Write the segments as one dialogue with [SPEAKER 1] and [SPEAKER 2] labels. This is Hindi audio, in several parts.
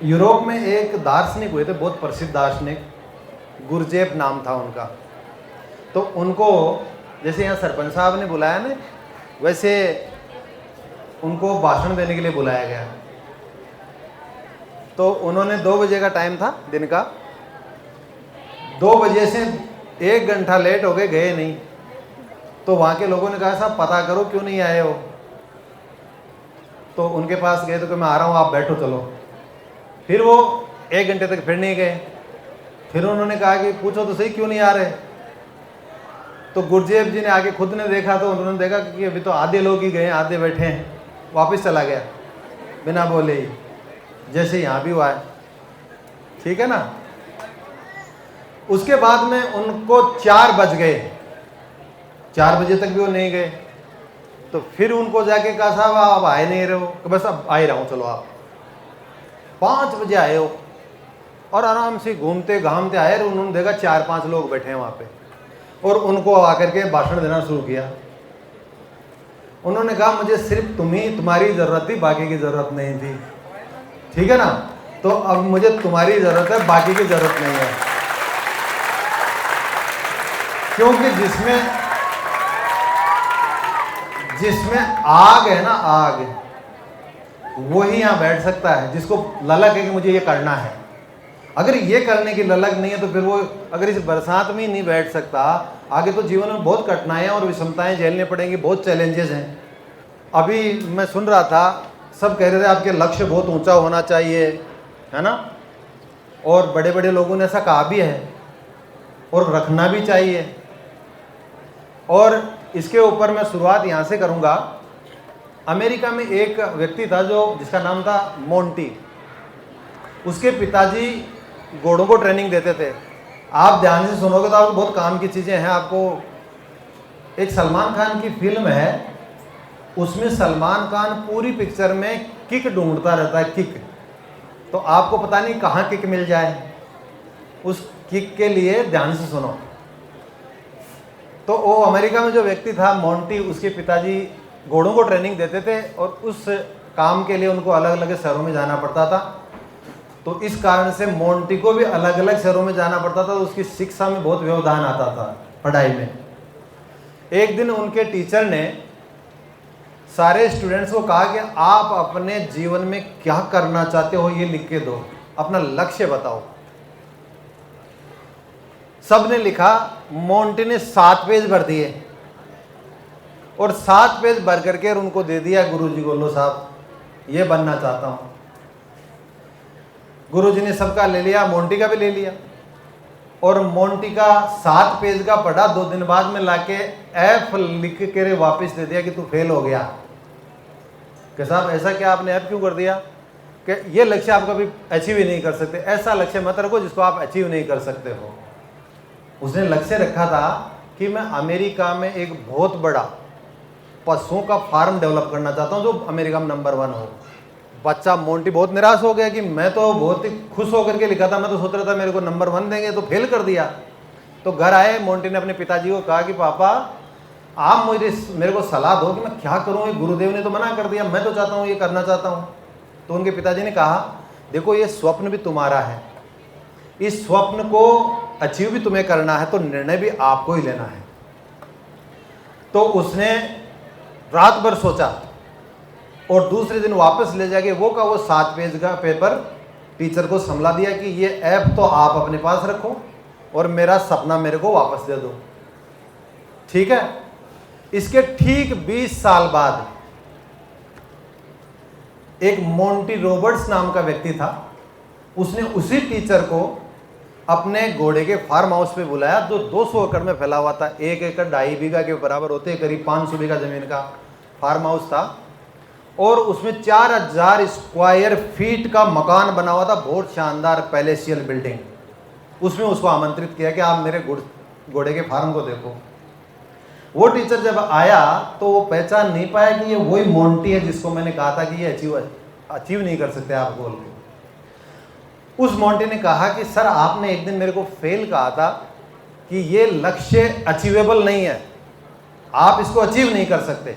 [SPEAKER 1] यूरोप में एक दार्शनिक हुए थे, बहुत प्रसिद्ध दार्शनिक, गुरजेफ नाम था उनका। तो उनको जैसे यहाँ सरपंच साहब ने बुलाया ना, वैसे उनको भाषण देने के लिए बुलाया गया। तो उन्होंने 2 बजे का टाइम था दिन का, 2 बजे से 1 घंटा लेट हो गए, गए नहीं। तो वहाँ के लोगों ने कहा साहब पता करो क्यों नहीं आए हो। तो उनके पास गए तो कि मैं आ रहा हूँ, आप बैठो चलो। फिर वो 1 घंटे तक फिर नहीं गए। फिर उन्होंने कहा कि पूछो तो सही क्यों नहीं आ रहे। तो गुरजेफ जी ने आके खुद ने देखा, तो उन्होंने देखा कि अभी तो आधे लोग ही गए, आधे बैठे हैं। वापस चला गया बिना बोले ही, जैसे यहाँ भी हुआ है, ठीक है ना। उसके बाद में उनको 4 बज गए, 4 बजे तक भी वो नहीं गए। तो फिर उनको जाके कहा साहब आप आए नहीं रहे हो, कि बस अब आ ही रहा हूँ चलो आप। 5 बजे आए हो और आराम से घूमते घामते आए, और उन्होंने देखा 4-5 लोग बैठे हैं वहाँ पे, और उनको आकर के भाषण देना शुरू किया। उन्होंने कहा मुझे सिर्फ तुम्हारी ज़रूरत थी, बाकी की ज़रूरत नहीं थी, ठीक है ना। तो अब मुझे तुम्हारी ज़रूरत है, बाकी की ज़रूरत नहीं है। क्योंकि जिसमें आग है ना, आग, वही यहाँ बैठ सकता है जिसको ललक है कि मुझे ये करना है। अगर ये करने की ललक नहीं है तो फिर वो अगर इस बरसात में ही नहीं बैठ सकता, आगे तो जीवन में बहुत कठिनाइयाँ और विषमताएं झेलने पड़ेंगी, बहुत चैलेंजेस हैं। अभी मैं सुन रहा था, सब कह रहे थे आपके लक्ष्य बहुत ऊंचा होना चाहिए, है ना, और बड़े बड़े लोगों ने ऐसा कहा भी है और रखना भी चाहिए। और इसके ऊपर मैं शुरुआत यहाँ से करूँगा। अमेरिका में एक व्यक्ति था जिसका नाम था मोंटी। उसके पिताजी घोड़ों को ट्रेनिंग देते थे। आप ध्यान से सुनोगे तो आपको बहुत काम की चीज़ें हैं। आपको एक सलमान खान की फिल्म है, उसमें सलमान खान पूरी पिक्चर में किक ढूंढता रहता है, किक। तो आपको पता नहीं कहाँ किक मिल जाए, उस किक के लिए ध्यान से सुनो। तो वो अमेरिका में जो व्यक्ति था मोंटी, उसके पिताजी घोड़ों को ट्रेनिंग देते थे और उस काम के लिए उनको अलग अलग शहरों में जाना पड़ता था। तो इस कारण से मोंटी को भी अलग अलग शहरों में जाना पड़ता था। तो उसकी शिक्षा में बहुत व्यवधान आता था, पढ़ाई में। एक दिन उनके टीचर ने सारे स्टूडेंट्स को कहा कि आप अपने जीवन में क्या करना चाहते हो ये लिख के दो, अपना लक्ष्य बताओ। सब ने लिखा। मोंटी ने 7 पेज भर दिए और 7 पेज भर करके उनको दे दिया गुरुजी को, लो साहब ये बनना चाहता हूं। गुरुजी ने सबका ले लिया, मोंटी का भी ले लिया, और मोंटी का 7 पेज का पढ़ा। 2 दिन बाद में लाके एफ लिख के वापस दे दिया कि तू फेल हो गया। कि साहब ऐसा क्या, आपने एफ क्यों कर दिया? कि ये लक्ष्य आप कभी अचीव ही नहीं कर सकते, ऐसा लक्ष्य मत रखो जिसको आप अचीव नहीं कर सकते हो। उसने लक्ष्य रखा था कि मैं अमेरिका में एक बहुत बड़ा पशुओं का फार्म डेवलप करना चाहता हूं जो अमेरिका में नंबर 1 हो। बच्चा मोंटी बहुत निराश हो गया कि मैं तो बहुत ही खुश होकर के लिखा था, मैं तो सोच रहा था मेरे को नंबर 1 देंगे, तो फेल कर दिया। तो घर आए, मोंटी ने अपने पिताजी को कहा कि पापा आप मेरे को सलाह दो कि मैं क्या करूं, ये गुरुदेव ने तो मना कर दिया, मैं तो चाहता हूं, ये करना चाहता हूं। तो उनके पिताजी ने कहा देखो ये स्वप्न भी तुम्हारा है, इस स्वप्न को अचीव भी तुम्हें करना है, तो निर्णय भी आपको ही लेना है। तो उसने रात भर सोचा और दूसरे दिन वापस ले जाके वो 7 पेज का पेपर टीचर को संभला दिया कि ये ऐप तो आप अपने पास रखो और मेरा सपना मेरे को वापस दे दो, ठीक है। इसके ठीक 20 साल बाद एक मोंटी रॉबर्ट्स नाम का व्यक्ति था, उसने उसी टीचर को अपने घोड़े के फार्म हाउस पे बुलाया जो 200 एकड़ में फैला हुआ था। 1 एकड़ 2.5 बीघा के बराबर होते, करीब 500 बीघा जमीन का फार्म हाउस था, और उसमें 4000 स्क्वायर फीट का मकान बना हुआ था, बहुत शानदार पैलेसियल बिल्डिंग। उसमें उसको आमंत्रित किया कि आप मेरे घोड़े के फार्म को देखो। वो टीचर जब आया तो वो पहचान नहीं पाया कि ये वही मोंटी है जिसको मैंने कहा था कि ये अचीव नहीं कर सकते आप गोल को। उस मोंटी ने कहा कि सर आपने एक दिन मेरे को फेल कहा था कि ये लक्ष्य अचीवेबल नहीं है, आप इसको अचीव नहीं कर सकते,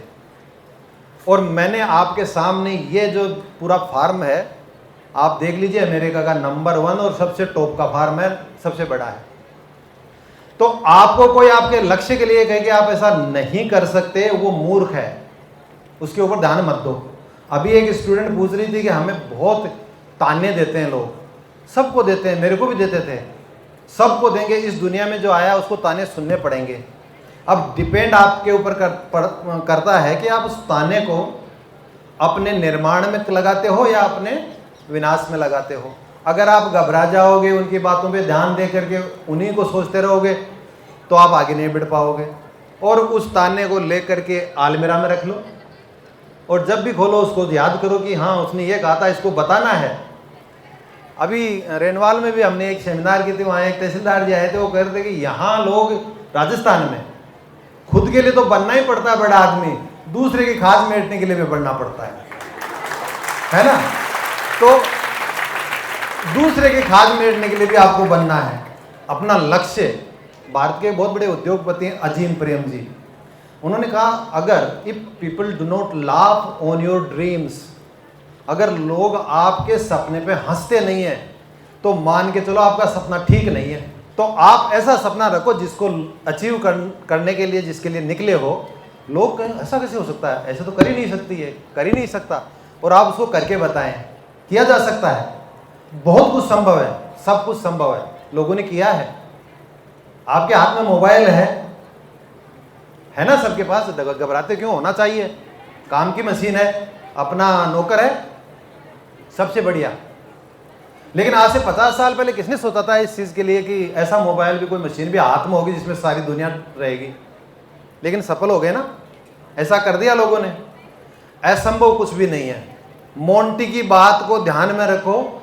[SPEAKER 1] और मैंने आपके सामने ये जो पूरा फार्म है आप देख लीजिए अमेरिका का नंबर 1 और सबसे टॉप का फार्मर सबसे बड़ा है। तो आपको कोई आपके लक्ष्य के लिए कहे कि आप ऐसा नहीं कर सकते, वो मूर्ख है, उसके ऊपर ध्यान मत दो। अभी एक स्टूडेंट पूछ रही थी कि हमें बहुत ताने देते हैं लोग, सबको देते हैं, मेरे को भी देते थे, सबको देंगे, इस दुनिया में जो आया उसको ताने सुनने पड़ेंगे। अब डिपेंड आपके ऊपर करता है कि आप उस ताने को अपने निर्माण में लगाते हो या अपने विनाश में लगाते हो। अगर आप घबरा जाओगे, उनकी बातों पे ध्यान दे करके उन्हीं को सोचते रहोगे, तो आप आगे नहीं बढ़ पाओगे। और उस ताने को लेकर के आलमीरा में रख लो, और जब भी खोलो उसको याद करो कि हाँ उसने ये कहा था, इसको बताना है। अभी रेनवाल में भी हमने एक सेमिनार की थी, वहाँ एक तहसीलदार जी आए थे, वो कह रहे थे कि यहाँ लोग राजस्थान में खुद के लिए तो बनना ही पड़ता है बड़ा आदमी, दूसरे की खाज मेटने के लिए भी बनना पड़ता है ना। तो दूसरे की खाज मेटने के लिए भी आपको बनना है। अपना लक्ष्य, भारत के बहुत बड़े उद्योगपति हैं अजीम प्रेम जी, उन्होंने कहा अगर if people do not laugh on your dreams, अगर लोग आपके सपने पे हंसते नहीं है तो मान के चलो आपका सपना ठीक नहीं है। तो आप ऐसा सपना रखो जिसको अचीव करने के लिए, जिसके लिए निकले हो। लोग कहें ऐसा कैसे हो सकता है, ऐसे तो कर ही नहीं सकती है, कर ही नहीं सकता, और आप उसको करके बताएं किया जा सकता है, बहुत कुछ संभव है, सब कुछ संभव है, लोगों ने किया है। आपके हाथ में मोबाइल है ना सबके पास, घबराते क्यों, होना चाहिए, काम की मशीन है, अपना नौकर है, सबसे बढ़िया। लेकिन आज से 50 साल पहले किसने सोचा था इस चीज़ के लिए कि ऐसा मोबाइल भी, कोई मशीन भी हाथ में होगी जिसमें सारी दुनिया रहेगी। लेकिन सफल हो गए ना, ऐसा कर दिया लोगों ने। असंभव कुछ भी नहीं है। मोंटी की बात को ध्यान में रखो,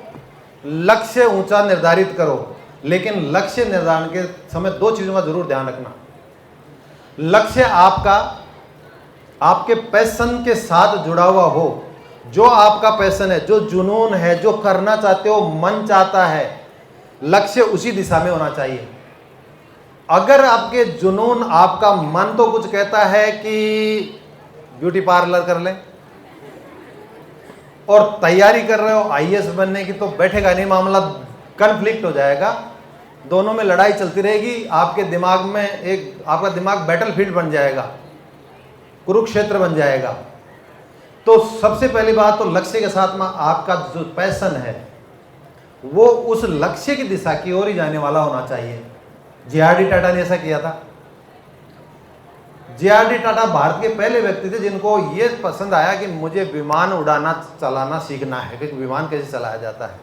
[SPEAKER 1] लक्ष्य ऊंचा निर्धारित करो, लेकिन लक्ष्य निर्धारण के समय 2 चीज़ों का जरूर ध्यान रखना। लक्ष्य आपका आपके पैशन के साथ जुड़ा हुआ हो, जो आपका पैशन है, जो जुनून है, जो करना चाहते हो, मन चाहता है, लक्ष्य उसी दिशा में होना चाहिए। अगर आपके जुनून, आपका मन तो कुछ कहता है कि ब्यूटी पार्लर कर लें, और तैयारी कर रहे हो आईएएस बनने की, तो बैठेगा नहीं मामला, कन्फ्लिक्ट हो जाएगा, दोनों में लड़ाई चलती रहेगी। आपके दिमाग में आपका दिमाग बैटलफील्ड बन जाएगा, कुरुक्षेत्र बन जाएगा। तो सबसे पहली बात तो लक्ष्य के साथ में आपका जो पैशन है वो उस लक्ष्य की दिशा की ओर ही जाने वाला होना चाहिए। जे.आर.डी. टाटा ने ऐसा किया था। जे.आर.डी. टाटा भारत के पहले व्यक्ति थे जिनको ये पसंद आया कि मुझे विमान उड़ाना, चलाना सीखना है कि विमान कैसे चलाया जाता है।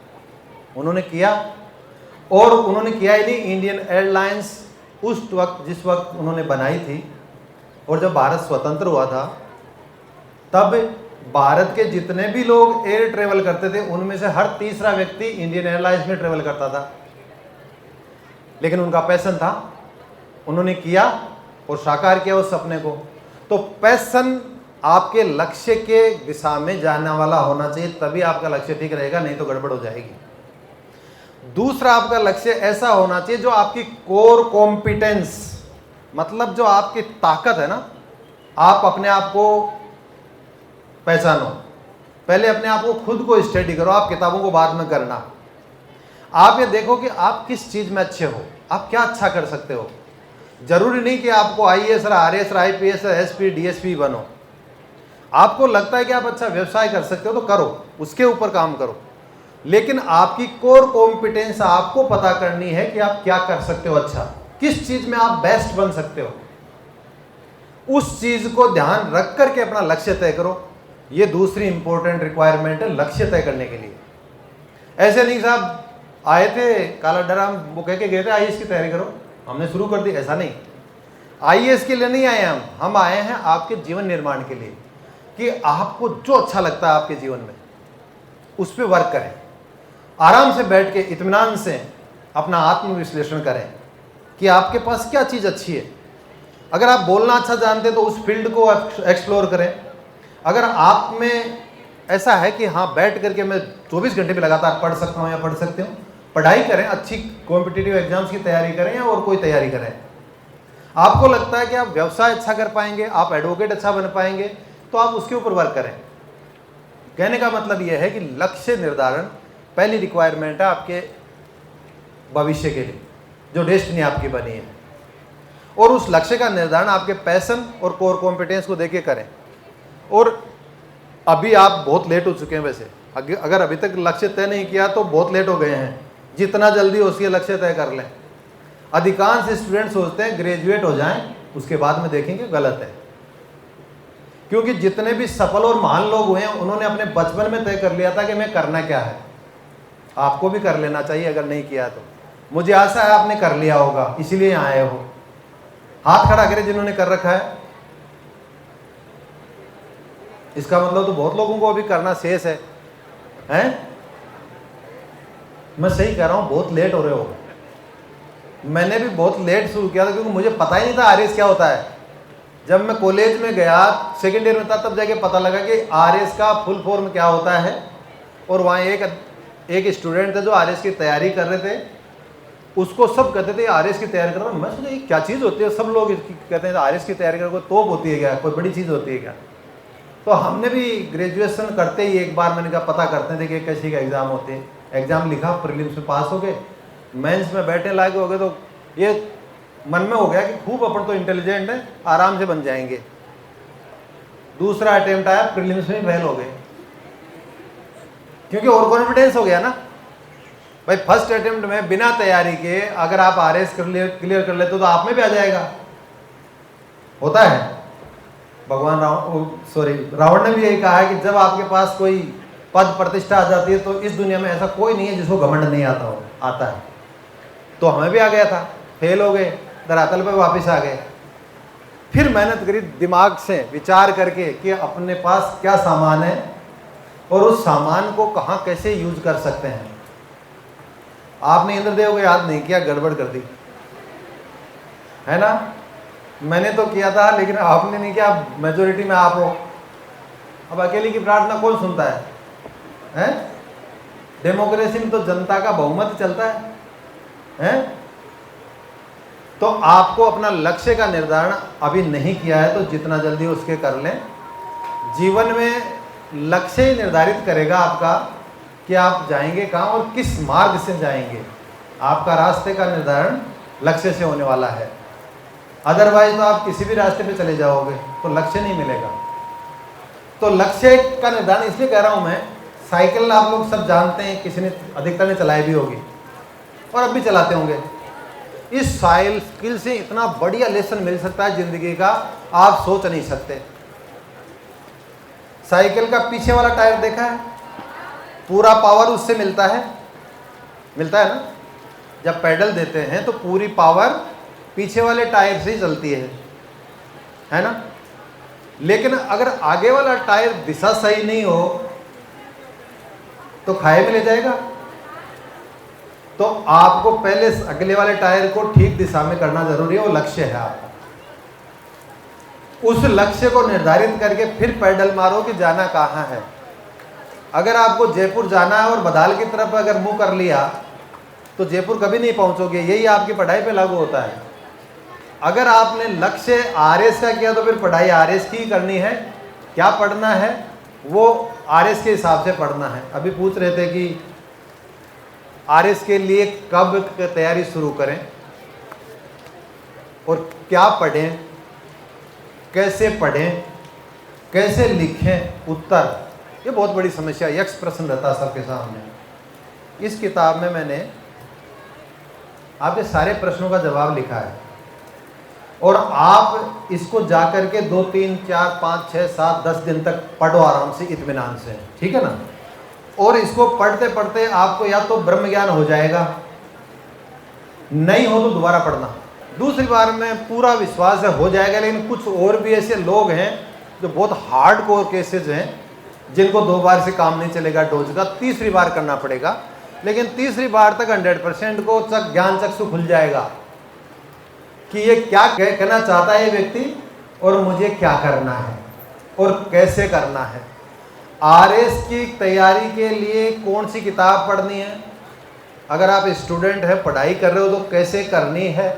[SPEAKER 1] उन्होंने किया, और उन्होंने किया ही नहीं, इंडियन एयरलाइंस उस वक्त, जिस वक्त उन्होंने बनाई थी, और जब भारत स्वतंत्र हुआ था, तब भारत के जितने भी लोग एयर ट्रेवल करते थे उनमें से हर तीसरा व्यक्ति इंडियन एयरलाइंस में ट्रेवल करता था। लेकिन उनका पैशन था, उन्होंने किया और साकार किया उस सपने को। तो पैशन आपके लक्ष्य के दिशा में जाने वाला होना चाहिए, तभी आपका लक्ष्य ठीक रहेगा, नहीं तो गड़बड़ हो जाएगी। दूसरा, आपका लक्ष्य ऐसा होना चाहिए जो आपकी कोर कॉम्पिटेंस, मतलब जो आपकी ताकत है ना, आप अपने आप को पहचानो। पहले अपने आप को, खुद को स्टडी करो, आप किताबों को बाद में करना। आप ये देखो कि आप किस चीज़ में अच्छे हो, आप क्या अच्छा कर सकते हो। जरूरी नहीं कि आपको IAS, RAS, IPS, SP, DSP बनो। आपको लगता है कि आप अच्छा व्यवसाय कर सकते हो तो करो, उसके ऊपर काम करो। लेकिन आपकी कोर कॉम्पिटेंस आपको पता करनी है कि आप क्या कर सकते हो, अच्छा किस चीज़ में आप बेस्ट बन सकते हो। उस चीज़ को ध्यान रख करके अपना लक्ष्य तय करो। ये दूसरी इंपॉर्टेंट रिक्वायरमेंट है लक्ष्य तय करने के लिए। ऐसे नहीं साहब आए थे काला डराम, वो कह के गए थे आईएएस की तैयारी करो, हमने शुरू कर दी, ऐसा नहीं। आईएएस के लिए नहीं आए हम आए हैं आपके जीवन निर्माण के लिए, कि आपको जो अच्छा लगता है आपके जीवन में उस पर वर्क करें। आराम से बैठ के इत्मीनान से अपना आत्मविश्लेषण करें कि आपके पास क्या चीज़ अच्छी है। अगर आप बोलना अच्छा जानते हैं तो उस फील्ड को एक्सप्लोर करें। अगर आप में ऐसा है कि हाँ बैठ करके मैं 24 घंटे भी लगातार पढ़ सकता हूँ या पढ़ सकते हो, पढ़ाई करें, अच्छी कॉम्पिटिटिव एग्जाम्स की तैयारी करें या और कोई तैयारी करें। आपको लगता है कि आप व्यवसाय अच्छा कर पाएंगे, आप एडवोकेट अच्छा बन पाएंगे, तो आप उसके ऊपर वर्क करें। कहने का मतलब यह है कि लक्ष्य निर्धारण पहली रिक्वायरमेंट है आपके भविष्य के लिए, जो डेस्टिनी आपकी बनी है। और उस लक्ष्य का निर्धारण आपके पैशन और कोर कॉम्पिटेंस को देके करें। और अभी आप बहुत लेट हो चुके हैं वैसे, अगर अभी तक लक्ष्य तय नहीं किया तो बहुत लेट हो गए हैं। जितना जल्दी हो सके लक्ष्य तय कर लें। अधिकांश स्टूडेंट सोचते हैं ग्रेजुएट हो जाएं उसके बाद में देखेंगे, गलत है। क्योंकि जितने भी सफल और महान लोग हुए हैं उन्होंने अपने बचपन में तय कर लिया था कि मैं करना क्या है। आपको भी कर लेना चाहिए अगर नहीं किया तो। मुझे आशा है आपने कर लिया होगा, इसीलिए यहाँ आए हो। हाथ खड़ा करें जिन्होंने कर रखा है। इसका मतलब तो बहुत लोगों को अभी करना शेष है, हैं? मैं सही कह रहा हूँ, बहुत लेट हो रहे हो। मैंने भी बहुत लेट शुरू किया था क्योंकि मुझे पता ही नहीं था आरएस क्या होता है। जब मैं कॉलेज में गया, सेकेंड ईयर में था, तब जाके पता लगा कि आरएस का फुल फॉर्म क्या होता है। और वहाँ एक स्टूडेंट थे जो आरएस की तैयारी कर रहे थे, उसको सब कहते थे आरएस की तैयारी कर रहा हूँ। मैं सोचा ये क्या चीज़ होती है, सब लोग कहते हैं आरएस की तैयारी कर, कोई तोप होती है क्या, कोई बड़ी चीज़ होती है क्या। तो हमने भी ग्रेजुएशन करते ही एक बार मैंने कहा पता करते थे कि कैसी का एग्ज़ाम होते हैं। एग्ज़ाम लिखा, प्रीलिम्स में पास हो गए, मेंस में बैठने लायक हो गए। तो ये मन में हो गया कि खूब अपन तो इंटेलिजेंट है, आराम से बन जाएंगे। दूसरा अटेम्प्ट आया, प्रीलिम्स में फेल हो गए, क्योंकि ओवर कॉन्फिडेंस हो गया ना भाई। फर्स्ट अटेम्प्ट में बिना तैयारी के अगर आप आरएस क्लियर कर लेते तो आप में भी आ जाएगा। होता है। भगवान रावण ने भी यही कहा है कि जब आपके पास कोई पद प्रतिष्ठा आ जाती है तो इस दुनिया में ऐसा कोई नहीं है जिसको घमंड नहीं आता है। तो हमें भी आ गया था, फेल हो गए, धरातल पे वापस आ गए। फिर मेहनत करी दिमाग से विचार करके कि अपने पास क्या सामान है और उस सामान को कहाँ कैसे यूज कर सकते हैं। आपने इंद्रदेव को याद नहीं किया, गड़बड़ कर दी है ना। मैंने तो किया था लेकिन आपने नहीं किया, मेजोरिटी में आप हो। अब अकेले की प्रार्थना कौन सुनता है, हैं? डेमोक्रेसी में तो जनता का बहुमत चलता है? तो आपको अपना लक्ष्य का निर्धारण अभी नहीं किया है तो जितना जल्दी उसके कर लें। जीवन में लक्ष्य ही निर्धारित करेगा आपका कि आप जाएंगे कहाँ और किस मार्ग से जाएंगे। आपका रास्ते का निर्धारण लक्ष्य से होने वाला है। अदरवाइज तो आप किसी भी रास्ते पे चले जाओगे तो लक्ष्य नहीं मिलेगा। तो लक्ष्य का निर्धारण इसलिए कह रहा हूँ मैं, साइकिल आप लोग सब जानते हैं, किसी ने अधिकतर ने चलाई भी होगी और अब भी चलाते होंगे। इस साइकिल से इतना बढ़िया लेसन मिल सकता है जिंदगी का, आप सोच नहीं सकते। साइकिल का पीछे वाला टायर देखा है, पूरा पावर उससे मिलता है ना। जब पेडल देते हैं तो पूरी पावर पीछे वाले टायर से ही चलती है ना। लेकिन अगर आगे वाला टायर दिशा सही नहीं हो तो खाए में ले जाएगा। तो आपको पहले अगले वाले टायर को ठीक दिशा में करना जरूरी है, वो लक्ष्य है आपका। उस लक्ष्य को निर्धारित करके फिर पैडल मारो कि जाना कहाँ है। अगर आपको जयपुर जाना है और बदाल की तरफ अगर मुंह कर लिया तो जयपुर कभी नहीं पहुंचोगे। यही आपकी पढ़ाई पे लागू होता है। अगर आपने लक्ष्य आरएस का किया तो फिर पढ़ाई आरएस की ही करनी है। क्या पढ़ना है वो आरएस के हिसाब से पढ़ना है। अभी पूछ रहे थे कि आरएस के लिए कब तैयारी शुरू करें और क्या पढ़ें, कैसे पढ़ें, कैसे लिखें उत्तर। ये बहुत बड़ी समस्या, यक्ष प्रश्न रहता है सबके सामने। इस किताब में मैंने आपके सारे प्रश्नों का जवाब लिखा है और आप इसको जाकर के 2, 3, 4, 5, 6, 7, 10 दिन तक पढ़ो आराम से, इत्मीनान से, ठीक है ना। और इसको पढ़ते पढ़ते आपको या तो ब्रह्म ज्ञान हो जाएगा, नहीं हो तो दोबारा पढ़ना। दूसरी बार में पूरा विश्वास है हो जाएगा। लेकिन कुछ और भी ऐसे लोग हैं जो बहुत हार्ड कोर केसेज हैं जिनको 2 बार से काम नहीं चलेगा डोज का, तीसरी बार करना पड़ेगा। लेकिन तीसरी बार तक 100% को ज्ञान चक्षु खुल जाएगा कि ये क्या कहना चाहता है ये व्यक्ति और मुझे क्या करना है और कैसे करना है। आरएस की तैयारी के लिए कौन सी किताब पढ़नी है, अगर आप स्टूडेंट हैं पढ़ाई कर रहे हो तो कैसे करनी है,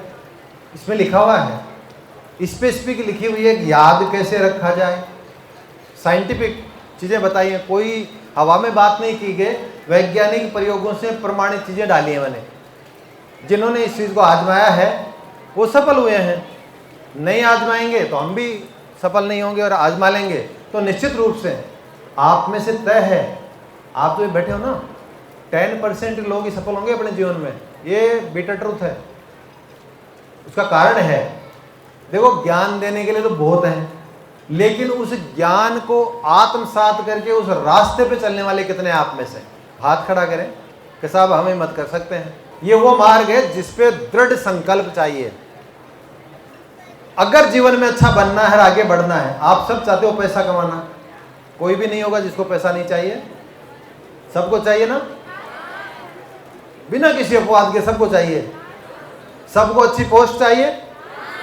[SPEAKER 1] इसमें लिखा हुआ है। स्पेसिफिक लिखी हुई है, याद कैसे रखा जाए, साइंटिफिक चीज़ें बताइए। कोई हवा में बात नहीं की गई वैज्ञानिक प्रयोगों से प्रमाणित चीज़ें डाली हैं मैंने। जिन्होंने इस चीज़ को आजमाया है वो सफल हुए हैं। नहीं आजमाएंगे तो हम भी सफल नहीं होंगे, और आजमा लेंगे तो निश्चित रूप से आप में से तय है, आप तो बैठे हो ना, 10% लोग ही सफल होंगे अपने जीवन में। ये बिटर ट्रूथ है। उसका कारण है, देखो ज्ञान देने के लिए तो बहुत है, लेकिन उस ज्ञान को आत्मसात करके उस रास्ते पे चलने वाले कितने आप में से? हाथ खड़ा करें कि साहब हम हिम्मत कर सकते हैं। ये वो मार्ग है जिसपे दृढ़ संकल्प चाहिए। अगर जीवन में अच्छा बनना है, आगे बढ़ना है, आप सब चाहते हो पैसा कमाना, कोई भी नहीं होगा जिसको पैसा नहीं चाहिए, सबको चाहिए ना, बिना किसी अपवाद के सबको चाहिए। सबको अच्छी पोस्ट चाहिए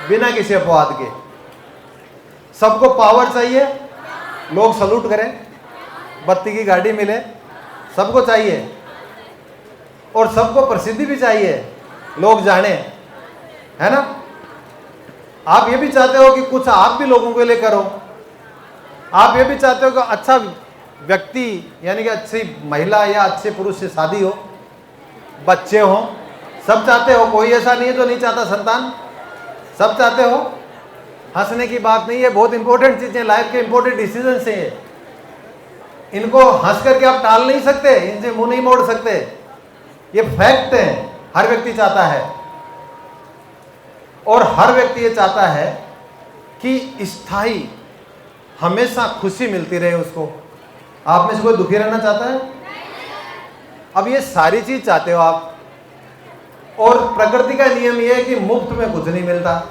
[SPEAKER 1] बिना किसी अपवाद के। सबको पावर चाहिए, लोग सलूट करें, बत्ती की गाड़ी मिले, सबको चाहिए। और सबको प्रसिद्धि भी चाहिए, लोग जाने, है ना। आप ये भी चाहते हो कि कुछ आप भी लोगों के लिए करो। आप ये भी चाहते हो कि अच्छा व्यक्ति यानी कि अच्छी महिला या अच्छे पुरुष से शादी हो, बच्चे हो, सब चाहते हो। कोई ऐसा नहीं है जो नहीं चाहता संतान, सब चाहते हो। हंसने की बात नहीं है, बहुत इंपॉर्टेंट चीजें, लाइफ के इंपॉर्टेंट डिसीजन से है। इनको हंस करके आप टाल नहीं सकते, इनसे मुंह नहीं मोड़ सकते, ये फैक्ट है। हर व्यक्ति चाहता है, और हर व्यक्ति ये चाहता है कि स्थायी हमेशा खुशी मिलती रहे उसको। आप में से कोई दुखी रहना चाहता है? अब ये सारी चीज चाहते हो आप, और प्रकृति का नियम ये है कि मुफ्त में कुछ नहीं मिलता।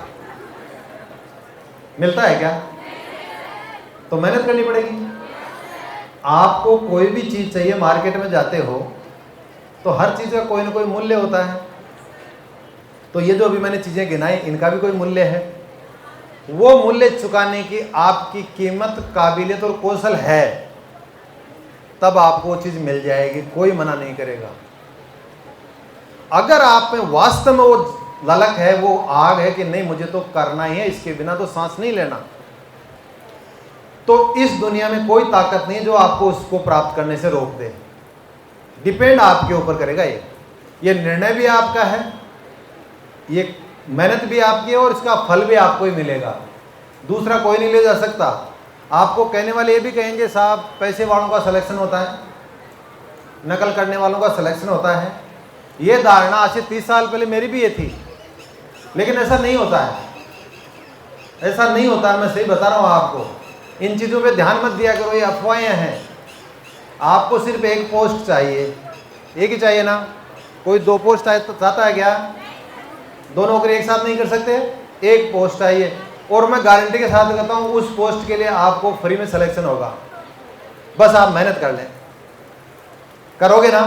[SPEAKER 1] मिलता है क्या? तो मेहनत करनी पड़ेगी। आपको कोई भी चीज चाहिए, मार्केट में जाते हो तो हर चीज का कोई ना कोई मूल्य होता है। तो ये जो अभी मैंने चीजें गिनाई, इनका भी कोई मूल्य है। वो मूल्य चुकाने की आपकी कीमत, काबिलियत और कौशल है, तब आपको वो चीज मिल जाएगी, कोई मना नहीं करेगा। अगर आप में वास्तव में वो ललक है, वो आग है कि नहीं मुझे तो करना ही है, इसके बिना तो सांस नहीं लेना, तो इस दुनिया में कोई ताकत नहीं जो आपको उसको प्राप्त करने से रोक दे। डिपेंड आपके ऊपर करेगा। ये निर्णय भी आपका है, ये मेहनत भी आपकी है, और इसका फल भी आपको ही मिलेगा, दूसरा कोई नहीं ले जा सकता। आपको कहने वाले ये भी कहेंगे साहब पैसे वालों का सिलेक्शन होता है, नकल करने वालों का सिलेक्शन होता है। ये धारणा आज से 30 साल पहले मेरी भी ये थी, लेकिन ऐसा नहीं होता है, ऐसा नहीं होता है। मैं सही बता रहा हूँ आपको, इन चीज़ों पे ध्यान मत दिया करो, ये अफवाहें हैं। आपको सिर्फ एक पोस्ट चाहिए, एक ही चाहिए ना, कोई 2 पोस्ट चाहता है क्या? 2 नौकरी एक साथ नहीं कर सकते, एक पोस्ट चाहिए। और मैं गारंटी के साथ कहता हूँ उस पोस्ट के लिए आपको फ्री में सिलेक्शन होगा, बस आप मेहनत कर लें। करोगे ना?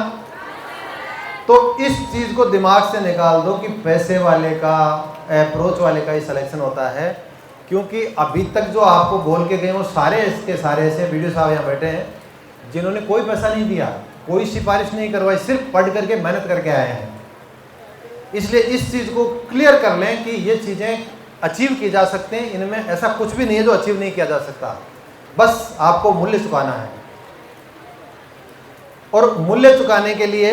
[SPEAKER 1] तो इस चीज़ को दिमाग से निकाल दो कि पैसे वाले का, अप्रोच वाले का ही सिलेक्शन होता है। क्योंकि अभी तक जो आपको बोल के गए वो सारे इसके सारे ऐसे वीडियो साहब यहाँ बैठे हैं जिन्होंने कोई पैसा नहीं दिया, कोई सिफारिश नहीं करवाई, सिर्फ पढ़ करके मेहनत करके आए हैं। इसलिए इस चीज़ को क्लियर कर लें कि ये चीज़ें अचीव की जा सकते हैं, इनमें ऐसा कुछ भी नहीं है जो अचीव नहीं किया जा सकता, बस आपको मूल्य चुकाना है। और मूल्य चुकाने के लिए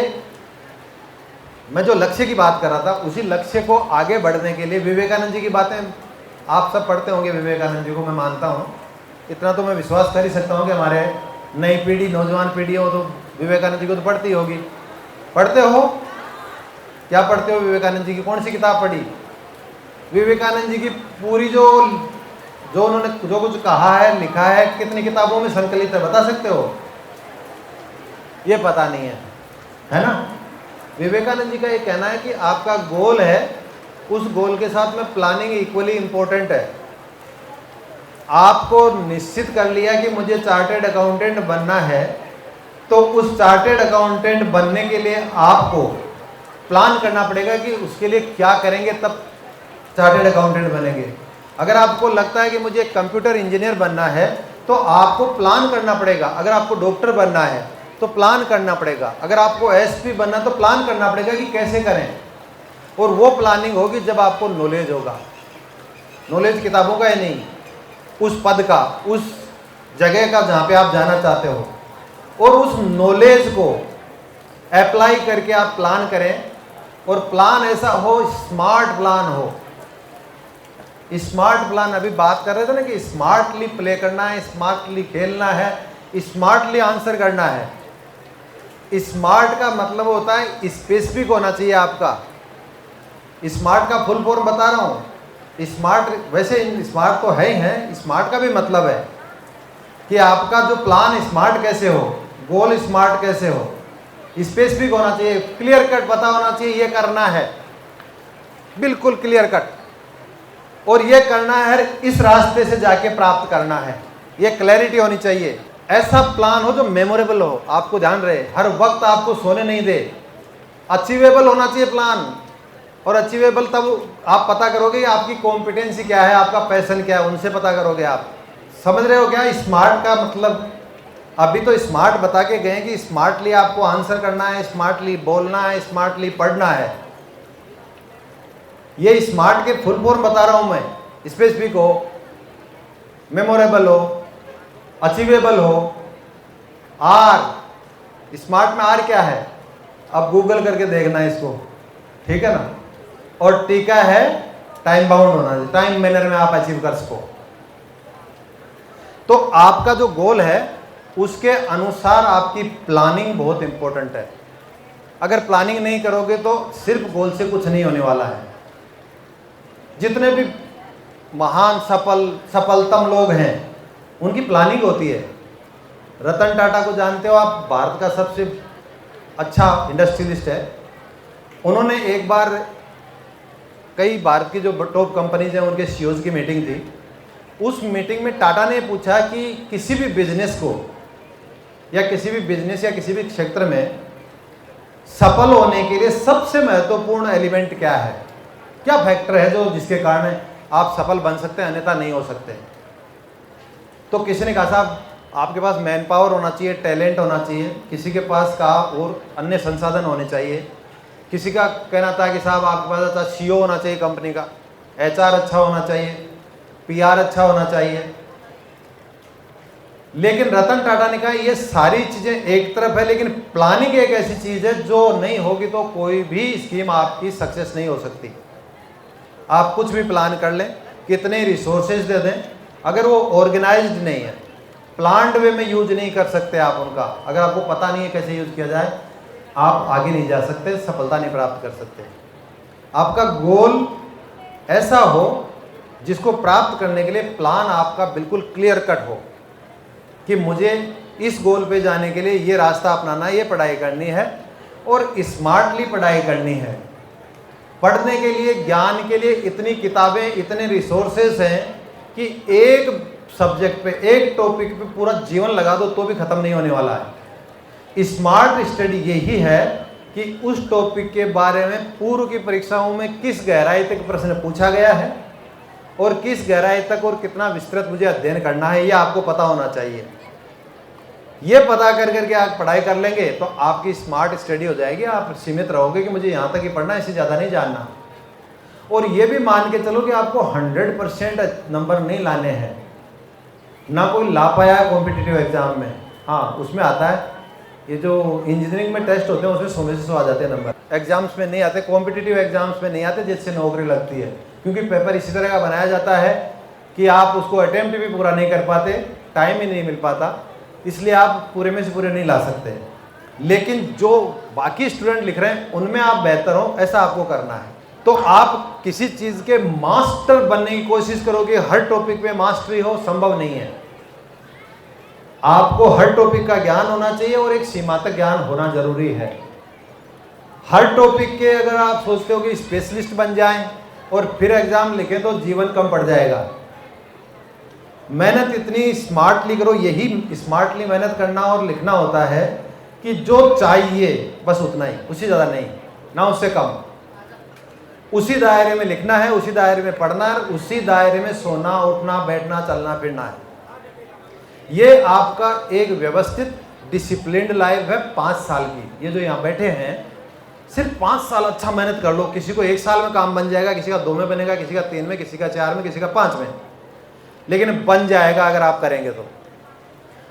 [SPEAKER 1] मैं जो लक्ष्य की बात कर रहा था, उसी लक्ष्य को आगे बढ़ने के लिए विवेकानंद जी की बातें आप सब पढ़ते होंगे। विवेकानंद जी को मैं मानता हूँ, इतना तो मैं विश्वास कर ही सकता हूँ कि हमारे नई पीढ़ी, नौजवान पीढ़ी हो तो विवेकानंद जी को तो पढ़ती होगी। पढ़ते हो? क्या पढ़ते हो? विवेकानंद जी की कौन सी किताब पढ़ी? विवेकानंद जी की पूरी जो उन्होंने जो कुछ कहा है, लिखा है, कितनी किताबों में संकलित है, बता सकते हो? ये पता नहीं है ना। विवेकानंद जी का ये कहना है कि आपका गोल है, उस गोल के साथ में प्लानिंग इक्वली इंपॉर्टेंट है। आपको निश्चित कर लिया कि मुझे चार्टेड अकाउंटेंट बनना है, तो उस चार्टेड अकाउंटेंट बनने के लिए आपको प्लान करना पड़ेगा कि उसके लिए क्या करेंगे, तब चार्टेड अकाउंटेंट बनेंगे। अगर आपको लगता है कि मुझे कंप्यूटर इंजीनियर बनना है, तो आपको प्लान करना पड़ेगा। अगर आपको डॉक्टर बनना है तो प्लान करना पड़ेगा। अगर आपको एसपी बनना तो प्लान करना पड़ेगा कि कैसे करें। और वो प्लानिंग होगी जब आपको नॉलेज होगा। नॉलेज किताबों का ही नहीं, उस पद का, उस जगह का जहाँ पे आप जाना चाहते हो। और उस नॉलेज को अप्लाई करके आप प्लान करें, और प्लान ऐसा हो, स्मार्ट प्लान हो। स्मार्ट प्लान, अभी बात कर रहे थे ना कि स्मार्टली प्ले करना है, स्मार्टली खेलना है, स्मार्टली आंसर करना है। स्मार्ट का मतलब होता है स्पेसिफिक होना चाहिए आपका। स्मार्ट का फुल फॉर्म बता रहा हूँ। स्मार्ट, वैसे स्मार्ट तो है ही है, स्मार्ट का भी मतलब है कि आपका जो प्लान स्मार्ट कैसे हो, गोल स्मार्ट कैसे हो, स्पेसिफिक होना चाहिए, क्लियर कट पता होना चाहिए, ये करना है, बिल्कुल क्लियर कट, और ये करना है, इस रास्ते से जाके प्राप्त करना है, ये क्लैरिटी होनी चाहिए। ऐसा प्लान हो जो मेमोरेबल हो, आपको ध्यान रहे, हर वक्त आपको सोने नहीं दे। अचीवेबल होना चाहिए प्लान, और अचीवेबल तब आप पता करोगे कि आपकी कॉम्पिटेंसी क्या है, आपका पैशन क्या है, उनसे पता करोगे आप। समझ रहे हो क्या स्मार्ट का मतलब? अभी तो स्मार्ट बता के गए कि स्मार्टली आपको आंसर करना है, स्मार्टली बोलना है, स्मार्टली पढ़ना है। ये स्मार्ट के फुल फॉर्म बता रहा हूं मैं। स्पेसिफिक हो, मेमोरेबल हो, अचीवेबल हो। आर, स्मार्ट में आर क्या है? अब गूगल करके देखना है इसको, ठीक है ना। और टी का है टाइम बाउंड होना चाहिए, टाइम मैनर में आप अचीव कर सको। तो आपका जो गोल है उसके अनुसार आपकी प्लानिंग बहुत इंपॉर्टेंट है। अगर प्लानिंग नहीं करोगे तो सिर्फ गोल से कुछ नहीं होने वाला है। जितने भी महान सफलतम लोग हैं उनकी प्लानिंग होती है। रतन टाटा को जानते हो आप, भारत का सबसे अच्छा इंडस्ट्रियलिस्ट है। उन्होंने एक बार कई भारत की जो टॉप कंपनीज हैं उनके सीईओज की मीटिंग थी। उस मीटिंग में टाटा ने पूछा कि किसी भी बिजनेस को या किसी भी क्षेत्र में सफल होने के लिए सबसे महत्वपूर्ण एलिमेंट क्या है, क्या फैक्टर है जो जिसके कारण आप सफल बन सकते हैं, अन्यथा नहीं हो सकते। तो किसी ने कहा साहब आपके पास मैन पावर होना चाहिए, टैलेंट होना चाहिए, किसी के पास कहा और अन्य संसाधन होने चाहिए। किसी का कहना था कि साहब आपके पास अच्छा सीईओ होना चाहिए कंपनी का, एचआर अच्छा होना चाहिए, पीआर अच्छा होना चाहिए। लेकिन रतन टाटा ने कहा ये सारी चीजें एक तरफ है, लेकिन प्लानिंग एक ऐसी चीज है जो नहीं होगी तो कोई भी स्कीम आपकी सक्सेस नहीं हो सकती। आप कुछ भी प्लान कर लें, कितने रिसोर्सेज दे दें, अगर वो ऑर्गेनाइज्ड नहीं है, प्लान्ड वे में यूज नहीं कर सकते आप उनका, अगर आपको पता नहीं है कैसे यूज किया जाए, आप आगे नहीं जा सकते, सफलता नहीं प्राप्त कर सकते। आपका गोल ऐसा हो जिसको प्राप्त करने के लिए प्लान आपका बिल्कुल क्लियर कट हो कि मुझे इस गोल पे जाने के लिए ये रास्ता अपनाना है, ये पढ़ाई करनी है और स्मार्टली पढ़ाई करनी है। पढ़ने के लिए, ज्ञान के लिए इतनी किताबें, इतने रिसोर्सेज हैं कि एक सब्जेक्ट पे, एक टॉपिक पे पूरा जीवन लगा दो तो भी खत्म नहीं होने वाला है। स्मार्ट स्टडी यही है कि उस टॉपिक के बारे में पूर्व की परीक्षाओं में किस गहराई तक प्रश्न पूछा गया है और किस गहराई तक और कितना विस्तृत मुझे अध्ययन करना है, ये आपको पता होना चाहिए। ये पता कर करके आप पढ़ाई कर लेंगे तो आपकी स्मार्ट स्टडी हो जाएगी। आप सीमित रहोगे कि मुझे यहाँ तक ही पढ़ना है, इससे ज़्यादा नहीं जानना। और ये भी मान के चलो कि आपको 100% नंबर नहीं लाने हैं। ना कोई ला पाया है कॉम्पिटिटिव एग्जाम में, हाँ उसमें आता है, ये जो इंजीनियरिंग में टेस्ट होते हैं उसमें 100 में से 100 आ जाते हैं नंबर। एग्जाम्स में नहीं आते, कॉम्पिटिटिव एग्जाम्स में नहीं आते जिससे नौकरी लगती है, क्योंकि पेपर इसी तरह का बनाया जाता है कि आप उसको अटेम्प्ट भी पूरा नहीं कर पाते, टाइम ही नहीं मिल पाता, इसलिए आप पूरे में से पूरे नहीं ला सकते। लेकिन जो बाकी स्टूडेंट लिख रहे हैं उनमें आप बेहतर हो, ऐसा आपको करना है। तो आप किसी चीज़ के मास्टर बनने की कोशिश करोगे, हर टॉपिक पे मास्टरी हो, संभव नहीं है। आपको हर टॉपिक का ज्ञान होना चाहिए और एक सीमा तक ज्ञान होना जरूरी है। हर टॉपिक के अगर आप सोचते हो कि स्पेशलिस्ट बन जाएं और फिर एग्जाम लिखें तो जीवन कम पड़ जाएगा। मेहनत इतनी स्मार्टली करो, यही स्मार्टली मेहनत करना और लिखना होता है कि जो चाहिए बस उतना ही, उससे ज़्यादा नहीं, ना उससे कम। उसी दायरे में लिखना है, उसी दायरे में पढ़ना है, उसी दायरे में सोना, उठना, बैठना, चलना फिरना है। ये आपका एक व्यवस्थित डिसिप्लिन्ड लाइफ है 5 साल की। ये जो यहाँ बैठे हैं सिर्फ 5 साल अच्छा मेहनत कर लो। किसी को 1 साल में काम बन जाएगा, किसी का 2 में बनेगा, किसी का 3 में, किसी का 4 में, किसी का 5 में, लेकिन बन जाएगा अगर आप करेंगे तो।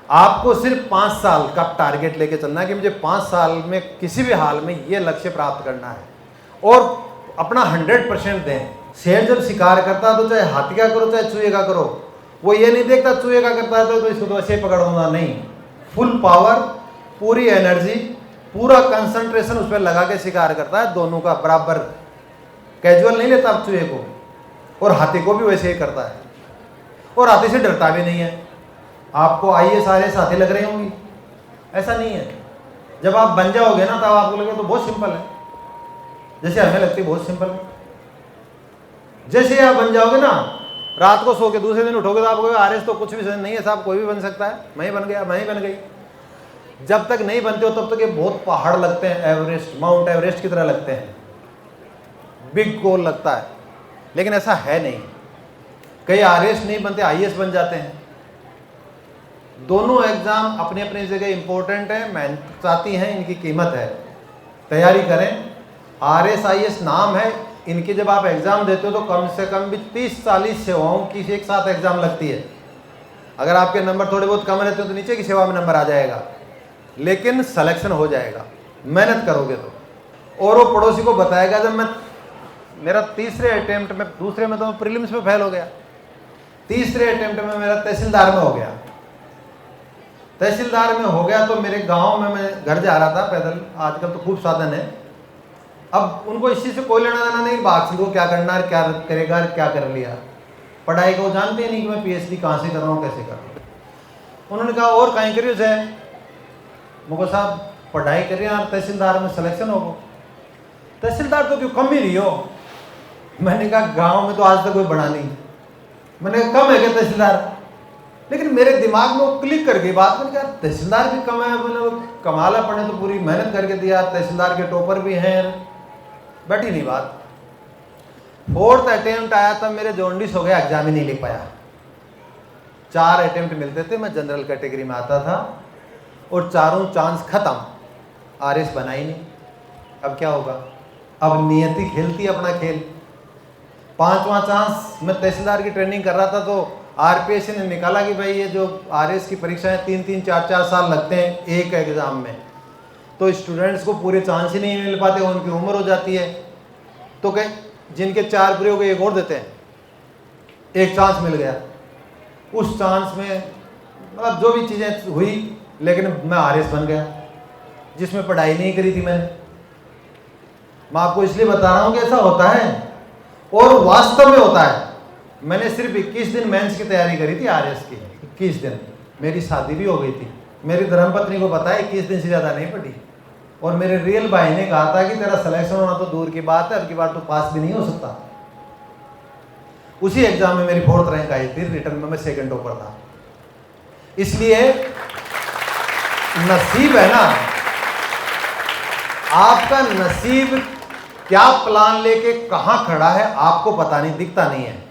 [SPEAKER 1] आपको सिर्फ 5 साल का टारगेट लेके चलना है कि मुझे 5 साल में किसी भी हाल में ये लक्ष्य प्राप्त करना है और अपना 100% दें। शेर जब शिकार करता है तो चाहे हाथी का करो चाहे चूहे का करो, वो ये नहीं देखता चूहे का करता है तो इसको तो ऐसे पकड़ूंगा, नहीं, फुल पावर, पूरी एनर्जी, पूरा कंसंट्रेशन उस पर लगा के शिकार करता है, दोनों का बराबर, कैजुअल नहीं लेता चूहे को, और हाथी को भी वैसे ही करता है, और हाथी से डरता भी नहीं है। आपको आईएएस आरएएस हाथी लग रही होंगी, ऐसा नहीं है। जब आप बन जाओगे ना तब आपको लगे तो बहुत सिंपल है, जैसे हमें लगती है बहुत सिंपल है। जैसे आप बन जाओगे ना, रात को सो के दूसरे दिन उठोगे तो आपको आरएएस तो कुछ भी नहीं है साहब, कोई भी बन सकता है, मैं ही बन गया, मैं ही बन गई। जब तक नहीं बनते हो तब तक ये बहुत पहाड़ लगते हैं, एवरेस्ट, माउंट एवरेस्ट की तरह लगते हैं, बिग गोल लगता है, लेकिन ऐसा है नहीं। कई आरएएस नहीं बनते, आईएएस बन जाते हैं। दोनों एग्जाम अपनी अपनी जगह इंपॉर्टेंट है, मेहनत आती हैं, इनकी कीमत है, तैयारी करें। आरएएस आईएएस नाम है, इनके जब आप एग्जाम देते हो तो कम से कम भी 30-40 सेवाओं की एक साथ एग्जाम लगती है। अगर आपके नंबर थोड़े बहुत कम रहते हो तो नीचे की सेवा में नंबर आ जाएगा, लेकिन सिलेक्शन हो जाएगा मेहनत करोगे तो। और वो पड़ोसी को बताएगा, जब मेरा तीसरे अटेम्प्ट में, दूसरे में तो मैं प्रीलिम्स में फेल हो गया, तीसरे अटेम्प्ट में मेरा तहसीलदार में हो गया। तहसीलदार में हो गया तो मेरे गांव में मैं घर जा रहा था पैदल, आजकल तो खूब साधन है, अब उनको इसी से कोई लेना देना नहीं, बात को क्या करना है, क्या करेगा, क्या कर लिया, पढ़ाई को जानते ही नहीं कि मैं पीएचडी कहाँ से कर रहा हूँ, कैसे कर रहा हूँ। उन्होंने कहा और कहीं करियो है, मुझको साहब पढ़ाई करिए और तहसीलदार में सिलेक्शन हो। तहसीलदार तो क्यों कम ही रही हो? मैंने कहा गांव में तो आज तक कोई बना नहीं, मैंने कहा कम है क्या तहसीलदार? लेकिन मेरे दिमाग में वो क्लिक कर गई बात, मैंने कहा तहसीलदार भी कम है, बोले कमाला पड़े तो पूरी मेहनत करके दिया, तहसीलदार के टॉपर भी हैं, बैठी नहीं बात। 4th अटेम्प्ट आया तब मेरे जॉन्डिस हो गया, एग्जाम ही नहीं लिख पाया। 4 अटेम्प्ट मिलते थे, मैं जनरल कैटेगरी में आता था और चारों चांस खत्म, आरएस बना ही नहीं। अब क्या होगा? अब नियति खेलती अपना खेल। 5वां चांस मैं तहसीलदार की ट्रेनिंग कर रहा था तो आरपीएस ने निकाला कि भाई ये जो आरएस की परीक्षाएं 3-3, 4-4 साल लगते हैं एक एग्जाम में, तो स्टूडेंट्स को पूरे चांस ही नहीं मिल पाते, उनकी उम्र हो जाती है, तो कहीं जिनके 4 पूरे हो गए एक और देते हैं, एक चांस मिल गया। उस चांस में मतलब जो भी चीज़ें हुई, लेकिन मैं आरएस बन गया, जिसमें पढ़ाई नहीं करी थी मैंने। मैं आपको इसलिए बता रहा हूँ कि ऐसा होता है और वास्तव में होता है। मैंने सिर्फ 21 दिन मेंस की तैयारी करी थी आरएस की, 21 दिन, मेरी शादी भी हो गई थी, मेरी धर्मपत्नी को पता है 21 दिन से ज़्यादा नहीं पढ़ी, और मेरे रियल भाई ने कहा था कि तेरा सिलेक्शन होना तो दूर की बात है, अब की बार तो पास भी नहीं हो सकता। उसी एग्जाम में मेरी 4th रैंक आई थी, रिटर्न में मैं 2nd टॉपर था। इसलिए नसीब है ना, आपका नसीब क्या प्लान लेके कहां खड़ा है आपको पता नहीं, दिखता नहीं है।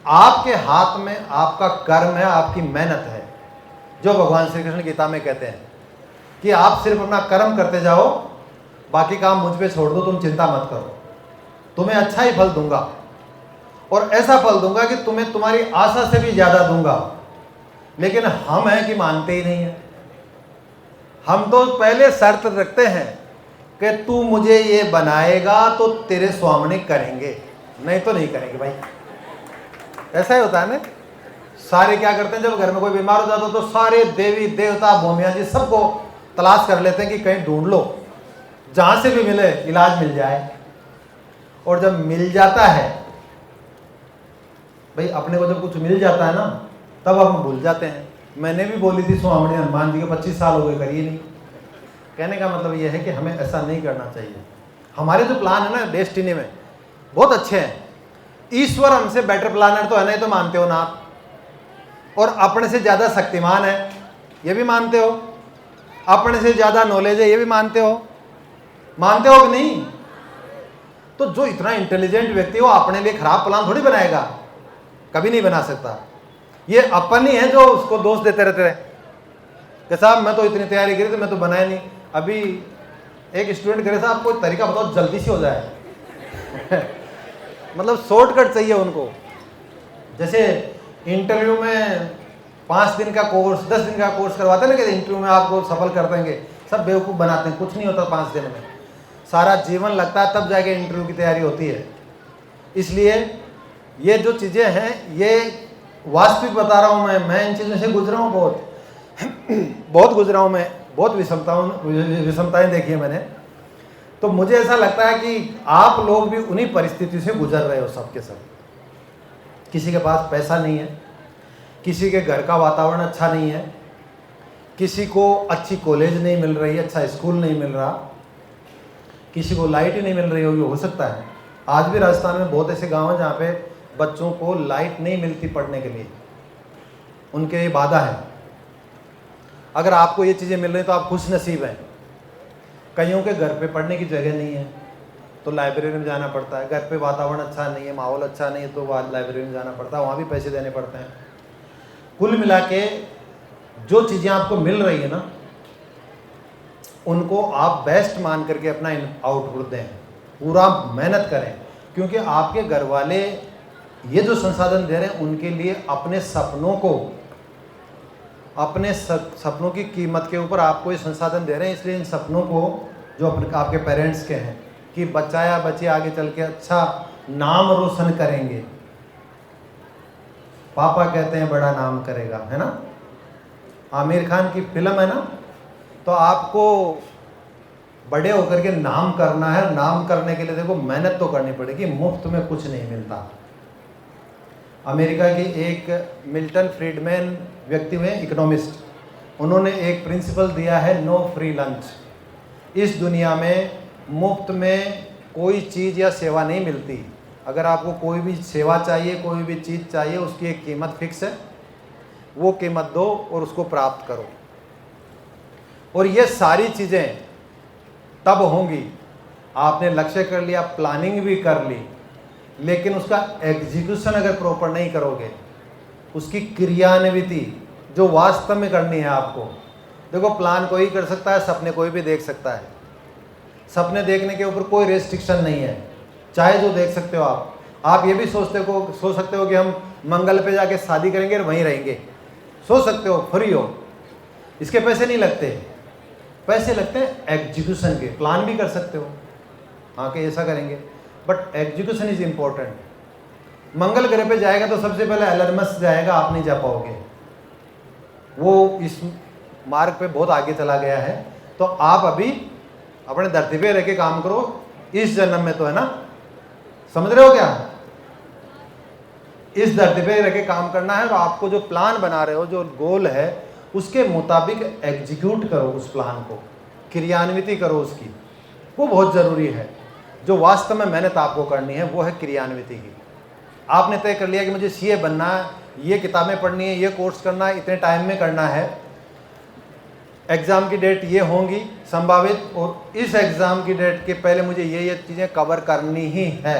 [SPEAKER 1] आपके हाथ में आपका कर्म है, आपकी मेहनत है, जो भगवान श्री कृष्ण गीता में कहते हैं कि आप सिर्फ अपना कर्म करते जाओ, बाकी काम मुझ पे छोड़ दो, तुम चिंता मत करो, तुम्हें अच्छा ही फल दूंगा, और ऐसा फल दूंगा कि तुम्हें तुम्हारी आशा से भी ज्यादा दूंगा। लेकिन हम हैं कि मानते ही नहीं है। हम तो पहले शर्त रखते हैं कि तू मुझे ये बनाएगा तो तेरे स्वामी करेंगे, नहीं तो नहीं करेंगे भाई। ऐसा ही होता है ना। सारे क्या करते हैं, जब घर में कोई बीमार हो जाता है तो सारे देवी देवता भूमिया जी सबको तलाश कर लेते हैं कि कहीं ढूंढ लो, जहां से भी मिले इलाज मिल जाए। और जब मिल जाता है भाई, अपने को जब कुछ मिल जाता है ना, तब हम भूल जाते हैं। मैंने भी बोली थी स्वामी हनुमान जी के 25 साल हो गए, करिए नहीं। कहने का मतलब यह है कि हमें ऐसा नहीं करना चाहिए। हमारे जो प्लान है ना डेस्टिनी में बहुत अच्छे हैं, ईश्वर हमसे बेटर प्लानर तो है ना, ये तो मानते हो ना आप, और अपने से ज़्यादा शक्तिमान है ये भी मानते हो, अपने से ज़्यादा नॉलेज है ये भी मानते हो कि नहीं? तो जो इतना इंटेलिजेंट व्यक्ति हो अपने लिए खराब प्लान थोड़ी बनाएगा, कभी नहीं बना सकता। ये अपन ही है जो उसको दोष देते रहते हैं कि साहब मैं तो इतनी तैयारी करी थी, मैं तो बनाया नहीं। अभी एक स्टूडेंट कह रहे साहब कोई तरीका बताओ जल्दी से हो जाए मतलब शॉर्टकट चाहिए उनको। जैसे इंटरव्यू में 5 दिन का कोर्स, 10 दिन का कोर्स करवाते हैं ना कि इंटरव्यू में आपको सफल कर देंगे, सब बेवकूफ़ बनाते हैं, कुछ नहीं होता 5 दिन में, सारा जीवन लगता है, तब जाके इंटरव्यू की तैयारी होती है। इसलिए ये जो चीज़ें हैं ये वास्तविक बता रहा हूँ मैं इन चीज़ों से गुजरा हूँ, बहुत गुजरा हूँ मैं, बहुत विषमताएं देखी है मैंने। तो मुझे ऐसा लगता है कि आप लोग भी उन्हीं परिस्थिति से गुजर रहे हो सब के सब। किसी के पास पैसा नहीं है, किसी के घर का वातावरण अच्छा नहीं है, किसी को अच्छी कॉलेज नहीं मिल रही, अच्छा स्कूल नहीं मिल रहा, किसी को लाइट ही नहीं मिल रही होगी, हो सकता है। आज भी राजस्थान में बहुत ऐसे गांव हैं जहाँ पे बच्चों को लाइट नहीं मिलती पढ़ने के लिए, उनके ये बाधा है। अगर आपको ये चीज़ें मिल रही तो आप खुश नसीब हैं। कईयों के घर पे पढ़ने की जगह नहीं है तो लाइब्रेरी में जाना पड़ता है, घर पे वातावरण अच्छा नहीं है, माहौल अच्छा नहीं है तो लाइब्रेरी में जाना पड़ता है, वहाँ भी पैसे देने पड़ते हैं। कुल मिला के जो चीज़ें आपको मिल रही है ना, उनको आप बेस्ट मान करके अपना आउटपुट दें, पूरा मेहनत करें, क्योंकि आपके घर वाले ये जो संसाधन दे रहे हैं उनके लिए अपने सपनों को, अपने सपनों की कीमत के ऊपर आपको ये संसाधन दे रहे हैं। इसलिए इन सपनों को जो आपके पेरेंट्स के हैं कि बच्चा या बच्ची आगे चल के अच्छा नाम रोशन करेंगे, पापा कहते हैं बड़ा नाम करेगा, है ना, आमिर खान की फिल्म है ना, तो आपको बड़े होकर के नाम करना है। नाम करने के लिए देखो मेहनत तो करनी पड़ेगी, मुफ्त में कुछ नहीं मिलता। अमेरिका की एक मिल्टन फ्रीडमैन व्यक्ति हुए इकोनॉमिस्ट, उन्होंने एक प्रिंसिपल दिया है, नो फ्री लंच। इस दुनिया में मुफ्त में कोई चीज़ या सेवा नहीं मिलती। अगर आपको कोई भी सेवा चाहिए, कोई भी चीज़ चाहिए, उसकी एक कीमत फिक्स है, वो कीमत दो और उसको प्राप्त करो। और ये सारी चीज़ें तब होंगी, आपने लक्ष्य कर लिया, प्लानिंग भी कर ली, लेकिन उसका एग्जीक्यूशन अगर प्रॉपर नहीं करोगे, उसकी क्रियान्विति जो वास्तव में करनी है आपको। देखो प्लान कोई कर सकता है, सपने कोई भी देख सकता है, सपने देखने के ऊपर कोई रेस्ट्रिक्शन नहीं है, चाहे जो देख सकते हो आप ये भी सोच सकते हो कि हम मंगल पे जाके शादी करेंगे और वहीं रहेंगे, सोच सकते हो, फ्री हो, इसके पैसे नहीं लगते, पैसे लगते हैं एग्जीक्यूशन के। प्लान भी कर सकते हो हाँ कि ऐसा करेंगे, बट एग्जीक्यूशन इज इम्पोर्टेंट। मंगल ग्रह पे जाएगा तो सबसे पहले एलन मस्क जाएगा, आप नहीं जा पाओगे, वो इस मार्ग पे बहुत आगे चला गया है। तो आप अभी अपने धरती पे रह के काम करो, इस जन्म में तो, है ना, समझ रहे हो क्या, इस धरती पे रह के काम करना है। और आपको जो प्लान बना रहे हो, जो गोल है, उसके मुताबिक एग्जीक्यूट करो, उस प्लान को क्रियान्विति करो उसकी, वो बहुत ज़रूरी है। जो वास्तव में मेहनत आपको करनी है वो है क्रियान्विति की। आपने तय कर लिया कि मुझे सीए बनना है, ये किताबें पढ़नी है, ये कोर्स करना है, इतने टाइम में करना है, एग्ज़ाम की डेट ये होंगी संभावित, और इस एग्ज़ाम की डेट के पहले मुझे ये चीज़ें कवर करनी ही है।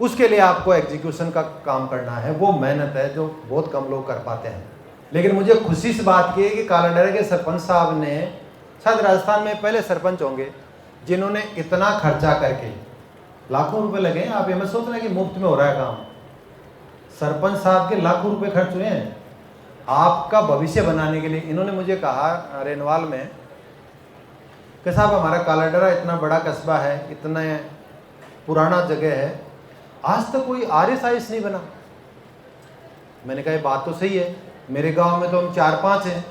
[SPEAKER 1] उसके लिए आपको एग्जीक्यूशन का काम करना है, वो मेहनत है जो बहुत कम लोग कर पाते हैं। लेकिन मुझे खुशी इस बात की है कि कालाडरा के सरपंच साहब ने, शायद राजस्थान में पहले सरपंच होंगे जिन्होंने इतना खर्चा करके, लाखों रुपए लगे। आप ये मत सोच रहे कि मुफ्त में हो रहा है काम, सरपंच साहब के लाखों रुपए खर्च हुए हैं आपका भविष्य बनाने के लिए। इन्होंने मुझे कहा रेनवाल में कि साहब हमारा कालाडरा इतना बड़ा कस्बा है, इतना पुराना जगह है, आज तक कोई RSIS नहीं बना। मैंने कहा ये बात तो सही है, मेरे गांव में तो हम 4-5 हैं,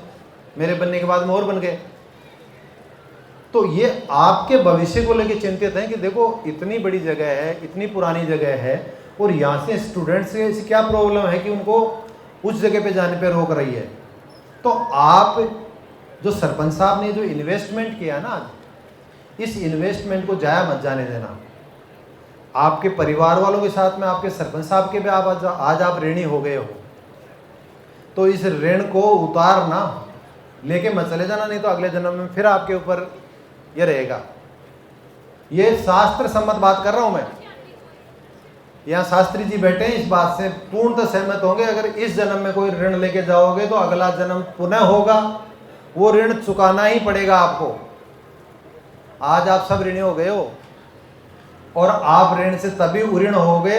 [SPEAKER 1] मेरे बनने के बाद में और बन गए। तो ये आपके भविष्य को लेकर चिंतित हैं कि देखो इतनी बड़ी जगह है, इतनी पुरानी जगह है, और यहाँ से स्टूडेंट्स से क्या प्रॉब्लम है कि उनको उस जगह पे जाने पे रोक रही है। तो आप जो सरपंच साहब ने जो इन्वेस्टमेंट किया ना, आज इस इन्वेस्टमेंट को जाया मत जाने देना। आपके परिवार वालों के साथ में आपके सरपंच साहब के भी आज आप ऋणी हो गए हो, तो इस ऋण को उतारना, लेके मत चले जाना, नहीं तो अगले जन्म में फिर आपके ऊपर ये रहेगा। ये शास्त्र सम्मत बात कर रहा हूं मैं, यहाँ शास्त्री जी बैठे हैं, इस बात से पूर्णतः सहमत होंगे। अगर इस जन्म में कोई ऋण लेके जाओगे तो अगला जन्म पुनः होगा, वो ऋण चुकाना ही पड़ेगा आपको। आज आप सब ऋणी हो गए हो, और आप ऋण से तभी उऋण होगे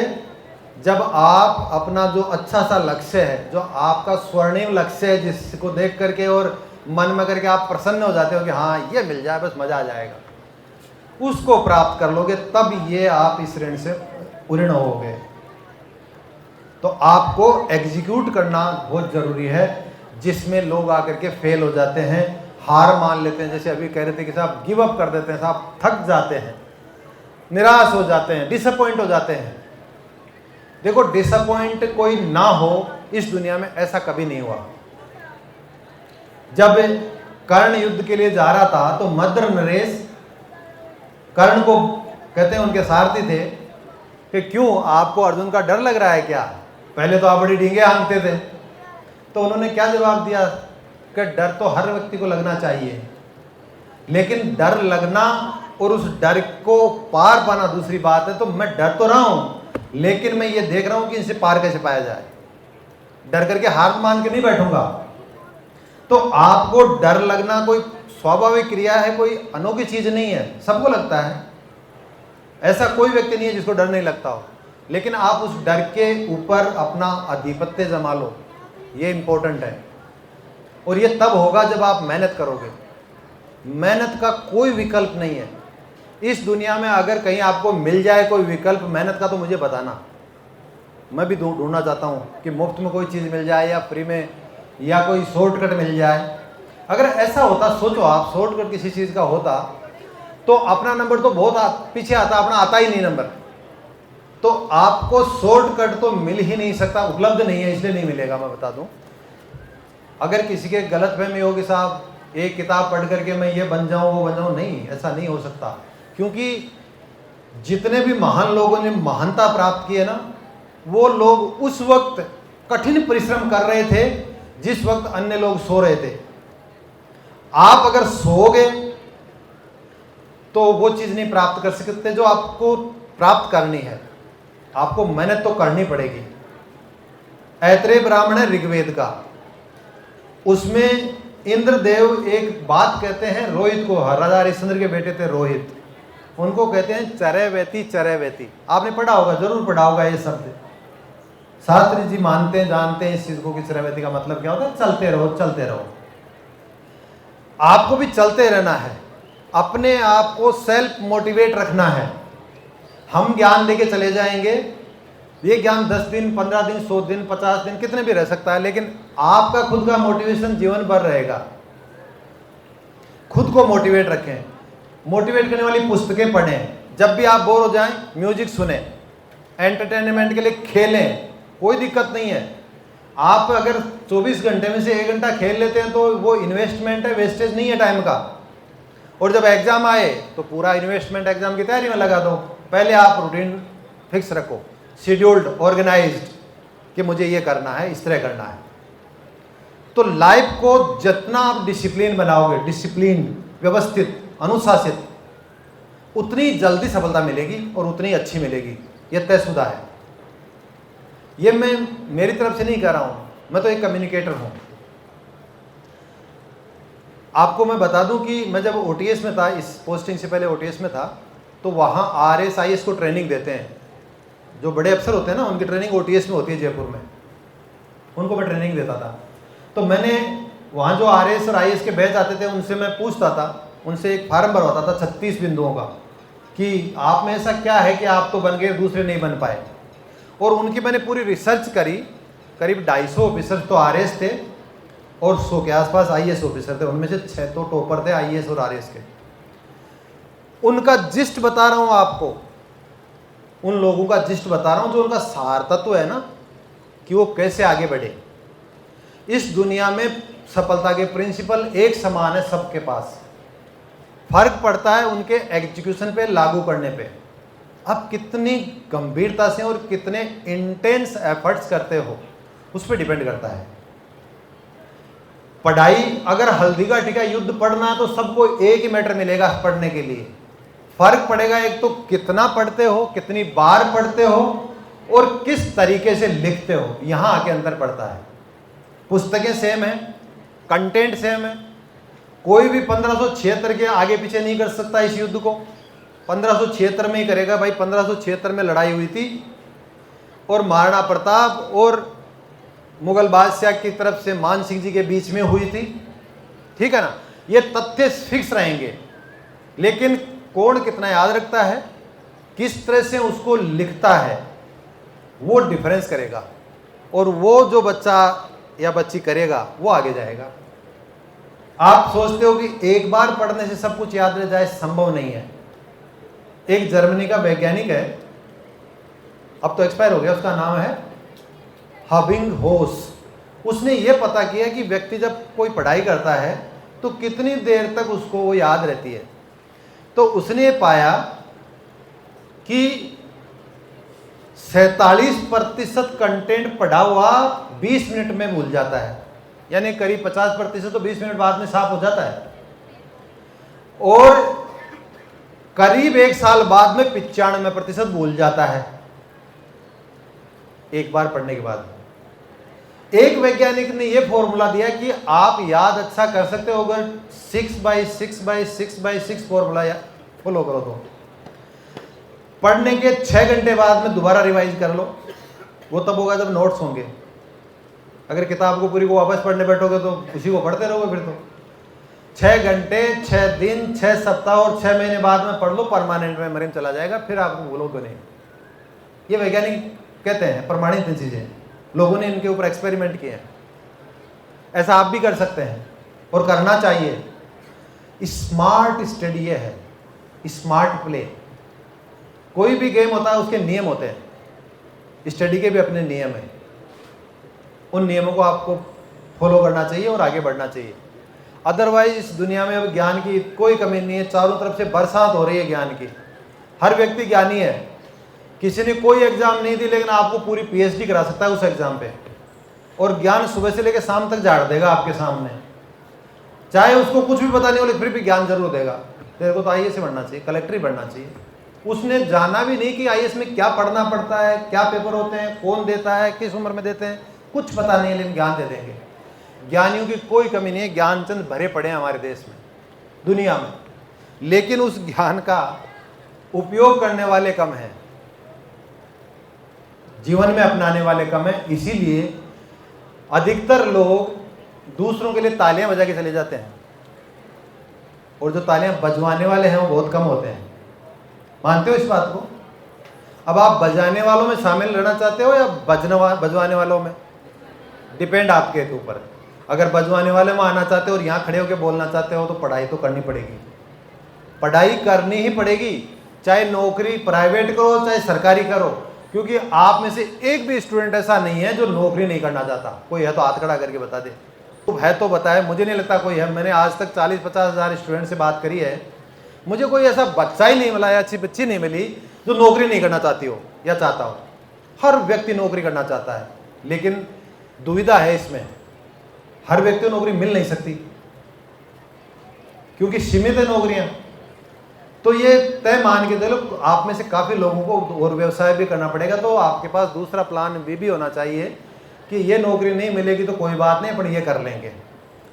[SPEAKER 1] जब आप अपना जो अच्छा सा लक्ष्य है, जो आपका स्वर्णिम लक्ष्य है, जिसको देख करके और मन में करके आप प्रसन्न हो जाते हो कि हाँ ये मिल जाए बस मजा आ जाएगा, उसको प्राप्त कर लोगे, तब ये आप इस ऋण से ऋण होगे। तो आपको एग्जीक्यूट करना बहुत जरूरी है, जिसमें लोग आकर के फेल हो जाते हैं, हार मान लेते हैं। जैसे अभी कह रहे थे कि साहब गिव अप कर देते हैं, साहब थक जाते हैं, निराश हो जाते हैं, डिसअपॉइंट हो जाते हैं। देखो, डिसअपॉइंट कोई ना हो इस दुनिया में, ऐसा कभी नहीं हुआ। जब कर्ण युद्ध के लिए जा रहा था तो मद्र नरेश कर्ण को कहते हैं, उनके सारथी थे, कि क्यों आपको अर्जुन का डर लग रहा है क्या? पहले तो आप बड़ी डींगे हाँकते थे। तो उन्होंने क्या जवाब दिया कि डर तो हर व्यक्ति को लगना चाहिए, लेकिन डर लगना और उस डर को पार पाना दूसरी बात है। तो मैं डर तो रहा हूं, लेकिन मैं ये देख रहा हूं कि इसे पार कैसे पाया जाए। डर करके हार मान के नहीं बैठूंगा। तो आपको डर लगना कोई स्वाभाविक क्रिया है, कोई अनोखी चीज नहीं है, सबको लगता है। ऐसा कोई व्यक्ति नहीं है जिसको डर नहीं लगता हो, लेकिन आप उस डर के ऊपर अपना आधिपत्य जमा लो, ये इंपॉर्टेंट है। और ये तब होगा जब आप मेहनत करोगे। मेहनत का कोई विकल्प नहीं है इस दुनिया में। अगर कहीं आपको मिल जाए कोई विकल्प मेहनत का, तो मुझे बताना, मैं भी ढूंढना चाहता हूँ कि मुफ्त में कोई चीज़ मिल जाए या फ्री में, या कोई शॉर्टकट मिल जाए। अगर ऐसा होता, सोचो आप, शॉर्टकट किसी चीज़ का होता तो अपना नंबर तो बहुत पीछे आता, अपना आता ही नहीं नंबर। तो आपको शॉर्टकट तो मिल ही नहीं सकता, उपलब्ध नहीं है, इसलिए नहीं मिलेगा। मैं बता दूं, अगर किसी के गलतफहमी हो कि साहब एक किताब पढ़ करके मैं ये बन जाऊं वो बन जाऊं, नहीं, ऐसा नहीं हो सकता। क्योंकि जितने भी महान लोगों ने महानता प्राप्त की है ना, वो लोग उस वक्त कठिन परिश्रम कर रहे थे जिस वक्त अन्य लोग सो रहे थे। आप अगर सोओगे तो वो चीज नहीं प्राप्त कर सकते जो आपको प्राप्त करनी है। आपको मेहनत तो करनी पड़ेगी। ऐत्रेय ब्राह्मण है ऋग्वेद का, उसमें इंद्रदेव एक बात कहते हैं रोहित को, राजा हरिश्चंद्र के बेटे थे रोहित, उनको कहते हैं चरैवेति चरैवेति। आपने पढ़ा होगा, जरूर पढ़ा होगा ये शब्द। शास्त्री जी मानते हैं, जानते हैं इस चीज को कि चरैवेति का मतलब क्या होता है, चलते रहो चलते रहो। आपको भी चलते रहना है, अपने आप को सेल्फ मोटिवेट रखना है। हम ज्ञान लेके चले जाएंगे, ये ज्ञान 10 दिन 15 दिन 100 दिन 50 दिन कितने भी रह सकता है, लेकिन आपका खुद का मोटिवेशन जीवन भर रहेगा। खुद को मोटिवेट रखें, मोटिवेट करने वाली पुस्तकें पढ़ें। जब भी आप बोर हो जाएं, म्यूजिक सुने, एंटरटेनमेंट के लिए खेलें, कोई दिक्कत नहीं है। आप अगर 24 घंटे में से 1 घंटा खेल लेते हैं तो वो इन्वेस्टमेंट है, वेस्टेज नहीं है टाइम का। और जब एग्जाम आए तो पूरा इन्वेस्टमेंट एग्जाम की तैयारी में लगा दो। पहले आप रूटीन फिक्स रखो, शेड्यूल्ड, ऑर्गेनाइज्ड, कि मुझे ये करना है, इस तरह करना है। तो लाइफ को जितना आप डिसिप्लिन बनाओगे, डिसिप्लिन, व्यवस्थित, अनुशासित, उतनी जल्दी सफलता मिलेगी और उतनी अच्छी मिलेगी। यह तयशुदा है। ये मैं मेरी तरफ से नहीं कह रहा हूं, मैं तो एक कम्युनिकेटर हूं। आपको मैं बता दूं कि मैं जब ओटीएस में था, इस पोस्टिंग से पहले ओटीएस में था, तो वहाँ RSIS को ट्रेनिंग देते हैं। जो बड़े अफसर होते हैं ना, उनकी ट्रेनिंग ओटीएस में होती है जयपुर में, उनको मैं ट्रेनिंग देता था। तो मैंने वहाँ जो RS और IS के बैच आते थे उनसे मैं पूछता था, उनसे एक फार्म भरवाता था 36 बिंदुओं का, कि आप में ऐसा क्या है कि आप तो बन गए दूसरे नहीं बन पाए। और उनकी मैंने पूरी रिसर्च करी। करीब 250 ऑफिसर तो RS थे और 100 के आसपास IS ऑफिसर थे। उनमें से 6 तो टॉपर थे IS और RS के। उनका जिस्ट बता रहा हूं आपको, उन लोगों का जिस्ट बता रहा हूं जो उनका सार तत्व है ना, कि वो कैसे आगे बढ़े। इस दुनिया में सफलता के प्रिंसिपल एक समान है सबके पास, फर्क पड़ता है उनके एग्जीक्यूशन पे, लागू करने पे। आप कितनी गंभीरता से और कितने इंटेंस एफर्ट्स करते हो, उस पर डिपेंड करता है। पढ़ाई, अगर हल्दी का टीका युद्ध पढ़ना है तो सबको एक ही मैटर मिलेगा पढ़ने के लिए। फर्क पड़ेगा एक तो कितना पढ़ते हो, कितनी बार पढ़ते हो और किस तरीके से लिखते हो, यहां आके अंतर पड़ता है। पुस्तकें सेम है, कंटेंट सेम है। कोई भी 1576 के आगे पीछे नहीं कर सकता इस युद्ध को। 1576 में ही करेगा भाई। 1576 में लड़ाई हुई थी और महाराणा प्रताप और मुगल बादशाह की तरफ से मान सिंह जी के बीच में हुई थी, ठीक है ना। ये तथ्य फिक्स रहेंगे, लेकिन कौन कितना याद रखता है, किस तरह से उसको लिखता है, वो डिफरेंस करेगा। और वो जो बच्चा या बच्ची करेगा वो आगे जाएगा। आप सोचते हो कि एक बार पढ़ने से सब कुछ याद रह जाए, संभव नहीं है। एक जर्मनी का वैज्ञानिक है, अब तो एक्सपायर हो गया, उसका नाम है हबिंगहोस। उसने ये पता किया कि व्यक्ति जब कोई पढ़ाई करता है तो कितनी देर तक उसको वो याद रहती है। तो उसने पाया कि 47% कंटेंट पढ़ा हुआ 20 मिनट में भूल जाता है, यानी करीब 50% तो 20 मिनट बाद में साफ हो जाता है, और करीब 1 साल बाद में 95% भूल जाता है एक बार पढ़ने के बाद। एक वैज्ञानिक ने यह फॉर्मूला दिया कि आप याद अच्छा कर सकते हो अगर 6/6/6/6 फॉर्मूला फॉलो करो तो पढ़ने के 6 घंटे बाद में दोबारा रिवाइज कर लो। वो तब होगा जब नोट्स होंगे। अगर किताब को पूरी को वापस पढ़ने बैठोगे तो उसी को पढ़ते रहोगे। फिर तो 6 घंटे, 6 दिन, 6 सप्ताह और 6 महीने बाद में पढ़ लो, परमानेंट मेमोरी में चला जाएगा, फिर आपको भूलोगे नहीं। ये वैज्ञानिक कहते हैं, प्रमाणित चीजें, लोगों ने इनके ऊपर एक्सपेरिमेंट किए हैं। ऐसा आप भी कर सकते हैं और करना चाहिए। स्मार्ट स्टडी ये है, स्मार्ट प्ले। कोई भी गेम होता है उसके नियम होते हैं, स्टडी के भी अपने नियम हैं। उन नियमों को आपको फॉलो करना चाहिए और आगे बढ़ना चाहिए। अदरवाइज इस दुनिया में अब ज्ञान की कोई कमी नहीं है, चारों तरफ से बरसात हो रही है ज्ञान की। हर व्यक्ति ज्ञानी है। किसी ने कोई एग्जाम नहीं दी लेकिन आपको पूरी पीएचडी करा सकता है उस एग्जाम पे, और ज्ञान सुबह से लेकर शाम तक झाड़ देगा आपके सामने। चाहे उसको कुछ भी पता नहीं हो, लेकिन फिर भी ज्ञान जरूर देगा। तेरे को तो आईएएस बनना चाहिए, कलेक्टर ही बनना चाहिए। उसने जाना भी नहीं कि आईएएस में क्या पढ़ना पड़ता है, क्या पेपर होते हैं, कौन देता है, किस उम्र में देते हैं, कुछ पता नहीं है, लेकिन ज्ञान दे देंगे। ज्ञानियों की कोई कमी नहीं है, ज्ञानचंद भरे पड़े हैं हमारे देश में, दुनिया में, लेकिन उस ज्ञान का उपयोग करने वाले कम हैं, जीवन में अपनाने वाले कम हैं। इसीलिए अधिकतर लोग दूसरों के लिए तालियां बजा के चले जाते हैं, और जो तालियां बजवाने वाले हैं वो बहुत कम होते हैं। मानते हो इस बात को? अब आप बजाने वालों में शामिल रहना चाहते हो या बजवाने वालों में? डिपेंड आपके ऊपर। अगर बजवाने वाले में आना चाहते हो और यहाँ खड़े होकर बोलना चाहते हो तो पढ़ाई तो करनी पड़ेगी, पढ़ाई करनी ही पड़ेगी। चाहे नौकरी प्राइवेट करो चाहे सरकारी करो, क्योंकि आप में से एक भी स्टूडेंट ऐसा नहीं है जो नौकरी नहीं करना चाहता। कोई है तो हाथ खड़ा करके बता दे, तो है तो बताए। मुझे नहीं लगता कोई है। मैंने आज तक 40-50 हज़ार स्टूडेंट से बात करी है, मुझे कोई ऐसा बच्चा ही नहीं मिला या अच्छी बच्ची नहीं मिली जो नौकरी नहीं करना चाहती हो या चाहता हो। हर व्यक्ति नौकरी करना चाहता है, लेकिन दुविधा है इसमें, हर व्यक्ति को नौकरी मिल नहीं सकती क्योंकि सीमित है नौकरियां। तो ये तय मान के चलो आप में से काफ़ी लोगों को और व्यवसाय भी करना पड़ेगा, तो आपके पास दूसरा प्लान भी होना चाहिए कि ये नौकरी नहीं मिलेगी तो कोई बात नहीं, पर ये कर लेंगे,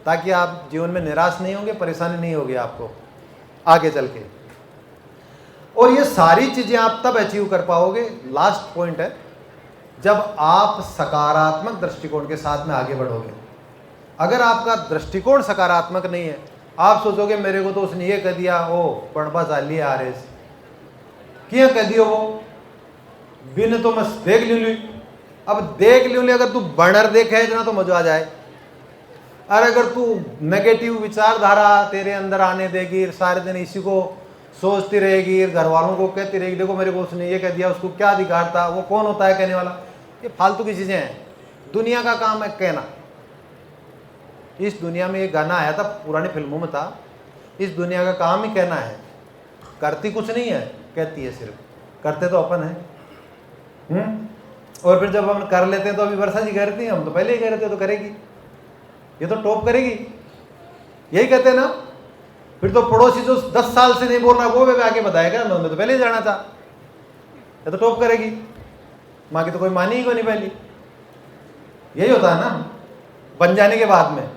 [SPEAKER 1] ताकि आप जीवन में निराश नहीं होंगे, परेशानी नहीं होगी आपको आगे चल के। और ये सारी चीज़ें आप तब अचीव कर पाओगे, लास्ट पॉइंट है, जब आप सकारात्मक दृष्टिकोण के साथ में आगे बढ़ोगे। अगर आपका दृष्टिकोण सकारात्मक नहीं है, आप सोचोगे मेरे को तो उसने ये कह दिया, ओ पढ़बा चाली आ रहे क्यों कह दियो वो बिन तो मैं देख लूँ। अब देख लूँ, अगर तू बर्नर देखे इतना तो मजा आ जाए। और अगर तू नेगेटिव विचारधारा तेरे अंदर आने देगी, सारे दिन इसी को सोचती रहेगी, घर वालों को कहती रहेगी देखो मेरे को उसने ये कह दिया, उसको क्या अधिकार था, वो कौन होता है कहने वाला। ये फालतू की चीज़ें हैं। दुनिया का काम है कहना। इस दुनिया में एक गाना आया था, पुरानी फिल्मों में था, इस दुनिया का काम ही कहना है, करती कुछ नहीं है, कहती है सिर्फ, करते तो अपन है। और फिर जब हम कर लेते हैं तो अभी वर्षा जी कह रही थी, हम तो पहले ही कह रहे थे तो करेगी, ये तो टॉप करेगी, यही कहते हैं ना। फिर तो पड़ोसी जो 10 साल से नहीं बोल रहा वो भी आके बताएगा मैं तो पहले ही जाना था, ये तो टॉप करेगी। माँ की तो कोई मानी ही को नहीं पहली। यही होता है ना बन जाने के बाद में।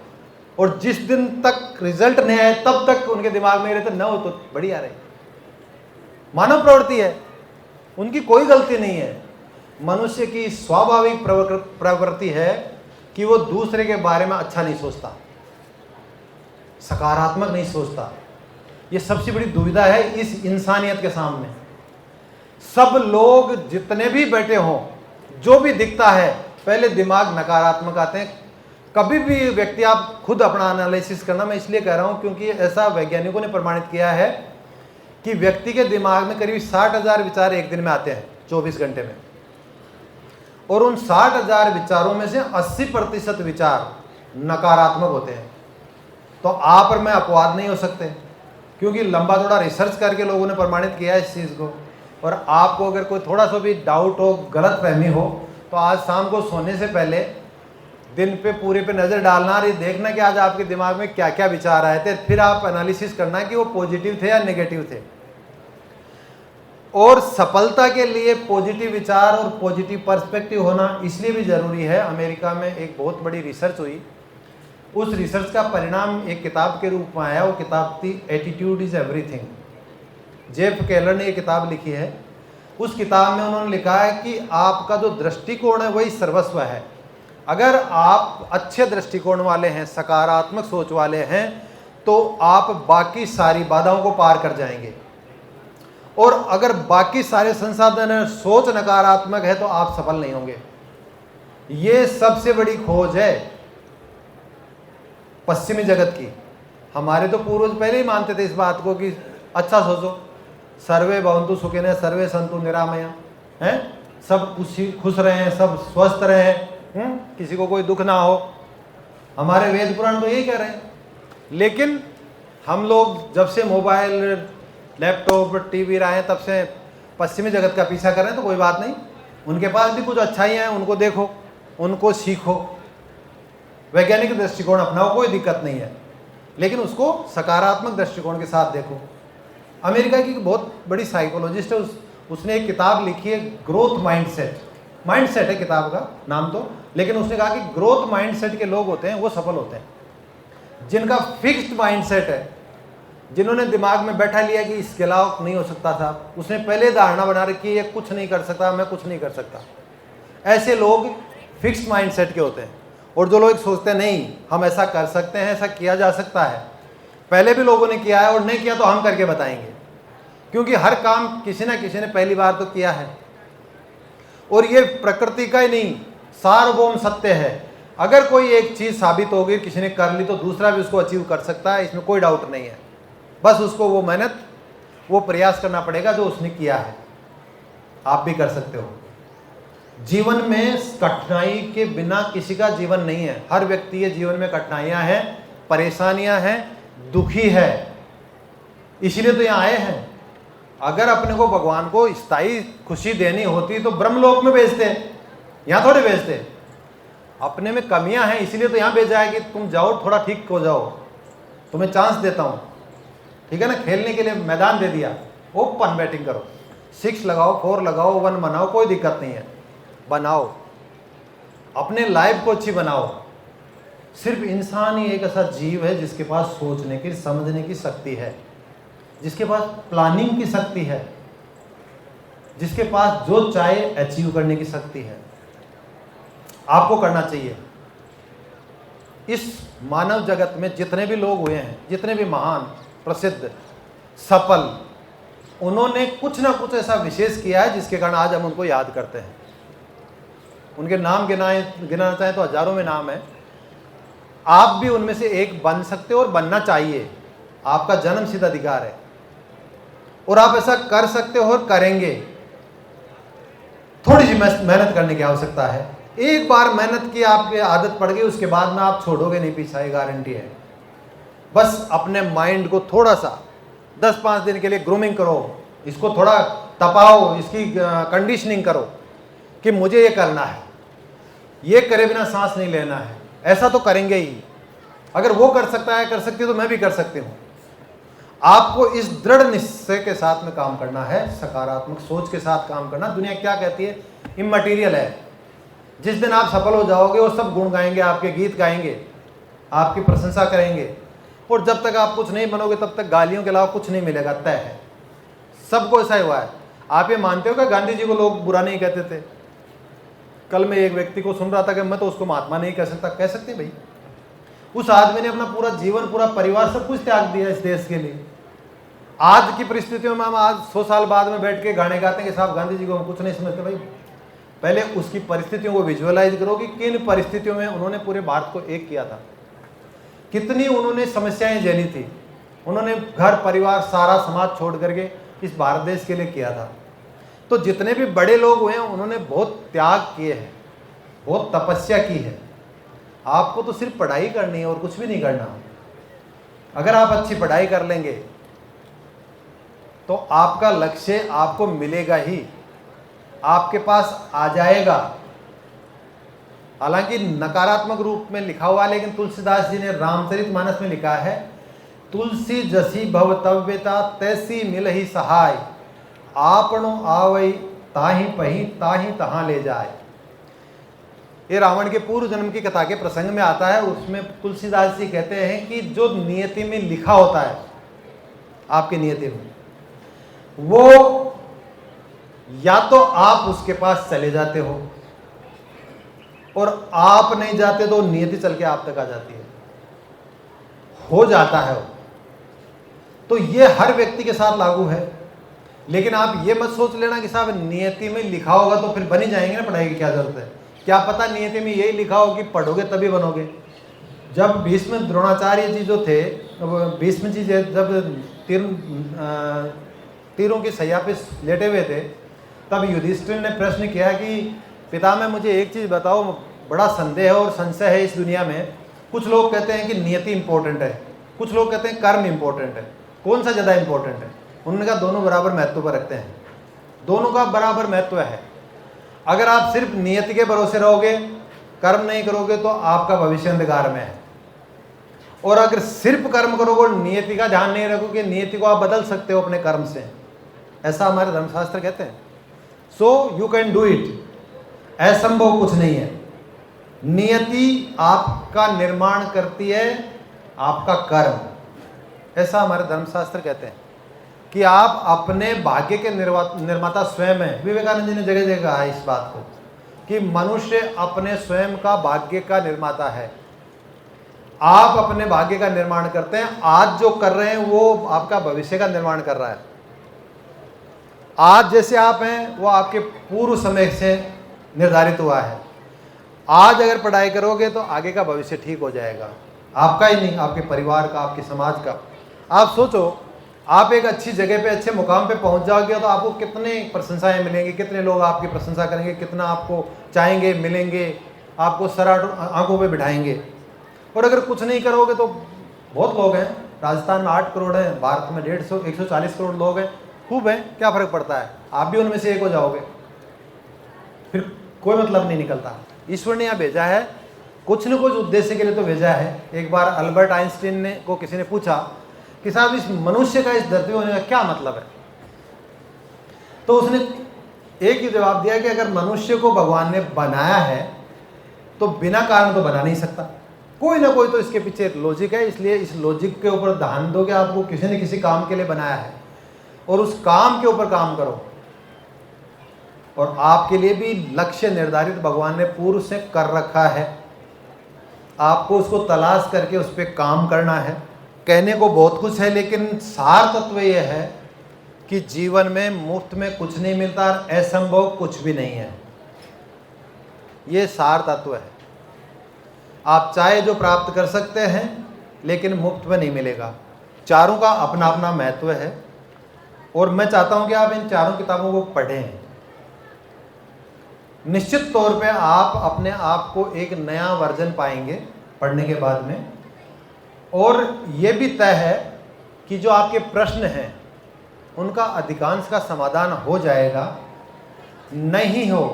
[SPEAKER 1] और जिस दिन तक रिजल्ट नहीं आए तब तक उनके दिमाग में रहते न हो तो बढ़िया रहे। मानव प्रवृत्ति है, उनकी कोई गलती नहीं है। मनुष्य की स्वाभाविक प्रवृत्ति है कि वो दूसरे के बारे में अच्छा नहीं सोचता, सकारात्मक नहीं सोचता। ये सबसे बड़ी दुविधा है इस इंसानियत के सामने। सब लोग जितने भी बैठे हों, जो भी दिखता है, पहले दिमाग नकारात्मक आते हैं। कभी भी व्यक्ति, आप खुद अपना एनालिसिस करना, मैं इसलिए कह रहा हूं क्योंकि ऐसा वैज्ञानिकों ने प्रमाणित किया है कि व्यक्ति के दिमाग में करीब 60,000 विचार एक दिन में आते हैं 24 घंटे में, और उन 60,000 विचारों में से 80% विचार नकारात्मक होते हैं। तो आप और मैं अपवाद नहीं हो सकते, क्योंकि लंबा थोड़ा रिसर्च करके लोगों ने प्रमाणित किया है इस चीज़ को। और आपको अगर कोई थोड़ा सा भी डाउट हो, गलत फहमी हो, तो आज शाम को सोने से पहले दिन पे पूरे पे नज़र डालना और ये देखना कि आज आपके दिमाग में क्या क्या विचार आए थे, फिर आप एनालिसिस करना कि वो पॉजिटिव थे या नेगेटिव थे। और सफलता के लिए पॉजिटिव विचार और पॉजिटिव पर्सपेक्टिव होना इसलिए भी ज़रूरी है। अमेरिका में एक बहुत बड़ी रिसर्च हुई, उस रिसर्च का परिणाम एक किताब के रूप में आया। वो किताब थी attitude is everything. Jeff Keller ने ये किताब लिखी है। उस किताब में उन्होंने लिखा है कि आपका जो दृष्टिकोण है वही सर्वस्व है। अगर आप अच्छे दृष्टिकोण वाले हैं, सकारात्मक सोच वाले हैं, तो आप बाकी सारी बाधाओं को पार कर जाएंगे। और अगर बाकी सारे संसाधन, सोच नकारात्मक है, तो आप सफल नहीं होंगे। ये सबसे बड़ी खोज है पश्चिमी जगत की। हमारे तो पूर्वज पहले ही मानते थे इस बात को कि अच्छा सोचो, सर्वे भवन्तु सुखिनः सर्वे सन्तु निरामया, हैं, सब खुश रहें, सब स्वस्थ रहें, किसी को कोई दुख ना हो। हमारे वेद पुराण तो यही कह रहे हैं। लेकिन हम लोग जब से मोबाइल, लैपटॉप, टीवी आए, तब से पश्चिमी जगत का पीछा कर रहे हैं। तो कोई बात नहीं, उनके पास भी कुछ अच्छाइयाँ हैं, उनको देखो, उनको सीखो, वैज्ञानिक दृष्टिकोण अपनाओ, कोई दिक्कत नहीं है, लेकिन उसको सकारात्मक दृष्टिकोण के साथ देखो। अमेरिका की बहुत बड़ी साइकोलॉजिस्ट है, उसने एक किताब लिखी है, ग्रोथ माइंडसेट। माइंडसेट है किताब का नाम तो, लेकिन उसने कहा कि ग्रोथ माइंडसेट के लोग होते हैं वो सफल होते हैं। जिनका फिक्स्ड माइंडसेट है, जिन्होंने दिमाग में बैठा लिया कि इसके अलावा नहीं हो सकता था, उसने पहले धारणा बना रखी है ये कुछ नहीं कर सकता, मैं कुछ नहीं कर सकता, ऐसे लोग फिक्स्ड माइंडसेट के होते हैं। और जो लोग सोचते हैं नहीं हम ऐसा कर सकते हैं, ऐसा किया जा सकता है, पहले भी लोगों ने किया है और नहीं किया तो हम करके बताएंगे, क्योंकि हर काम किसी ना किसी ने पहली बार तो किया है। और ये प्रकृति का ही नहीं, सार्वभौम सत्य है। अगर कोई एक चीज़ साबित हो गई, किसी ने कर ली, तो दूसरा भी उसको अचीव कर सकता है, इसमें कोई डाउट नहीं है। बस उसको वो मेहनत, वो प्रयास करना पड़ेगा जो उसने किया है। आप भी कर सकते हो। जीवन में कठिनाई के बिना किसी का जीवन नहीं है। हर व्यक्ति के जीवन में कठिनाइयां हैं, परेशानियां हैं, दुखी है, इसीलिए तो यहाँ आए हैं। अगर अपने को भगवान को स्थायी खुशी देनी होती तो ब्रह्मलोक में भेजते, यहाँ थोड़े भेजते। अपने में कमियां हैं इसीलिए तो यहाँ भेजा है कि तुम जाओ, थोड़ा ठीक हो जाओ, तुम्हें चांस देता हूँ, ठीक है ना। खेलने के लिए मैदान दे दिया, ओपन बैटिंग करो, 6 लगाओ, 4 लगाओ, 1 बनाओ, कोई दिक्कत नहीं है, बनाओ, अपने लाइफ को अच्छी बनाओ। सिर्फ इंसान ही एक ऐसा जीव है जिसके पास सोचने की, समझने की शक्ति है, जिसके पास प्लानिंग की शक्ति है, जिसके पास जो चाहे अचीव करने की शक्ति है। आपको करना चाहिए। इस मानव जगत में जितने भी लोग हुए हैं, जितने भी महान, प्रसिद्ध, सफल, उन्होंने कुछ ना कुछ ऐसा विशेष किया है जिसके कारण आज हम उनको याद करते हैं। उनके नाम गिनाना चाहें तो हजारों में नाम है। आप भी उनमें से एक बन सकते हो और बनना चाहिए, आपका जन्मसिद्ध अधिकार है, और आप ऐसा कर सकते हो और करेंगे। थोड़ी सी मेहनत करने की आवश्यकता है। एक बार मेहनत की आपकी आदत पड़ गई, उसके बाद में आप छोड़ोगे नहीं पीछा, ये गारंटी है। बस अपने माइंड को थोड़ा सा 10-5 दिन के लिए ग्रूमिंग करो, इसको थोड़ा तपाओ, इसकी कंडीशनिंग करो कि मुझे ये करना है, ये करे बिना सांस नहीं लेना है, ऐसा तो करेंगे ही। अगर वो कर सकता है, कर सकती है, तो मैं भी कर सकती हूँ। आपको इस दृढ़ निश्चय के साथ में काम करना है, सकारात्मक सोच के साथ काम करना। दुनिया क्या कहती है? इमैटीरियल है। जिस दिन आप सफल हो जाओगे वो सब गुण गाएंगे, आपके गीत गाएंगे, आपकी प्रशंसा करेंगे, और जब तक आप कुछ नहीं बनोगे तब तक गालियों के अलावा कुछ नहीं मिलेगा, तय है। सबको ऐसा ही हुआ है। आप ये मानते हो कि गांधी जी को लोग बुरा नहीं कहते थे? कल मैं एक व्यक्ति को सुन रहा था कि मैं तो उसको महात्मा नहीं कह सकता। कह सकते भाई, उस आदमी ने अपना पूरा जीवन, पूरा परिवार, सब कुछ त्याग दिया इस देश के लिए। आज की परिस्थितियों में हम आज 100 साल बाद में बैठ के गाने गाते हैं कि साहब गांधी जी को हम कुछ नहीं समझते। भाई पहले उसकी परिस्थितियों को विजुअलाइज करो कि किन परिस्थितियों में उन्होंने पूरे भारत को एक किया था, कितनी उन्होंने समस्याएं झेली थी। उन्होंने घर परिवार सारा समाज छोड़ करके इस भारत देश के लिए किया था। तो जितने भी बड़े लोग हुए हैं उन्होंने बहुत त्याग किए हैं, बहुत तपस्या की है। आपको तो सिर्फ पढ़ाई करनी है और कुछ भी नहीं करना। अगर आप अच्छी पढ़ाई कर लेंगे तो आपका लक्ष्य आपको मिलेगा ही, आपके पास आ जाएगा। हालांकि नकारात्मक रूप में लिखा हुआ, लेकिन तुलसीदास जी ने रामचरितमानस में लिखा है, तुलसी जसी भवतव्यता तैसी मिलहि सहाय, आपनो आवई ताहि पही ताहि तहां ले जाए। ये रावण के पूर्व जन्म की कथा के प्रसंग में आता है। उसमें तुलसीदास जी कहते हैं कि जो नियति में लिखा होता है, आपकी नियति में, वो या तो आप उसके पास चले जाते हो और आप नहीं जाते तो नियति चल के आप तक आ जाती है, हो जाता है वो। तो ये हर व्यक्ति के साथ लागू है। लेकिन आप ये मत सोच लेना कि साहब नियति में लिखा होगा तो फिर बन ही जाएंगे ना, पढ़ाई की क्या जरूरत है। क्या पता नियति में यही लिखा हो कि पढ़ोगे तभी बनोगे। जब भीष्म द्रोणाचार्य जी जो थे, भीष्म जी जब तीरों की सैया पे लेटे हुए थे, तब युधिष्ठिर ने प्रश्न किया कि पितामह मुझे एक चीज़ बताओ, बड़ा संदेह और संशय है इस दुनिया में। कुछ लोग कहते हैं कि नियति इंपॉर्टेंट है, कुछ लोग कहते हैं कर्म इंपॉर्टेंट है, कौन सा ज़्यादा इंपॉर्टेंट है। उन्होंने कहा दोनों बराबर महत्व पर रखते हैं, दोनों का बराबर महत्व है। अगर आप सिर्फ नियति के भरोसे रहोगे, कर्म नहीं करोगे, तो आपका भविष्य अंधकार में है। और अगर सिर्फ कर्म करोगे और नियति का ध्यान नहीं रखोगे, नियति को आप बदल सकते हो अपने कर्म से, ऐसा हमारे धर्मशास्त्र कहते हैं। So you can do it, असंभव कुछ नहीं है। नियति आपका निर्माण करती है, आपका कर्म, ऐसा हमारे धर्मशास्त्र कहते हैं कि आप अपने भाग्य के निर्माता स्वयं हैं। विवेकानंद जी ने जगह जगह कहा है इस बात को कि मनुष्य अपने स्वयं का भाग्य का निर्माता है। आप अपने भाग्य का निर्माण करते हैं। आज जो कर रहे हैं वो आपका भविष्य का निर्माण कर रहा है। आज जैसे आप हैं वो आपके पूर्व समय से निर्धारित हुआ है। आज अगर पढ़ाई करोगे तो आगे का भविष्य ठीक हो जाएगा, आपका ही नहीं, आपके परिवार का, आपके समाज का। आप सोचो, आप एक अच्छी जगह पे, अच्छे मुकाम पे पहुंच जाओगे तो आपको कितने प्रशंसाएं मिलेंगी, कितने लोग आपकी प्रशंसा करेंगे, कितना आपको चाहेंगे, मिलेंगे, आपको सर आंखों पे बिठाएंगे। और अगर कुछ नहीं करोगे तो बहुत लोग हैं, राजस्थान में 8 करोड़ हैं, भारत में 140 करोड़ लोग हैं, खूब है, क्या फ़र्क पड़ता है, आप भी उनमें से एक हो जाओगे, फिर कोई मतलब नहीं निकलता। ईश्वर ने यहाँ भेजा है, कुछ न कुछ उद्देश्य के लिए तो भेजा है। एक बार अल्बर्ट आइंस्टीन ने को किसी ने पूछा कि साहब इस मनुष्य का इस धरती होने का क्या मतलब है, तो उसने एक ही जवाब दिया कि अगर मनुष्य को भगवान ने बनाया है तो बिना कारण तो बना नहीं सकता, कोई ना कोई तो इसके पीछे लॉजिक है। इसलिए इस लॉजिक के ऊपर ध्यान दो कि आपको किसी न किसी काम के लिए बनाया है और उस काम के ऊपर काम करो। और आपके लिए भी लक्ष्य निर्धारित भगवान ने पूर्व से कर रखा है, आपको उसको तलाश करके उस पर काम करना है। कहने को बहुत कुछ है, लेकिन सार तत्व यह है कि जीवन में मुफ्त में कुछ नहीं मिलता, असंभव कुछ भी नहीं है। ये सार तत्व है। आप चाहे जो प्राप्त कर सकते हैं, लेकिन मुफ्त में नहीं मिलेगा। चारों का अपना अपना महत्व है और मैं चाहता हूं कि आप इन चारों किताबों को पढ़ें। निश्चित तौर पे आप अपने आप को एक नया वर्जन पाएंगे पढ़ने के बाद में। और ये भी तय है कि जो आपके प्रश्न हैं उनका अधिकांश का समाधान हो जाएगा। नहीं हो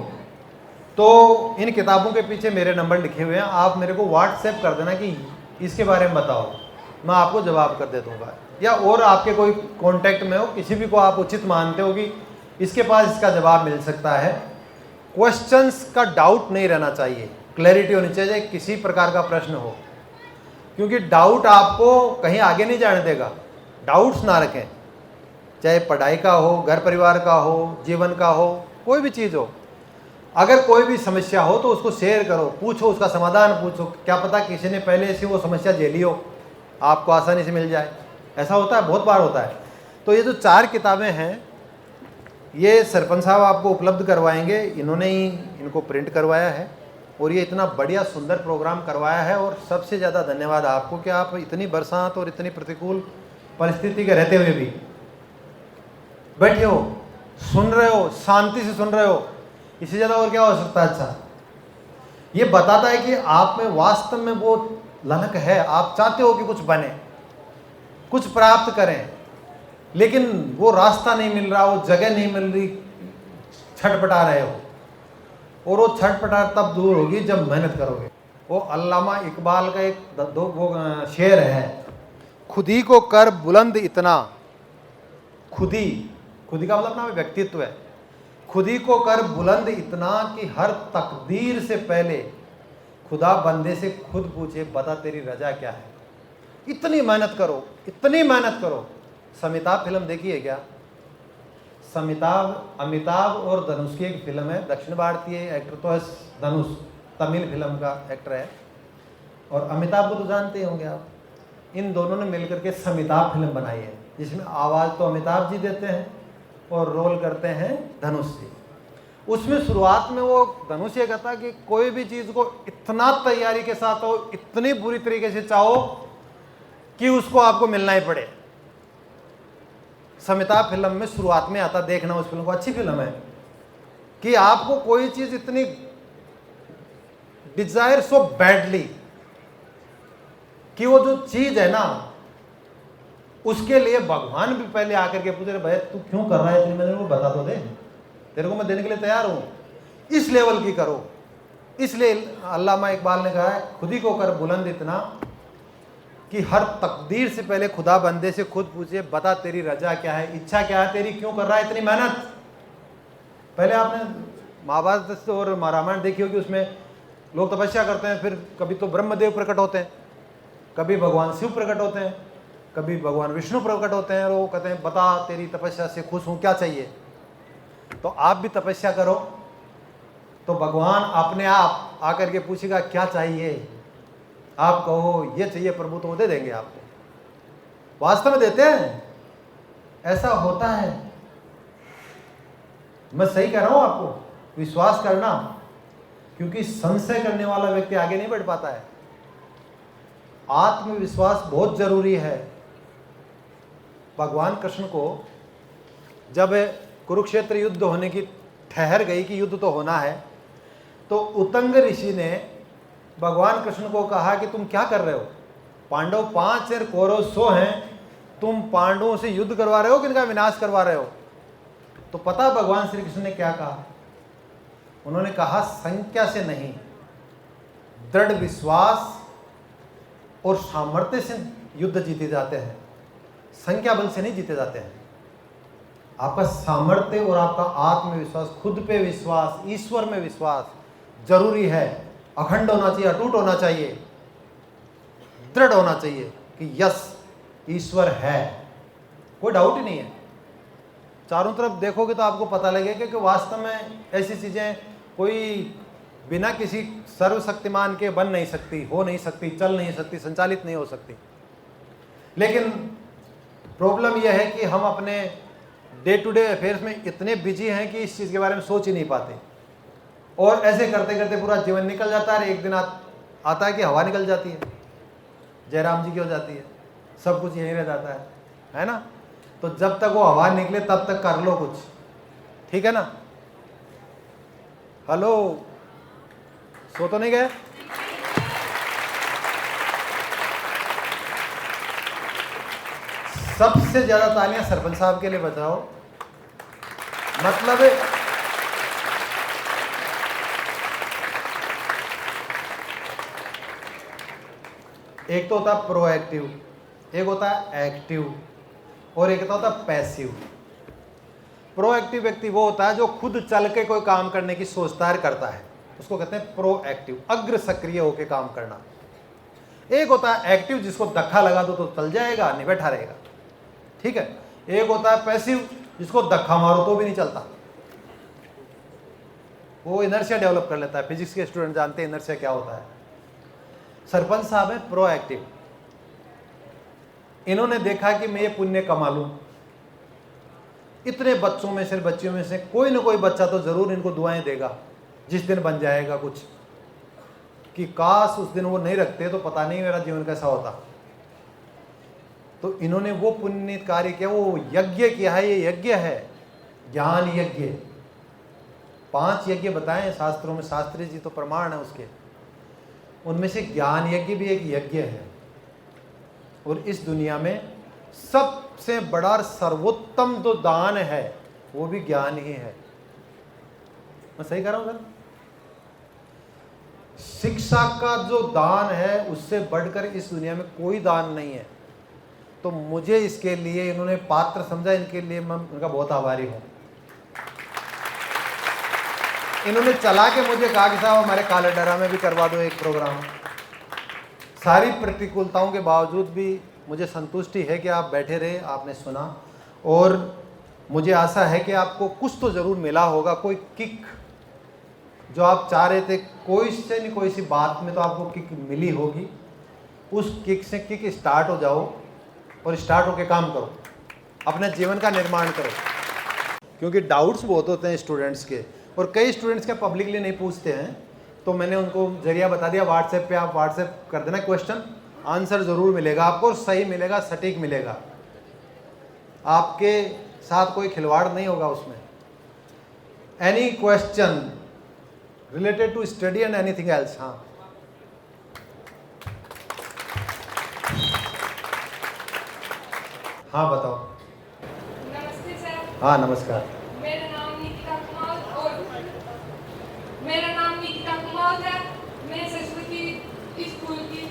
[SPEAKER 1] तो इन किताबों के पीछे मेरे नंबर लिखे हुए हैं, आप मेरे को व्हाट्सएप कर देना कि इसके बारे में बताओ, मैं आपको जवाब कर दे दूँगा। या और आपके कोई कांटेक्ट में हो, किसी भी को आप उचित मानते हो कि इसके पास इसका जवाब मिल सकता है। क्वेश्चंस का डाउट नहीं रहना चाहिए, क्लैरिटी होनी चाहिए किसी प्रकार का प्रश्न हो, क्योंकि डाउट आपको कहीं आगे नहीं जाने देगा। डाउट्स ना रखें, चाहे पढ़ाई का हो, घर परिवार का हो, जीवन का हो, कोई भी चीज़ हो। अगर कोई भी समस्या हो तो उसको शेयर करो, पूछो, उसका समाधान पूछो। क्या पता किसी ने पहले से वो समस्या झेली हो, आपको आसानी से मिल जाए। ऐसा होता है, बहुत बार होता है। तो ये जो 4 किताबें हैं ये सरपंच साहब आपको उपलब्ध करवाएंगे, इन्होंने ही इनको प्रिंट करवाया है और ये इतना बढ़िया सुंदर प्रोग्राम करवाया है। और सबसे ज़्यादा धन्यवाद आपको कि आप इतनी बरसात और इतनी प्रतिकूल परिस्थिति के रहते हुए भी बैठे हो, सुन रहे हो, शांति से सुन रहे हो। इससे ज़्यादा और क्या हो सकता है? अच्छा, ये बताता है कि आप में वास्तव में वो ललक है, आप चाहते हो कि कुछ बने, कुछ प्राप्त करें, लेकिन वो रास्ता नहीं मिल रहा, वो जगह नहीं मिल रही, छटपटा रहे हो। और वो छटपटाहट तब दूर होगी जब मेहनत करोगे। वो अल्लामा इकबाल का एक शेर है, खुदी को कर बुलंद इतना, खुदी का मतलब ना व्यक्तित्व है, खुदी को कर बुलंद इतना कि हर तकदीर से पहले खुदा बंदे से खुद पूछे बता तेरी रजा क्या है। इतनी मेहनत करो, इतनी मेहनत करो। समिताभ फिल्म देखी है क्या? अमिताभ और धनुष की एक फिल्म है। दक्षिण भारतीय एक्टर तो है धनुष, तमिल फिल्म का एक्टर है। और अमिताभ को तो जानते ही होंगे आप। इन दोनों ने मिलकर के समिताभ फिल्म बनाई है, जिसमें आवाज़ तो अमिताभ जी देते हैं और रोल करते हैं धनुष जी। उसमें शुरुआत में वो धनुष ये कहता कि कोई भी चीज़ को इतना तैयारी के साथ हो, इतनी बुरी तरीके से चाहो कि उसको आपको मिलना ही पड़े। समिताभ फिल्म में शुरुआत में आता, देखना उस फिल्म को, अच्छी फिल्म है, कि आपको कोई चीज़ इतनी डिजायर सो बैडली कि वो जो चीज़ है ना उसके लिए भगवान भी पहले आकर के पूछे, भाई तू क्यों कर रहा है इतनी मेहनत, को बता तो दे, तेरे को मैं देने के लिए तैयार हूं। इस लेवल की करो। इसलिए अल्लामा इकबाल ने कहा है, खुदी को कर बुलंद इतना कि हर तकदीर से पहले खुदा बंदे से खुद पूछे बता तेरी रजा क्या है, इच्छा क्या है तेरी, क्यों कर रहा है इतनी मेहनत। पहले आपने महाभारत और रामायण देखी होगी, उसमें लोग तपस्या करते हैं, फिर कभी तो ब्रह्मदेव प्रकट होते हैं, कभी भगवान शिव प्रकट होते हैं, कभी भगवान विष्णु प्रकट होते हैं और वो कहते हैं बता तेरी तपस्या से खुश हूँ, क्या चाहिए। तो आप भी तपस्या करो तो भगवान अपने आप आकर के पूछेगा क्या चाहिए, आप कहो ये चाहिए प्रभु, तो वो दे देंगे आपको। वास्तव में देते हैं, ऐसा होता है। मैं सही कह रहा हूं आपको, विश्वास करना, क्योंकि संशय करने वाला व्यक्ति आगे नहीं बढ़ पाता है। आत्मविश्वास बहुत जरूरी है। भगवान कृष्ण को जब कुरुक्षेत्र युद्ध होने की ठहर गई कि युद्ध तो होना है, तो उतंग ऋषि ने भगवान कृष्ण को कहा कि तुम क्या कर रहे हो, पांडव 5 हैं, कौरव 100 हैं, तुम पांडवों से युद्ध करवा रहे हो कि इनका विनाश करवा रहे हो। तो पता भगवान श्री कृष्ण ने क्या कहा? उन्होंने कहा संख्या से नहीं, दृढ़ विश्वास और सामर्थ्य से युद्ध जीते जाते हैं, संख्या बल से नहीं जीते जाते हैं। आपका सामर्थ्य और आपका आत्मविश्वास, खुद पे विश्वास, ईश्वर में विश्वास जरूरी है। अखंड होना चाहिए, अटूट होना चाहिए, दृढ़ होना चाहिए कि यस ईश्वर है, कोई डाउट ही नहीं है। चारों तरफ देखोगे तो आपको पता लगेगा कि वास्तव में ऐसी चीजें कोई बिना किसी सर्वशक्तिमान के बन नहीं सकती, हो नहीं सकती, चल नहीं सकती, संचालित नहीं हो सकती। लेकिन प्रॉब्लम यह है कि हम अपने डे टू डे अफेयर्स में इतने बिजी हैं कि इस चीज़ के बारे में सोच ही नहीं पाते, और ऐसे करते करते पूरा जीवन निकल जाता है। एक दिन आता है कि हवा निकल जाती है, जयराम जी की हो जाती है, सब कुछ यहीं रह जाता है ना। तो जब तक वो हवा निकले तब तक कर लो कुछ, ठीक है ना। हेलो, सो तो नहीं गए? सबसे ज्यादा तालियां सरपंच साहब के लिए बजाओ। मतलब एक तो होता है प्रोएक्टिव, एक होता है एक्टिव, और एक होता है पैसिव। प्रोएक्टिव व्यक्ति वो होता है जो खुद चल के कोई काम करने की सोचता है, करता है, उसको कहते हैं प्रोएक्टिव, अग्र सक्रिय होकर काम करना। एक होता है एक्टिव, जिसको धक्का लगा दो तो चल जाएगा, नहीं बैठा रहेगा, ठीक है। एक होता है पैसिव, जिसको धक्का मारो तो भी नहीं चलता। वो इनर्शिया डेवलप कर लेता है। फिजिक्स के स्टूडेंट जानते हैं इनर्शिया क्या होता है। सरपंच साहब है प्रोएक्टिव, इन्होंने देखा कि मैं ये पुण्य कमा लूं, इतने बच्चों में से बच्चियों में से कोई ना कोई बच्चा तो जरूर इनको दुआएं देगा जिस दिन बन जाएगा कुछ, कि काश उस दिन वो नहीं रखते तो पता नहीं मेरा जीवन कैसा होता। तो इन्होंने वो पुण्य कार्य किया, वो यज्ञ किया है। ये यज्ञ है ज्ञान यज्ञ। 5 यज्ञ बताएं शास्त्रों में, शास्त्री जी तो प्रमाण है उसके, उनमें से ज्ञान यज्ञ भी एक यज्ञ है। और इस दुनिया में सबसे बड़ा और सर्वोत्तम जो दान है वो भी ज्ञान ही है। मैं सही कह रहा हूं सर? शिक्षा का जो दान है उससे बढ़कर इस दुनिया में कोई दान नहीं है। तो मुझे इसके लिए इन्होंने पात्र समझा, इनके लिए मैं उनका बहुत आभारी हूं। इन्होंने चला के मुझे कहा कि साहब हमारे कालेडरा में भी करवा दो एक प्रोग्राम। सारी प्रतिकूलताओं के बावजूद भी मुझे संतुष्टि है कि आप बैठे रहे, आपने सुना, और मुझे आशा है कि आपको कुछ तो ज़रूर मिला होगा, कोई किक जो आप चाह रहे थे, कोई से नहीं कोई सी बात में तो आपको किक मिली होगी। उस किक से किक स्टार्ट हो जाओ और स्टार्ट होके काम करो, अपने जीवन का निर्माण करो। क्योंकि डाउट्स बहुत होते हैं स्टूडेंट्स के, और कई स्टूडेंट्स क्या पब्लिकली नहीं पूछते हैं, तो मैंने उनको जरिया बता दिया, व्हाट्सएप पे आप व्हाट्सएप कर देना क्वेश्चन, आंसर ज़रूर मिलेगा आपको, सही मिलेगा, सटीक मिलेगा, आपके साथ कोई खिलवाड़ नहीं होगा उसमें। Any question related to study and anything else? हाँ हाँ बताओ।
[SPEAKER 2] नमस्ते सर।
[SPEAKER 1] हाँ नमस्कार।
[SPEAKER 2] मेरा नाम निकिता कुमार है। मैं सरस्वती स्कूल की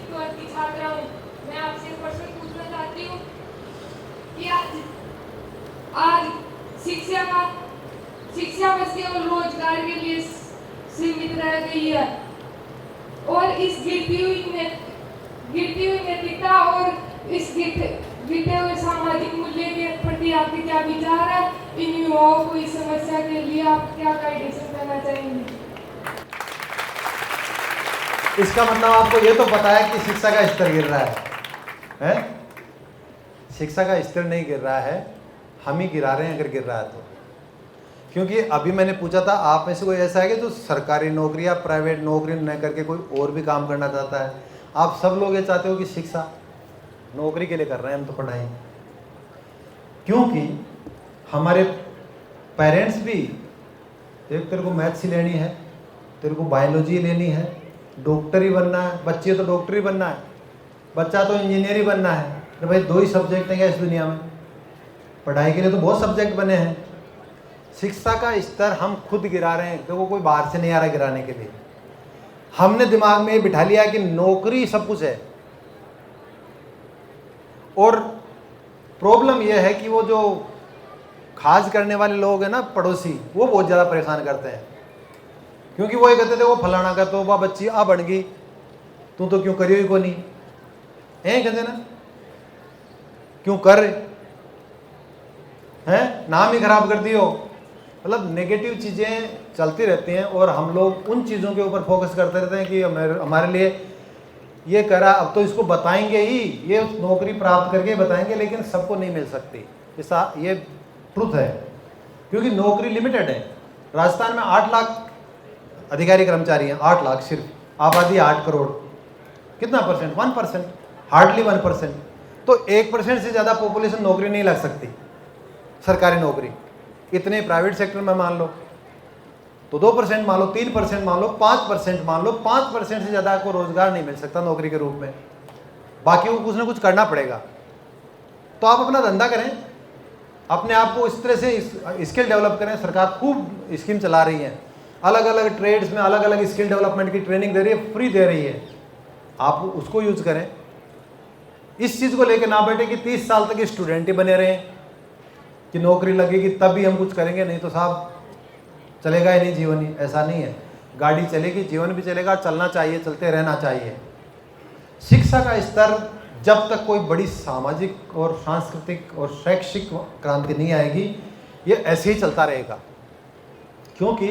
[SPEAKER 2] छात्रा हूँ। मैं आपसे एक प्रश्न पूछना चाहती हूँ कि आज शिक्षा बस केवल रोजगार के लिए सीमित रह गई है, और इस गिरती हुई नैतिकता और इस गिरते हुए सामाजिक मूल्य के प्रति आपके क्या विचार है? इन युवाओं को इस समस्या के लिए आप क्या गाइडेंस करना चाहेंगे?
[SPEAKER 1] इसका मतलब आपको ये तो पता है कि शिक्षा का स्तर गिर रहा है? शिक्षा का स्तर नहीं गिर रहा है, हम ही गिरा रहे हैं अगर गिर रहा है तो। क्योंकि अभी मैंने पूछा था आप में से कोई ऐसा है कि जो सरकारी नौकरी या प्राइवेट नौकरी न करके कोई और भी काम करना चाहता है? आप सब लोग ये चाहते हो कि शिक्षा नौकरी के लिए कर रहे हैं हम तो पढ़ाई, क्योंकि हमारे पेरेंट्स भी, एक तेरे को मैथ्स ही लेनी है, तेरे को बायोलॉजी लेनी है, डॉक्टर ही बनना है, बच्चे तो डॉक्टर ही बनना है, बच्चा तो इंजीनियर ही बनना है। तो भाई 2 ही सब्जेक्ट हैं क्या इस दुनिया में? पढ़ाई के लिए तो बहुत सब्जेक्ट बने हैं। शिक्षा का स्तर हम खुद गिरा रहे हैं, तो कोई बाहर से नहीं आ रहा गिराने के लिए। हमने दिमाग में ये बिठा लिया कि नौकरी सब कुछ है। और प्रॉब्लम यह है कि वो जो खास करने वाले लोग हैं ना, पड़ोसी, वो बहुत ज़्यादा परेशान करते हैं। क्योंकि वो ये कहते थे वो फलाना का तो वह बच्ची आ बन गई, तू तो क्यों करियो ही को नहीं है, कहते ना क्यों कर हैं, नाम ही खराब कर दियो। मतलब नेगेटिव चीज़ें चलती रहती हैं और हम लोग उन चीज़ों के ऊपर फोकस करते रहते हैं कि हमारे लिए ये करा, अब तो इसको बताएंगे ही, ये नौकरी प्राप्त करके बताएंगे, लेकिन सबको नहीं मिल सकती। ऐसा ये ट्रुथ है, क्योंकि नौकरी लिमिटेड है। राजस्थान में 8 लाख अधिकारी कर्मचारी हैं, 8 लाख सिर्फ, आबादी 8 करोड़, कितना परसेंट? 1%, हार्डली 1%। तो 1% से ज़्यादा पॉपुलेशन नौकरी नहीं लग सकती, सरकारी नौकरी। इतने प्राइवेट सेक्टर में मान लो तो 2% मान लो, 3% मान लो, 5% मान लो, 5% से ज़्यादा को रोजगार नहीं मिल सकता नौकरी के रूप में। बाकी को कुछ ना कुछ करना पड़ेगा। तो आप अपना धंधा करें, अपने आप को इस तरह से स्किल डेवलप करें। सरकार खूब स्कीम चला रही है, अलग अलग ट्रेड्स में अलग अलग स्किल डेवलपमेंट की ट्रेनिंग दे रही है, फ्री दे रही है। आप उसको यूज करें। इस चीज़ को लेकर ना बैठे कि 30 साल तक स्टूडेंट ही बने रहें कि नौकरी लगेगी तब भी हम कुछ करेंगे, नहीं तो साहब चलेगा ही नहीं जीवन ही। ऐसा नहीं है, गाड़ी चलेगी, जीवन भी चलेगा, चलना चाहिए, चलते रहना चाहिए। शिक्षा का स्तर जब तक कोई बड़ी सामाजिक और सांस्कृतिक और शैक्षिक क्रांति नहीं आएगी, ये ऐसे ही चलता रहेगा। क्योंकि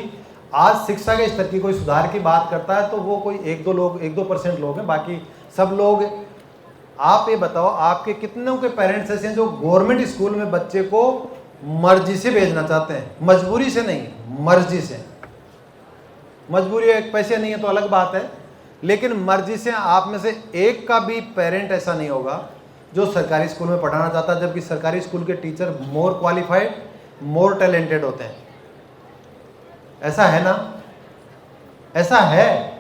[SPEAKER 1] आज शिक्षा के स्तर की कोई सुधार की बात करता है तो वो कोई 1-2% लोग हैं, बाकी सब लोग। आप ये बताओ, आपके कितनों के पेरेंट्स ऐसे हैं जो गवर्नमेंट स्कूल में बच्चे को मर्जी से भेजना चाहते हैं? मजबूरी से नहीं, मर्जी से। मजबूरी एक पैसे नहीं है तो अलग बात है, लेकिन मर्जी से आप में से एक का भी पेरेंट ऐसा नहीं होगा जो सरकारी स्कूल में पढ़ाना चाहता है, जबकि सरकारी स्कूल के टीचर मोर क्वालिफाइड, मोर टैलेंटेड होते हैं। ऐसा है ना? ऐसा है।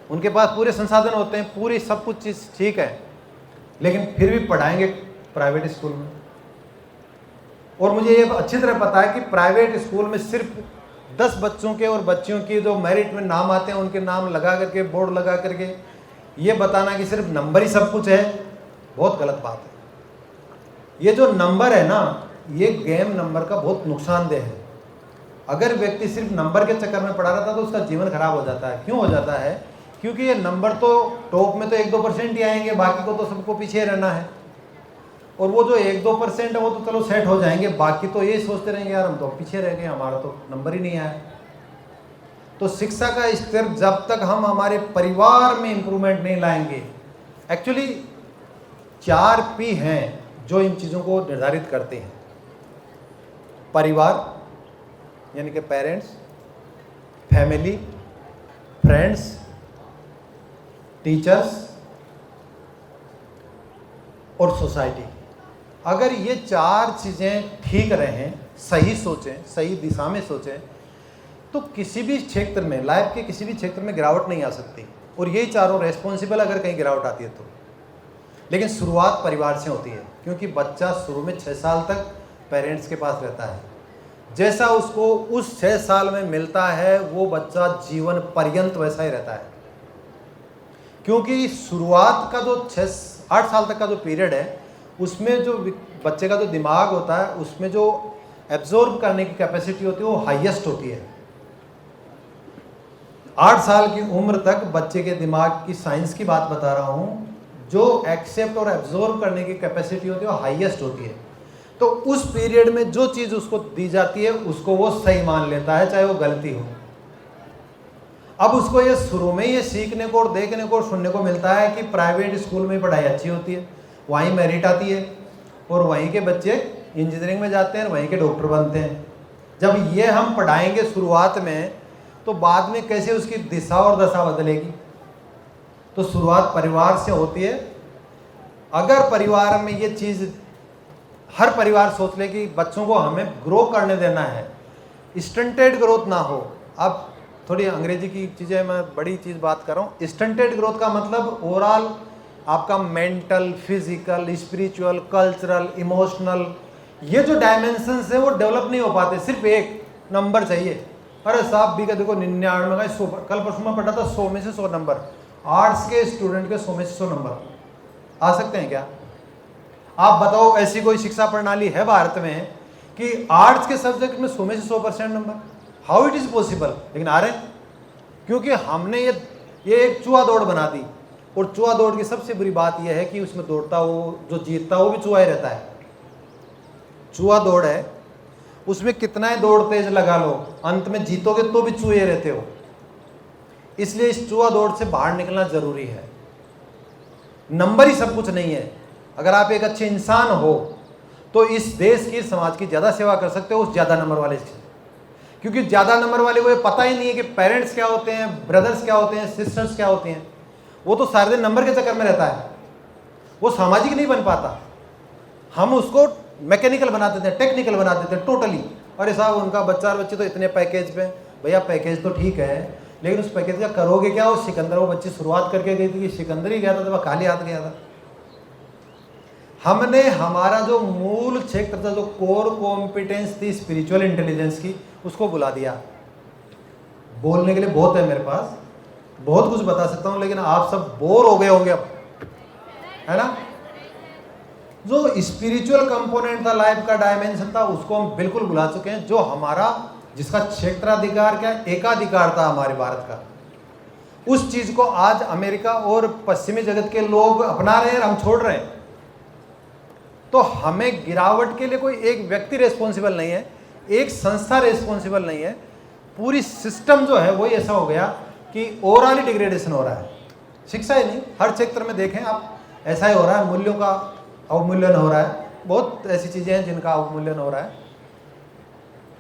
[SPEAKER 1] उनके पास पूरे संसाधन होते हैं, पूरी सब कुछ चीज़ ठीक है, लेकिन फिर भी पढ़ाएंगे प्राइवेट स्कूल में। और मुझे ये अच्छी तरह पता है कि प्राइवेट स्कूल में सिर्फ 10 बच्चों के और बच्चियों की जो मेरिट में नाम आते हैं उनके नाम लगा करके, बोर्ड लगा करके ये बताना कि सिर्फ नंबर ही सब कुछ है, बहुत गलत बात है। ये जो नंबर है ना, ये गेम नंबर का बहुत नुकसानदेह है। अगर व्यक्ति सिर्फ नंबर के चक्कर में पड़ा रहता तो उसका जीवन खराब हो जाता है। क्यों हो जाता है? क्योंकि ये नंबर तो टॉप में तो 1-2% ही आएंगे, बाकी को तो सबको पीछे रहना है। और वो जो 1-2% है वो तो चलो सेट हो जाएंगे, बाकी तो ये सोचते रहेंगे यार हम तो पीछे रह गए, हमारा तो नंबर ही नहीं आया। तो शिक्षा का स्तर जब तक हम हमारे परिवार में इंप्रूवमेंट नहीं लाएंगे, एक्चुअली 4 P हैं जो इन चीज़ों को निर्धारित करते हैं। परिवार यानी कि पेरेंट्स, फैमिली, फ्रेंड्स, टीचर्स और सोसाइटी। अगर ये 4 चीज़ें ठीक रहें, सही सोचें, सही दिशा में सोचें, तो किसी भी क्षेत्र में, लाइफ के किसी भी क्षेत्र में गिरावट नहीं आ सकती। और यही चारों रेस्पॉन्सिबल अगर कहीं गिरावट आती है तो। लेकिन शुरुआत परिवार से होती है, क्योंकि बच्चा शुरू में 6 साल तक पेरेंट्स के पास रहता है। जैसा उसको उस 6 साल में मिलता है वो बच्चा जीवन पर्यंत वैसा ही रहता है। क्योंकि शुरुआत का जो 6-8 साल तक का जो पीरियड है, उसमें जो बच्चे का जो दिमाग होता है, उसमें जो एब्जॉर्ब करने की कैपेसिटी होती है वो हाईएस्ट होती है। 8 साल की उम्र तक बच्चे के दिमाग की, साइंस की बात बता रहा हूँ, जो एक्सेप्ट और एब्जॉर्ब करने की कैपेसिटी होती है वो हाईएस्ट होती है। तो उस पीरियड में जो चीज़ उसको दी जाती है उसको वो सही मान लेता है, चाहे वो गलती हो। अब उसको ये शुरू में ये सीखने को और देखने को और सुनने को मिलता है कि प्राइवेट स्कूल में पढ़ाई अच्छी होती है, वहीं मेरिट आती है और वहीं के बच्चे इंजीनियरिंग में जाते हैं, वहीं के डॉक्टर बनते हैं। जब ये हम पढ़ाएंगे शुरुआत में, तो बाद में कैसे उसकी दिशा और दशा बदलेगी? तो शुरुआत परिवार से होती है। अगर परिवार में ये चीज़ हर परिवार सोच ले कि बच्चों को हमें ग्रो करने देना है, स्टंटेड ग्रोथ ना हो। अब थोड़ी अंग्रेजी की चीज़ें, मैं बड़ी चीज़ बात कर रहा हूँ। स्टंटेड ग्रोथ का मतलब ओवरऑल आपका mental, physical, spiritual, cultural, emotional, ये जो डायमेंशंस है वो डेवलप नहीं हो पाते। सिर्फ एक नंबर चाहिए। अरे साहब भी का देखो 99 का 100, कल परसों में पढ़ा था 100 में से 100 नंबर। आर्ट्स के स्टूडेंट के 100 में से 100 नंबर आ सकते हैं क्या? आप बताओ, ऐसी कोई शिक्षा प्रणाली है भारत में कि आर्ट्स के सब्जेक्ट में 100 में से 100% number? How it is possible? लेकिन आ रहे हैं, क्योंकि हमने ये एक चूहा दौड़ बना दी। और चूहा दौड़ की सबसे बुरी बात यह है कि उसमें दौड़ता हो, जो जीतता हो वो भी चूहा ही रहता है। चूहा दौड़ है, उसमें कितना ही दौड़ तेज लगा लो, अंत में जीतोगे तो भी चूहे रहते हो। इसलिए इस चूहा दौड़ से बाहर निकलना जरूरी है। नंबर ही सब कुछ नहीं है। अगर आप एक अच्छे इंसान हो तो इस देश की, समाज की ज़्यादा सेवा कर सकते हो उस ज़्यादा नंबर वाले से। क्योंकि ज़्यादा नंबर वाले को ये पता ही नहीं है कि पेरेंट्स क्या होते हैं, ब्रदर्स क्या होते हैं, सिस्टर्स क्या होती हैं। वो तो सारे दिन नंबर के चक्कर में रहता है, वो सामाजिक नहीं बन पाता। हम उसको मैकेनिकल बना देते हैं, टेक्निकल बना देते हैं टोटली। अरे साहब उनका बच्चा और बच्ची तो इतने पैकेज पे, भैया पैकेज तो ठीक है, लेकिन उस पैकेज का करोगे क्या? वो सिकंदर, वो बच्ची शुरुआत करके गई थी कि सिकंदर ही गया था, तो वह खाली हाथ गया था। हमने हमारा जो मूल क्षेत्र था, जो कोर कॉम्पिटेंस थी स्पिरिचुअल इंटेलिजेंस की, उसको बुला दिया। बोलने के लिए बहुत है मेरे पास, बहुत कुछ बता सकता हूं, लेकिन आप सब बोर हो गए होंगे अब, है ना? जो स्पिरिचुअल कंपोनेंट था, लाइफ का डायमेंशन था, उसको हम बिल्कुल भुला चुके हैं। जो हमारा, जिसका क्षेत्राधिकार क्या, एकाधिकार था हमारे भारत का, उस चीज को आज अमेरिका और पश्चिमी जगत के लोग अपना रहे हैं, हम छोड़ रहे हैं। तो हमें गिरावट के लिए कोई एक व्यक्ति रेस्पॉन्सिबल नहीं है, एक संस्था रेस्पॉन्सिबल नहीं है। पूरी सिस्टम जो है वही ऐसा हो गया कि ओवरऑल डिग्रेडेशन हो रहा है। शिक्षा ही नहीं, हर क्षेत्र में देखें आप ऐसा ही हो रहा है। मूल्यों का अवमूल्यन हो रहा है, बहुत ऐसी चीज़ें हैं जिनका अवमूल्यन हो रहा है।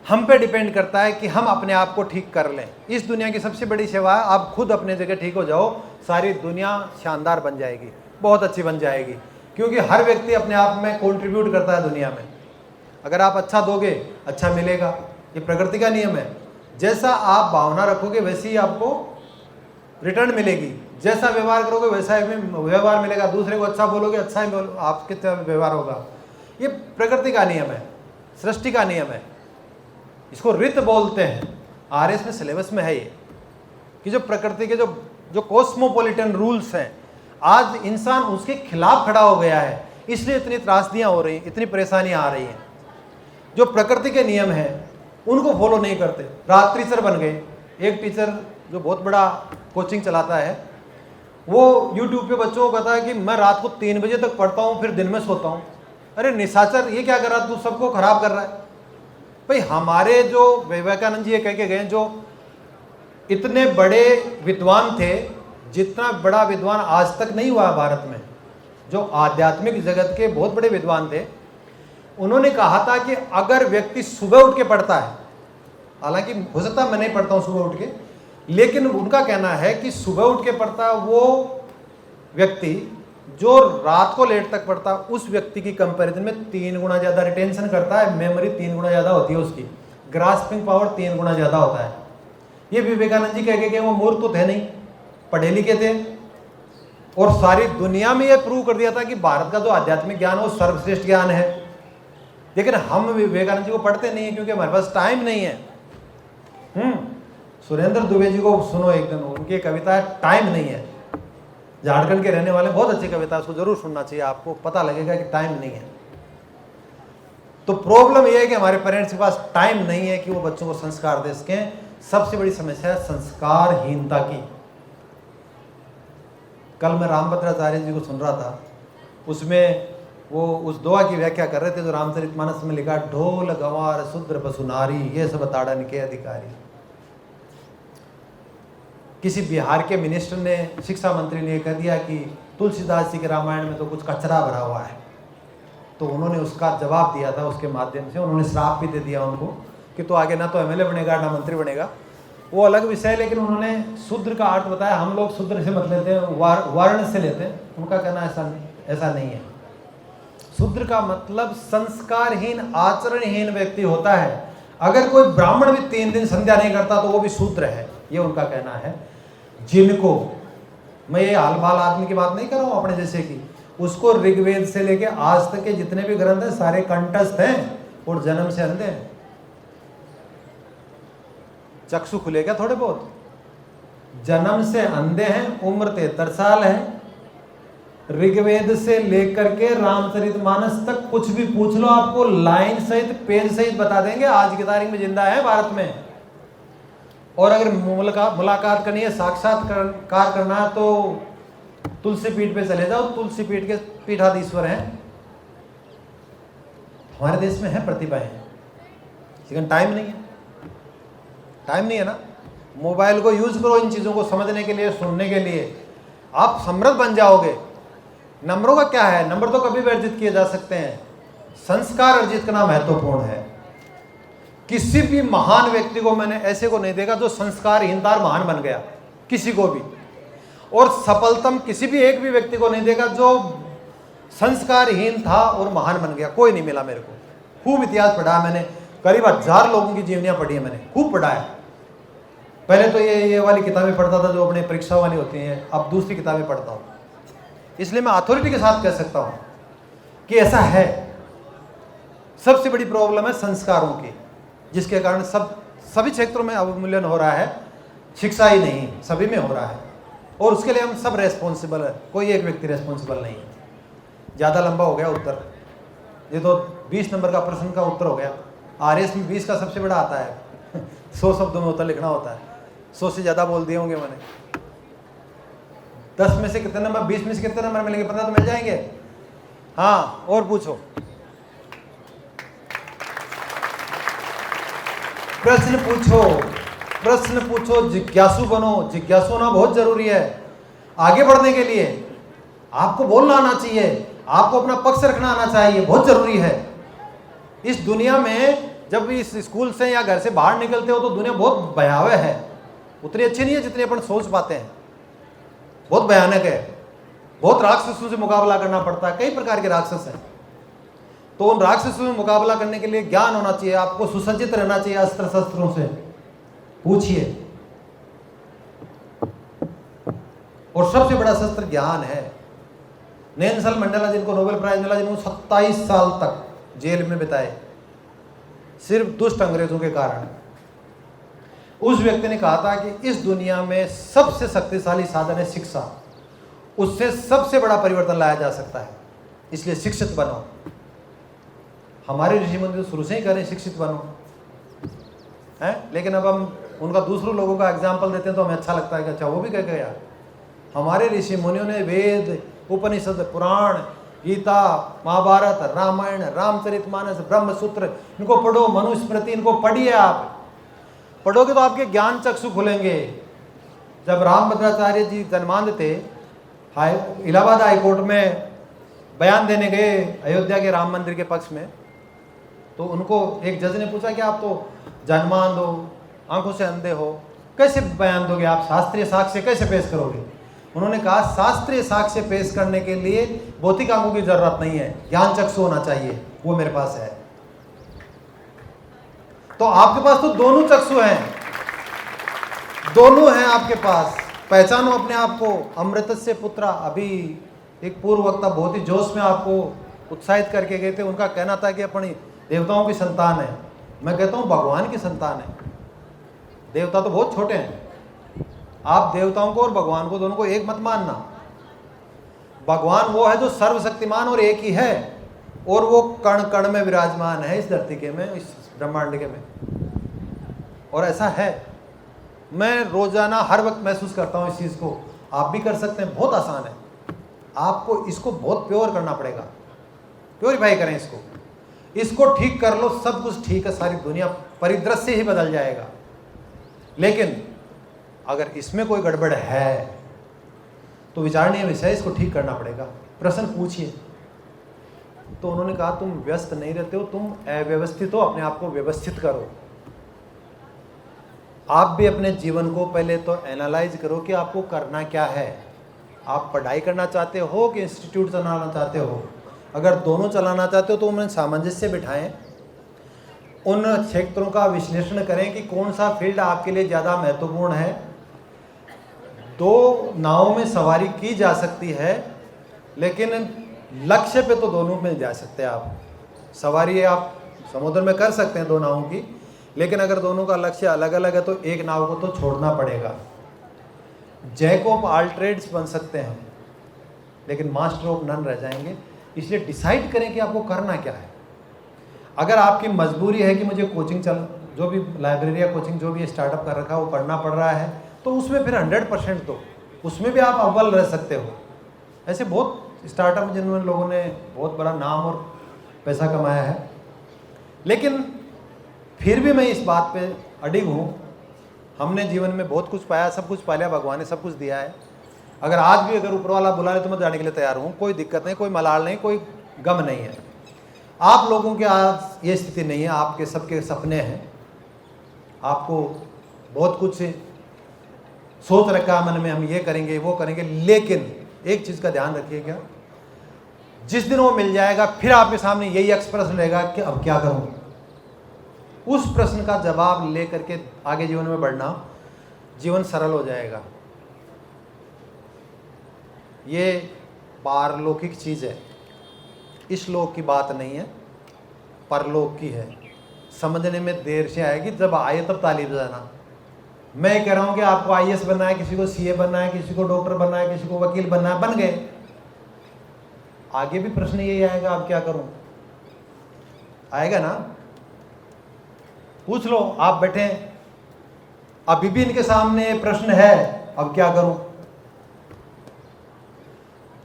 [SPEAKER 1] हम पे डिपेंड करता है कि हम अपने आप को ठीक कर लें। इस दुनिया की सबसे बड़ी सेवा है आप खुद अपने जगह ठीक हो जाओ, सारी दुनिया शानदार बन जाएगी, बहुत अच्छी बन जाएगी। क्योंकि हर व्यक्ति अपने आप में कंट्रीब्यूट करता है दुनिया में। अगर आप अच्छा दोगे अच्छा मिलेगा, ये प्रकृति का नियम है। जैसा आप भावना रखोगे वैसे ही आपको रिटर्न मिलेगी, जैसा व्यवहार करोगे वैसा ही व्यवहार मिलेगा। दूसरे को अच्छा बोलोगे अच्छा ही आपके व्यवहार होगा। ये प्रकृति का नियम है, सृष्टि का नियम है। इसको रित बोलते हैं। आरएस में सिलेबस में है ये कि जो प्रकृति के जो कॉस्मोपॉलिटन रूल्स हैं, आज इंसान उसके खिलाफ खड़ा हो गया है, इसलिए इतनी त्रासदियां हो रही हैं, इतनी परेशानियां आ रही हैं। जो प्रकृति के नियम हैं उनको फॉलो नहीं करते, रात टीचर बन गए। एक टीचर जो बहुत बड़ा कोचिंग चलाता है, वो यूट्यूब पे बच्चों को कहता है कि मैं रात को 3 बजे तक पढ़ता हूँ फिर दिन में सोता हूँ। अरे निशाचर, ये क्या कर रहा है तू, सबको खराब कर रहा है। भाई हमारे जो विवेकानंद जी ये कह के गए, जो इतने बड़े विद्वान थे, जितना बड़ा विद्वान आज तक नहीं हुआ भारत में, जो आध्यात्मिक जगत के बहुत बड़े विद्वान थे, उन्होंने कहा था कि अगर व्यक्ति सुबह उठ के पढ़ता है, हालांकि हो सकता है मैं नहीं पढ़ता हूँ सुबह उठ के, लेकिन उनका कहना है कि सुबह उठ के पढ़ता है वो व्यक्ति जो रात को लेट तक पढ़ता है, उस व्यक्ति की कंपैरिजन में 3 गुना ज़्यादा रिटेंशन करता है, मेमोरी 3 गुना ज़्यादा होती है उसकी, ग्रास्पिंग पावर 3 गुना ज़्यादा होता है। ये विवेकानंद जी कह के वो मूर्ख तो थे नहीं, पढ़े लिखे थे, और सारी दुनिया में ये प्रूव कर दिया था कि भारत का जो आध्यात्मिक ज्ञान है वो सर्वश्रेष्ठ ज्ञान है। लेकिन हम विवेकानंद जी को पढ़ते नहीं है क्योंकि हमारे पास टाइम नहीं है। सुरेंद्र दुबे जी को सुनो एक दिन, उनकी कविता है टाइम नहीं है। झारखंड के रहने वाले, बहुत अच्छी कविता है, उसको जरूर सुनना चाहिए, आपको पता लगेगा कि टाइम नहीं है। तो प्रॉब्लम यह है कि हमारे पेरेंट्स के पास टाइम नहीं है कि वो बच्चों को संस्कार दे सकें। सबसे बड़ी समस्या है संस्कारहीनता की। कल मैं रामभद्राचार्य जी को सुन रहा था, उसमें वो उस दुआ की व्याख्या कर रहे थे जो रामचरितमानस में लिखा, ढोल गंवार शूद्र पशु नारी ये सब ताड़न के अधिकारी। किसी बिहार के मिनिस्टर ने, शिक्षा मंत्री ने कह दिया कि तुलसीदास जी के रामायण में तो कुछ कचरा भरा हुआ है। तो उन्होंने उसका जवाब दिया था, उसके माध्यम से उन्होंने श्राप भी दे दिया उनको कि तो आगे ना तो एमएलए बनेगा ना मंत्री बनेगा, वो अलग विषय है। लेकिन उन्होंने शूद्र का अर्थ बताया। हम लोग शूद्र से मत लेते हैं, वर्ण से लेते हैं। उनका कहना ऐसा नहीं है। शूद्र का मतलब संस्कारहीन, आचरणहीन व्यक्ति होता है। अगर कोई ब्राह्मण भी 3 दिन संध्या नहीं करता तो वो भी शूद्र है, ये उनका कहना है। जिनको, मैं ये हाल बाल आदमी की बात नहीं कर रहा हूँ अपने जैसे की, उसको ऋग्वेद से लेके आज तक के जितने भी ग्रंथ हैं सारे कंठस्थ हैं और जन्म से अंधे हैं। चक्षु खुले क्या थोड़े बहुत, जन्म से अंधे हैं, उम्र 73 साल है। ऋग्वेद से लेकर के रामचरितमानस तक कुछ भी पूछ लो, आपको लाइन सहित पेज सहित बता देंगे, आज की तारीख में जिंदा है भारत में। और अगर मुलाकात करनी है, साक्षात्कार करना है, तो तुलसी पीठ पे चले जाओ, तुलसी पीठ के पीठाधीश्वर हैं। हमारे देश में है प्रतिभाएं, लेकिन टाइम नहीं है। टाइम नहीं है ना। मोबाइल को यूज करो इन चीजों को समझने के लिए, सुनने के लिए, आप समृद्ध बन जाओगे। नंबरों का क्या है, नंबर तो कभी भी अर्जित किए जा सकते हैं, संस्कार अर्जित करना महत्वपूर्ण है। किसी भी महान व्यक्ति को मैंने ऐसे को नहीं देखा जो संस्कारहीनता महान बन गया, किसी को भी। और सफलतम किसी भी एक भी व्यक्ति को नहीं देखा जो संस्कारहीन था और महान बन गया, कोई नहीं मिला मेरे को। खूब इतिहास पढ़ा है मैंने, करीब 1000 लोगों की जीवनियां पढ़ी है मैंने, खूब पढ़ा है। पहले तो ये वाली किताबें पढ़ता था जो अपने परीक्षा वाली होती हैं, अब दूसरी किताबें पढ़ता हूँ। इसलिए मैं अथॉरिटी के साथ कह सकता हूँ कि ऐसा है। सबसे बड़ी प्रॉब्लम है संस्कारों की, जिसके कारण सभी क्षेत्रों में अवमूल्यन हो रहा है। शिक्षा ही नहीं, सभी में हो रहा है, और उसके लिए हम सब रेस्पॉन्सिबल है, कोई एक व्यक्ति रेस्पॉन्सिबल नहीं है। ज़्यादा लंबा हो गया उत्तर, ये तो 20 नंबर का प्रश्न का उत्तर हो गया। आरएस में 20 का सबसे बड़ा आता है 100 शब्दों में उत्तर लिखना होता है। 100 से ज़्यादा बोल दिए होंगे मैंने। 10 में से कितने नंबर, 20 में से कितने नंबर मिलेंगे, 15 तो मिल जाएंगे। हाँ, और पूछो। प्रश्न पूछो। प्रश्न पूछो, जिज्ञासु बनो। जिज्ञासु होना बहुत जरूरी है आगे बढ़ने के लिए। आपको बोलना आना चाहिए, आपको अपना पक्ष रखना आना चाहिए, बहुत जरूरी है। इस दुनिया में जब इस स्कूल से या घर से बाहर निकलते हो तो दुनिया बहुत भयावह है, उतनी अच्छी नहीं है जितनी अपन सोच पाते हैं। बहुत भयानक है, बहुत राक्षसों से मुकाबला करना पड़ता है, कई प्रकार के राक्षस हैं। तो उन राक्षसों में मुकाबला करने के लिए ज्ञान होना चाहिए, आपको सुसज्जित रहना चाहिए अस्त्र शस्त्रों से। पूछिए, और सबसे बड़ा शस्त्र ज्ञान है। नेल्सन मंडेला जिनको नोबेल प्राइज मिला, जिन्होंने 27 साल तक जेल में बिताए सिर्फ दुष्ट अंग्रेजों के कारण, उस व्यक्ति ने कहा था कि इस दुनिया में सबसे शक्तिशाली साधन है शिक्षा, उससे सबसे बड़ा परिवर्तन लाया जा सकता है, इसलिए शिक्षित बनो। हमारे ऋषि मुनि तो शुरू से ही कह रहे हैं शिक्षित बनो, है। लेकिन अब हम उनका दूसरों लोगों का एग्जाम्पल देते हैं तो हमें अच्छा लगता है कि अच्छा वो भी कह गया। हमारे ऋषि मुनियों ने वेद, उपनिषद, पुराण, गीता, महाभारत, रामायण, रामचरितमानस, ब्रह्मसूत्र, इनको पढ़ो। मनुस्मृति, इनको पढ़िए। आप पढ़ोगे तो आपके ज्ञान चक्षु खुलेंगे। जब रामभद्राचार्य जी जन्मांध थे, इलाहाबाद हाई कोर्ट में बयान देने गए अयोध्या के राम मंदिर के पक्ष में, तो उनको एक जज ने पूछा कि आप तो जन्मांध हो, आंखों से अंधे हो, कैसे बयान दोगे आप, शास्त्रीय साक्ष्य कैसे पेश करोगे? उन्होंने कहा शास्त्रीय साक्ष्य पेश करने के लिए भौतिक आंखों की जरूरत नहीं है, ज्ञान चक्षु होना चाहिए, वो मेरे पास है। तो आपके पास तो दोनों चक्षु हैं, दोनों हैं आपके पास। पहचानो अपने आप को। अमृतस्य पुत्रा, अभी एक पूर्व वक्ता बहुत ही जोश में आपको उत्साहित करके गए थे। उनका कहना था कि अपनी देवताओं की संतान है। मैं कहता हूं भगवान की संतान है। देवता तो बहुत छोटे हैं, आप देवताओं को और भगवान को दोनों को एक मत मानना। भगवान वो है जो सर्वशक्तिमान और एक ही है, और वो कण कण में विराजमान है इस धरती के में, इस ब्रह्मांड के में, और ऐसा है। मैं रोजाना हर वक्त महसूस करता हूँ इस चीज़ को। आप भी कर सकते हैं, बहुत आसान है। आपको इसको बहुत प्योर करना पड़ेगा, प्योरीफाई करें इसको ठीक कर लो, सब कुछ ठीक है, सारी दुनिया परिदृश्य ही बदल जाएगा। लेकिन अगर इसमें कोई गड़बड़ है तो विचारणीय विषय, इसको ठीक करना पड़ेगा। प्रश्न पूछिए। तो उन्होंने कहा तुम व्यस्त नहीं रहते हो, तुम अव्यवस्थित हो, अपने आप को व्यवस्थित करो। आप भी अपने जीवन को पहले तो एनालाइज करो कि आपको करना क्या है। आप पढ़ाई करना चाहते हो कि इंस्टीट्यूट चलाना चाहते हो? अगर दोनों चलाना चाहते हो तो उन्हें सामंजस्य बिठाएं, उन क्षेत्रों का विश्लेषण करें कि कौन सा फील्ड आपके लिए ज़्यादा महत्वपूर्ण है। दो नावों में सवारी की जा सकती है, लेकिन लक्ष्य पे तो दोनों में जा सकते हैं आप। सवारी आप समुद्र में कर सकते हैं दो नावों की, लेकिन अगर दोनों का लक्ष्य अलग अलग है तो एक नाव को तो छोड़ना पड़ेगा। जैक ऑफ ऑल ट्रेड्स बन सकते हैं, लेकिन मास्टर ऑफ नन रह जाएंगे। इसलिए डिसाइड करें कि आपको करना क्या है। अगर आपकी मजबूरी है कि मुझे कोचिंग जो भी लाइब्रेरी या कोचिंग जो भी स्टार्टअप कर रखा है वो पढ़ना पड़ रहा है, तो उसमें फिर 100% दो, उसमें भी आप अव्वल रह सकते हो। ऐसे बहुत स्टार्टअप जिनमें लोगों ने बहुत बड़ा नाम और पैसा कमाया है। लेकिन फिर भी मैं इस बात पे अडिग हूँ, हमने जीवन में बहुत कुछ पाया, सब कुछ पा लिया, भगवान ने सब कुछ दिया है। अगर आज भी अगर ऊपर वाला बुला ले तो मैं जाने के लिए तैयार हूँ, कोई दिक्कत नहीं, कोई मलाल नहीं, कोई गम नहीं है। आप लोगों के आज ये स्थिति नहीं है, आपके सबके सपने हैं, आपको बहुत कुछ सोच रखा है मन में, हम ये करेंगे वो करेंगे। लेकिन एक चीज़ का ध्यान रखिएगा, जिस दिन वो मिल जाएगा फिर आपके सामने यही एक्सप्रेशन रहेगा कि अब क्या करूं। उस प्रश्न का जवाब लेकर के आगे जीवन में बढ़ना, जीवन सरल हो जाएगा। ये पारलौकिक चीज़ है, इस लोक की बात नहीं है, परलोक की है। समझने में देर से आएगी, जब आए तब ताली बजाना। मैं कह रहा हूँ कि आपको IAS बनना है, किसी को CA बनना है, किसी को डॉक्टर बनना है, किसी को वकील बनना है, बन गए। आगे भी प्रश्न यही आएगा, अब क्या करूं? आएगा ना? पूछ लो, आप बैठे, अभी भी इनके सामने प्रश्न है, अब क्या करूं?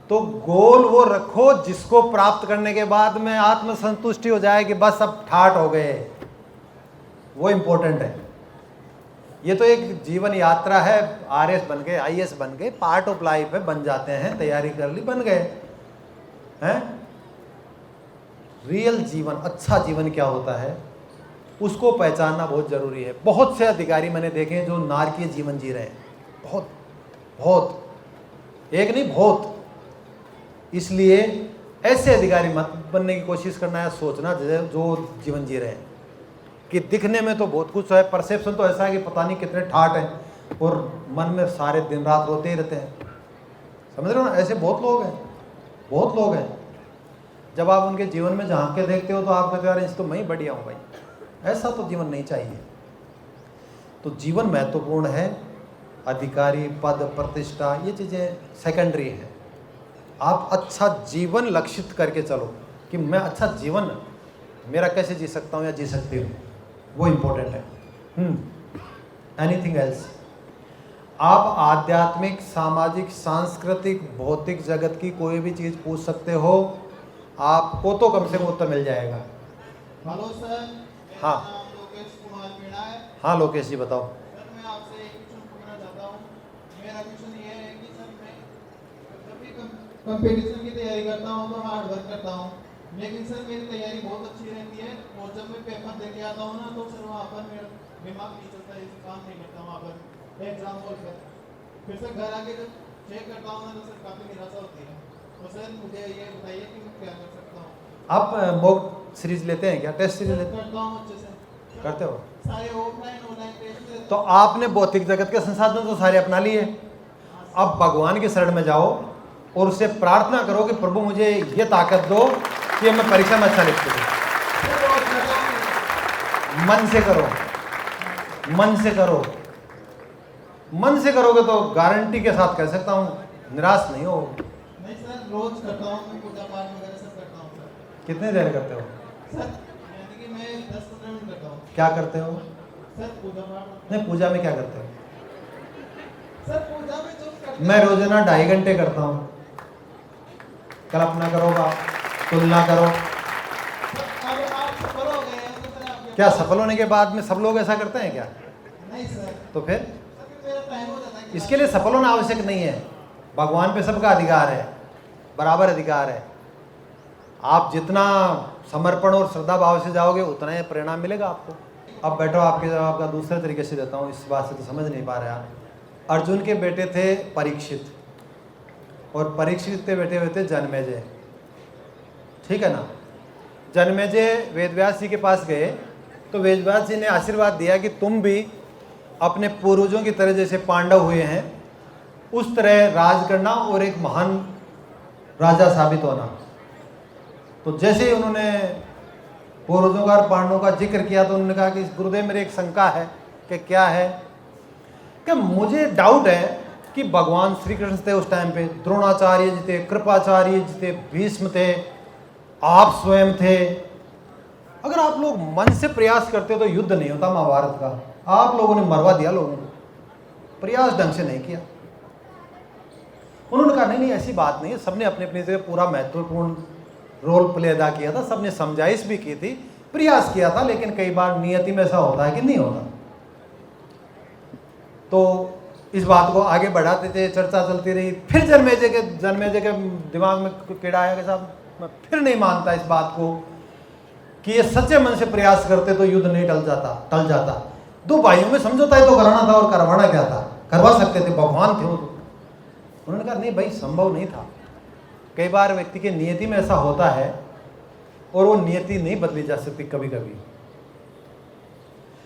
[SPEAKER 1] तो गोल वो रखो जिसको प्राप्त करने के बाद में आत्मसंतुष्टि हो जाए कि बस अब ठाट हो गए, वो इंपॉर्टेंट है। ये तो एक जीवन यात्रा है, आरएस बन गए, आईएएस बन गए, पार्ट ऑफ लाइफ है, बन जाते हैं, तैयारी कर ली, बन गए हैं। रियल जीवन, अच्छा जीवन क्या होता है उसको पहचानना बहुत जरूरी है। बहुत से अधिकारी मैंने देखे हैं जो नारकीय जीवन जी रहे हैं, बहुत बहुत, एक नहीं बहुत। इसलिए ऐसे अधिकारी मत बनने की कोशिश करना है, सोचना जो जीवन जी रहे हैं कि दिखने में तो बहुत कुछ है, परसेप्शन तो ऐसा है कि पता नहीं कितने ठाट हैं और मन में सारे दिन रात रोते ही रहते हैं। समझ रहे हो ना, ऐसे बहुत लोग हैं, बहुत लोग हैं। जब आप उनके जीवन में झांक के देखते हो तो आप कहते हो यार इस तो मैं ही बढ़िया हूँ भाई, ऐसा तो जीवन नहीं चाहिए। तो जीवन महत्वपूर्ण है, अधिकारी, पद, प्रतिष्ठा, ये चीज़ें सेकेंडरी हैं। आप अच्छा जीवन लक्षित करके चलो कि मैं अच्छा जीवन मेरा कैसे जी सकता हूँ या जी सकती हूँ, वो इम्पोर्टेंट है। Anything else? आप आध्यात्मिक, सामाजिक, सांस्कृतिक, भौतिक जगत की कोई भी चीज़ पूछ सकते हो, आपको तो कम से कम उत्तर मिल जाएगा।
[SPEAKER 3] हेलो सर,
[SPEAKER 1] हाँ।
[SPEAKER 3] मेरा नाम लोकेश कुमार मीणा है।
[SPEAKER 1] हाँ लोकेश जी बताओ।
[SPEAKER 3] सर मैं आपसे एक क्वेश्चन पूछना चाहता हूँ। मेरा क्वेश्चन ये है कि सर मैं जब भी कंपटीशन की तैयारी करता हूँ तो हार्ड वर्क करता हूँ, लेकिन सर मेरी तैयारी बहुत अच्छी रहती है और जब मैं पेपर दे के आता हूँ ना तो सर वहाँ पर मेरा दिमाग नहीं चलता है, काम नहीं करता वहाँ पर एग्जाम हॉल पर। फिर सर घर आके जब चेक करता हूँ ना तो सर काफ़ी निराशा होती है। तो सर मुझे ये बताइए कि मैं क्या कर सकता हूँ।
[SPEAKER 1] आप मॉक सीरीज लेते हैं क्या, टेस्ट सीरीज लेते
[SPEAKER 3] करता हूँ अच्छे से,
[SPEAKER 1] करते हो?
[SPEAKER 3] सारे ऑफलाइन ऑनलाइन टेस्ट देता
[SPEAKER 1] तो आपने भौतिक जगत के संसाधन तो सारे अपना लिए, अब भगवान की शरण में जाओ और उससे प्रार्थना करो कि प्रभु मुझे ये ताकत दो कि मैं परीक्षा में अच्छा लिख सकूं। मन से करो, मन से करो, मन से करोगे तो गारंटी के साथ कह सकता हूँ निराश नहीं हो।
[SPEAKER 3] नहीं सर, रोज करता हूँ मैं, पूजा पाठ वगैरह सब करता हूँ सर।
[SPEAKER 1] कितने देर करते हो?
[SPEAKER 3] सर यानी कि मैं 10-15 मिनट करता हूँ।
[SPEAKER 1] क्या करते हो?
[SPEAKER 3] सर पूजा पाठ।
[SPEAKER 1] नहीं, पूजा में क्या करते हो?
[SPEAKER 3] सर पूजा में जो करते
[SPEAKER 1] मैं रोजाना 2.5 घंटे करता हूँ। कल्पना करो, तुलना करो।
[SPEAKER 3] अब आप सफल हो गए हैं तो सर आप
[SPEAKER 1] क्या सफल होने के बाद में सब लोग ऐसा करते हैं क्या?
[SPEAKER 3] नहीं सर,
[SPEAKER 1] तो फिर
[SPEAKER 3] सर मेरा टाइम हो जाता है कि
[SPEAKER 1] इसके लिए सफल होना आवश्यक नहीं है। भगवान पे सबका अधिकार है, बराबर अधिकार है। आप जितना समर्पण और श्रद्धा भाव से जाओगे उतना ही परिणाम मिलेगा आपको। अब बैठो, आपके जवाब का दूसरे तरीके से देता हूँ, इस बात से तो समझ नहीं पा रहे आप। अर्जुन के बेटे थे परीक्षित और परीक्षित के बेटे हुए थे जन्मेजय, ठीक है ना। जन्मेजय वेदव्यास जी के पास गए तो वेदव्यास जी ने आशीर्वाद दिया कि तुम भी अपने पूर्वजों की तरह जैसे पांडव हुए हैं उस तरह राज करना और एक महान राजा साबित होना। तो जैसे ही उन्होंने पूर्वजों का और पांडवों का जिक्र किया तो उन्होंने कहा कि गुरुदेव मेरी एक शंका है। कि क्या है? कि मुझे डाउट है कि भगवान श्री कृष्ण थे उस टाइम पे, द्रोणाचार्य जी थे, कृपाचार्य जी थे, भीष्म थे, आप स्वयं थे। अगर आप लोग मन से प्रयास करते तो युद्ध नहीं होता महाभारत का। आप लोगों ने मरवा दिया लोगों को, प्रयास ढंग से नहीं किया। उन्होंने कहा नहीं नहीं ऐसी बात नहीं है, सबने अपनी अपनी जगह पूरा महत्वपूर्ण रोल प्ले अदा किया था, सबने समझाइश भी की थी, प्रयास किया था, लेकिन कई बार नियति में ऐसा होता है कि नहीं होता। तो इस बात को आगे बढ़ाते थे, चर्चा चलती रही। फिर जन्मेजय के दिमाग में कीड़ा आया कि साहब मैं फिर नहीं मानता इस बात को कि ये सच्चे मन से प्रयास करते तो युद्ध नहीं टल जाता। दो भाइयों में समझौता ही तो कराना था, और करवाना क्या था? करवा सकते थे, भगवान थे वो तो। उन्होंने कहा नहीं भाई, संभव नहीं था। कई बार व्यक्ति की नियति में ऐसा होता है और वो नियति नहीं बदली जा सकती कभी कभी।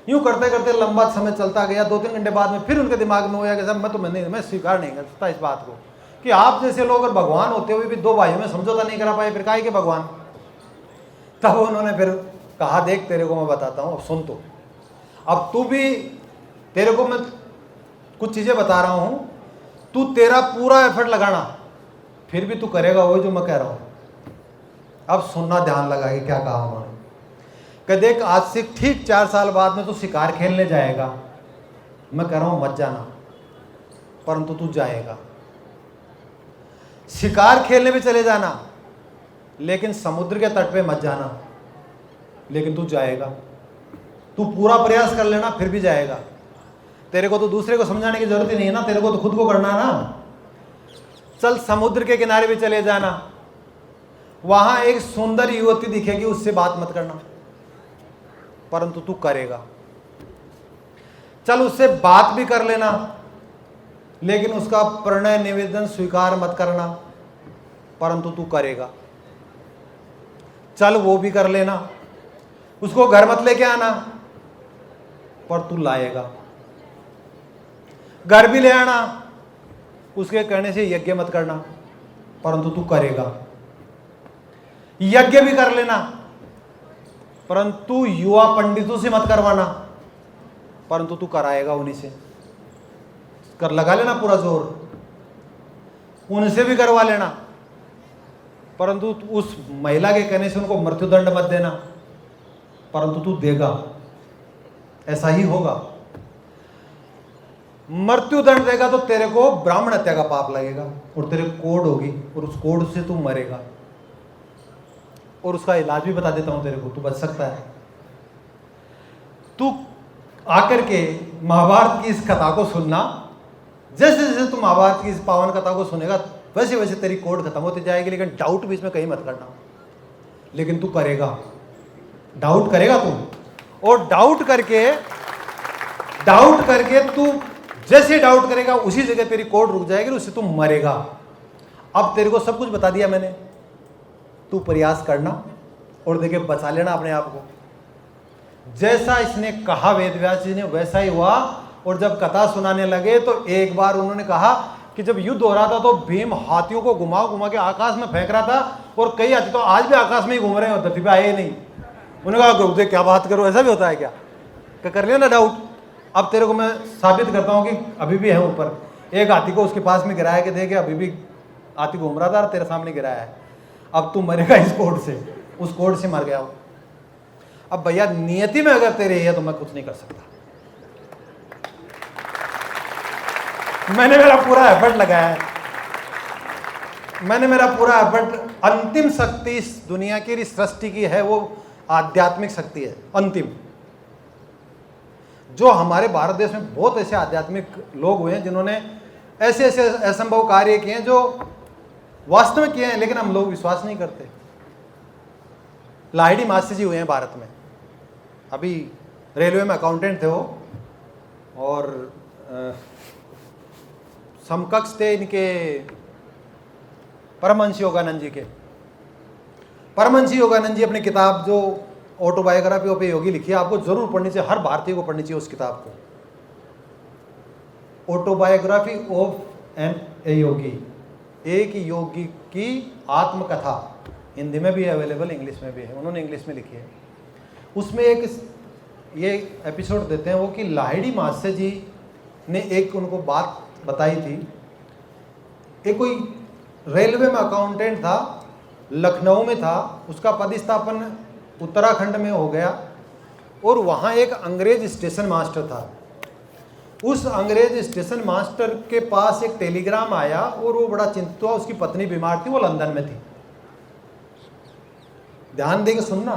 [SPEAKER 1] यूं करते करते लंबा समय चलता गया। 2-3 घंटे बाद में फिर उनके दिमाग में होया कि साहब मैं स्वीकार नहीं कर सकता इस बात को कि आप जैसे लोग अगर भगवान होते हुए भी दो भाइयों में समझौता नहीं करा पाए, फिर काहे के भगवान। तब उन्होंने फिर कहा देख तेरे को मैं बताता हूँ, अब सुन। तो अब तू भी, तेरे को मैं कुछ चीजें बता रहा हूं, तू तेरा पूरा एफर्ट लगाना, फिर भी तू करेगा वही जो मैं कह रहा हूं। अब सुनना, ध्यान लगा के क्या कहा उन्होंने। कि देख आज से ठीक 4 साल बाद में तू शिकार खेलने जाएगा, मैं कह रहा हूं मत जाना, परंतु तू जाएगा। शिकार खेलने भी चले जाना, लेकिन समुद्र के तट पे मत जाना, लेकिन तू जाएगा। तू पूरा प्रयास कर लेना, फिर भी जाएगा। तेरे को तो दूसरे को समझाने की जरूरत ही नहीं है ना, तेरे को तो खुद को करना है ना। चल समुद्र के किनारे भी चले जाना, वहां एक सुंदर युवती दिखेगी, उससे बात मत करना, परंतु तू करेगा। चल उससे बात भी कर लेना, लेकिन उसका प्रणय निवेदन स्वीकार मत करना, परंतु तू करेगा। चल वो भी कर लेना, उसको घर मत लेके आना, पर तू लाएगा। घर भी ले आना, उसके कहने से यज्ञ मत करना, परंतु तू करेगा। यज्ञ भी कर लेना, परंतु युवा पंडितों से मत करवाना, परंतु तू कराएगा उन्हीं से। कर लगा लेना पूरा जोर, उनसे भी करवा लेना, परंतु उस महिला के कहने से उनको मृत्युदंड मत देना, परंतु तू देगा। ऐसा ही होगा। मृत्युदंड देगा तो तेरे को ब्राह्मण हत्या का पाप लगेगा और तेरे कोड होगी, और उस कोड से तू मरेगा। और उसका इलाज भी बता देता हूं तेरे को, तू बच सकता है। तू आकर के महाभारत की इस कथा को सुनना, जैसे जैसे तू महाभारत की इस पावन कथा को सुनेगा वैसे वैसे तेरी कोड खत्म होती जाएगी। लेकिन डाउट भी इसमें कहीं मत करना, लेकिन तू करेगा, डाउट करेगा तू, और डाउट करके तू जैसे डाउट करेगा उसी जगह तेरी कोड रुक जाएगी, उससे तू मरेगा। अब तेरे को सब कुछ बता दिया मैंने, तू प्रयास करना और देखे बचा लेना अपने आप को। जैसा इसने कहा वेदव्यास जी ने वैसा ही हुआ। और जब कथा सुनाने लगे तो एक बार उन्होंने कहा कि जब युद्ध हो रहा था तो भीम हाथियों को घुमा के आकाश में फेंक रहा था, और कई हाथी तो आज भी आकाश में ही घूम रहे हैं, धरती पे आए नहीं। उन्होंने कहा गुरुदेव क्या बात करो, ऐसा भी होता है क्या? कर लिया ना डाउट। अब तेरे को मैं साबित करता हूँ कि अभी भी है ऊपर। एक हाथी को उसके पास में गिराया कि देखे अभी भी हाथी घूम रहा था और तेरे सामने गिराया है। अब तू मरेगा इस कोड से, उस कोड से मर गया हो। अब भैया नियति में अगर तेरे है तो मैं कुछ नहीं कर सकता। मैंने मेरा पूरा एफर्ट लगाया है, मैंने मेरा पूरा एफर्ट। अंतिम शक्ति इस दुनिया की, इस सृष्टि की है, वो आध्यात्मिक शक्ति है अंतिम। जो हमारे भारत देश में बहुत ऐसे आध्यात्मिक लोग हुए हैं जिन्होंने ऐसे ऐसे असंभव कार्य किए हैं जो वास्तव में किए हैं, लेकिन हम लोग विश्वास नहीं करते। लाहिड़ी मास्टर जी हुए हैं भारत में, अभी रेलवे में अकाउंटेंट थे वो, और समकक्ष थे इनके परमहंस योगानंद जी के। परमहंस योगानंद जी अपनी किताब जो ऑटोबायोग्राफी ऑफ ए योगी लिखी है, आपको जरूर पढ़नी चाहिए, हर भारतीय को पढ़नी चाहिए उस किताब को। ऑटोबायोग्राफी ऑफ एन ए योगी, एक योगी की आत्मकथा, हिंदी में भी अवेलेबल, इंग्लिश में भी है, उन्होंने इंग्लिश में लिखी है। उसमें एक ये एपिसोड देते हैं वो कि लाहिड़ी मास्टर जी ने एक उनको बात बताई थी। एक कोई रेलवे में अकाउंटेंट था, लखनऊ में था, उसका पदस्थापन उत्तराखंड में हो गया, और वहाँ एक अंग्रेज स्टेशन मास्टर था। उस अंग्रेज स्टेशन मास्टर के पास एक टेलीग्राम आया और वो बड़ा चिंतित हुआ, उसकी पत्नी बीमार थी, वो लंदन में थी। ध्यान देके सुनना,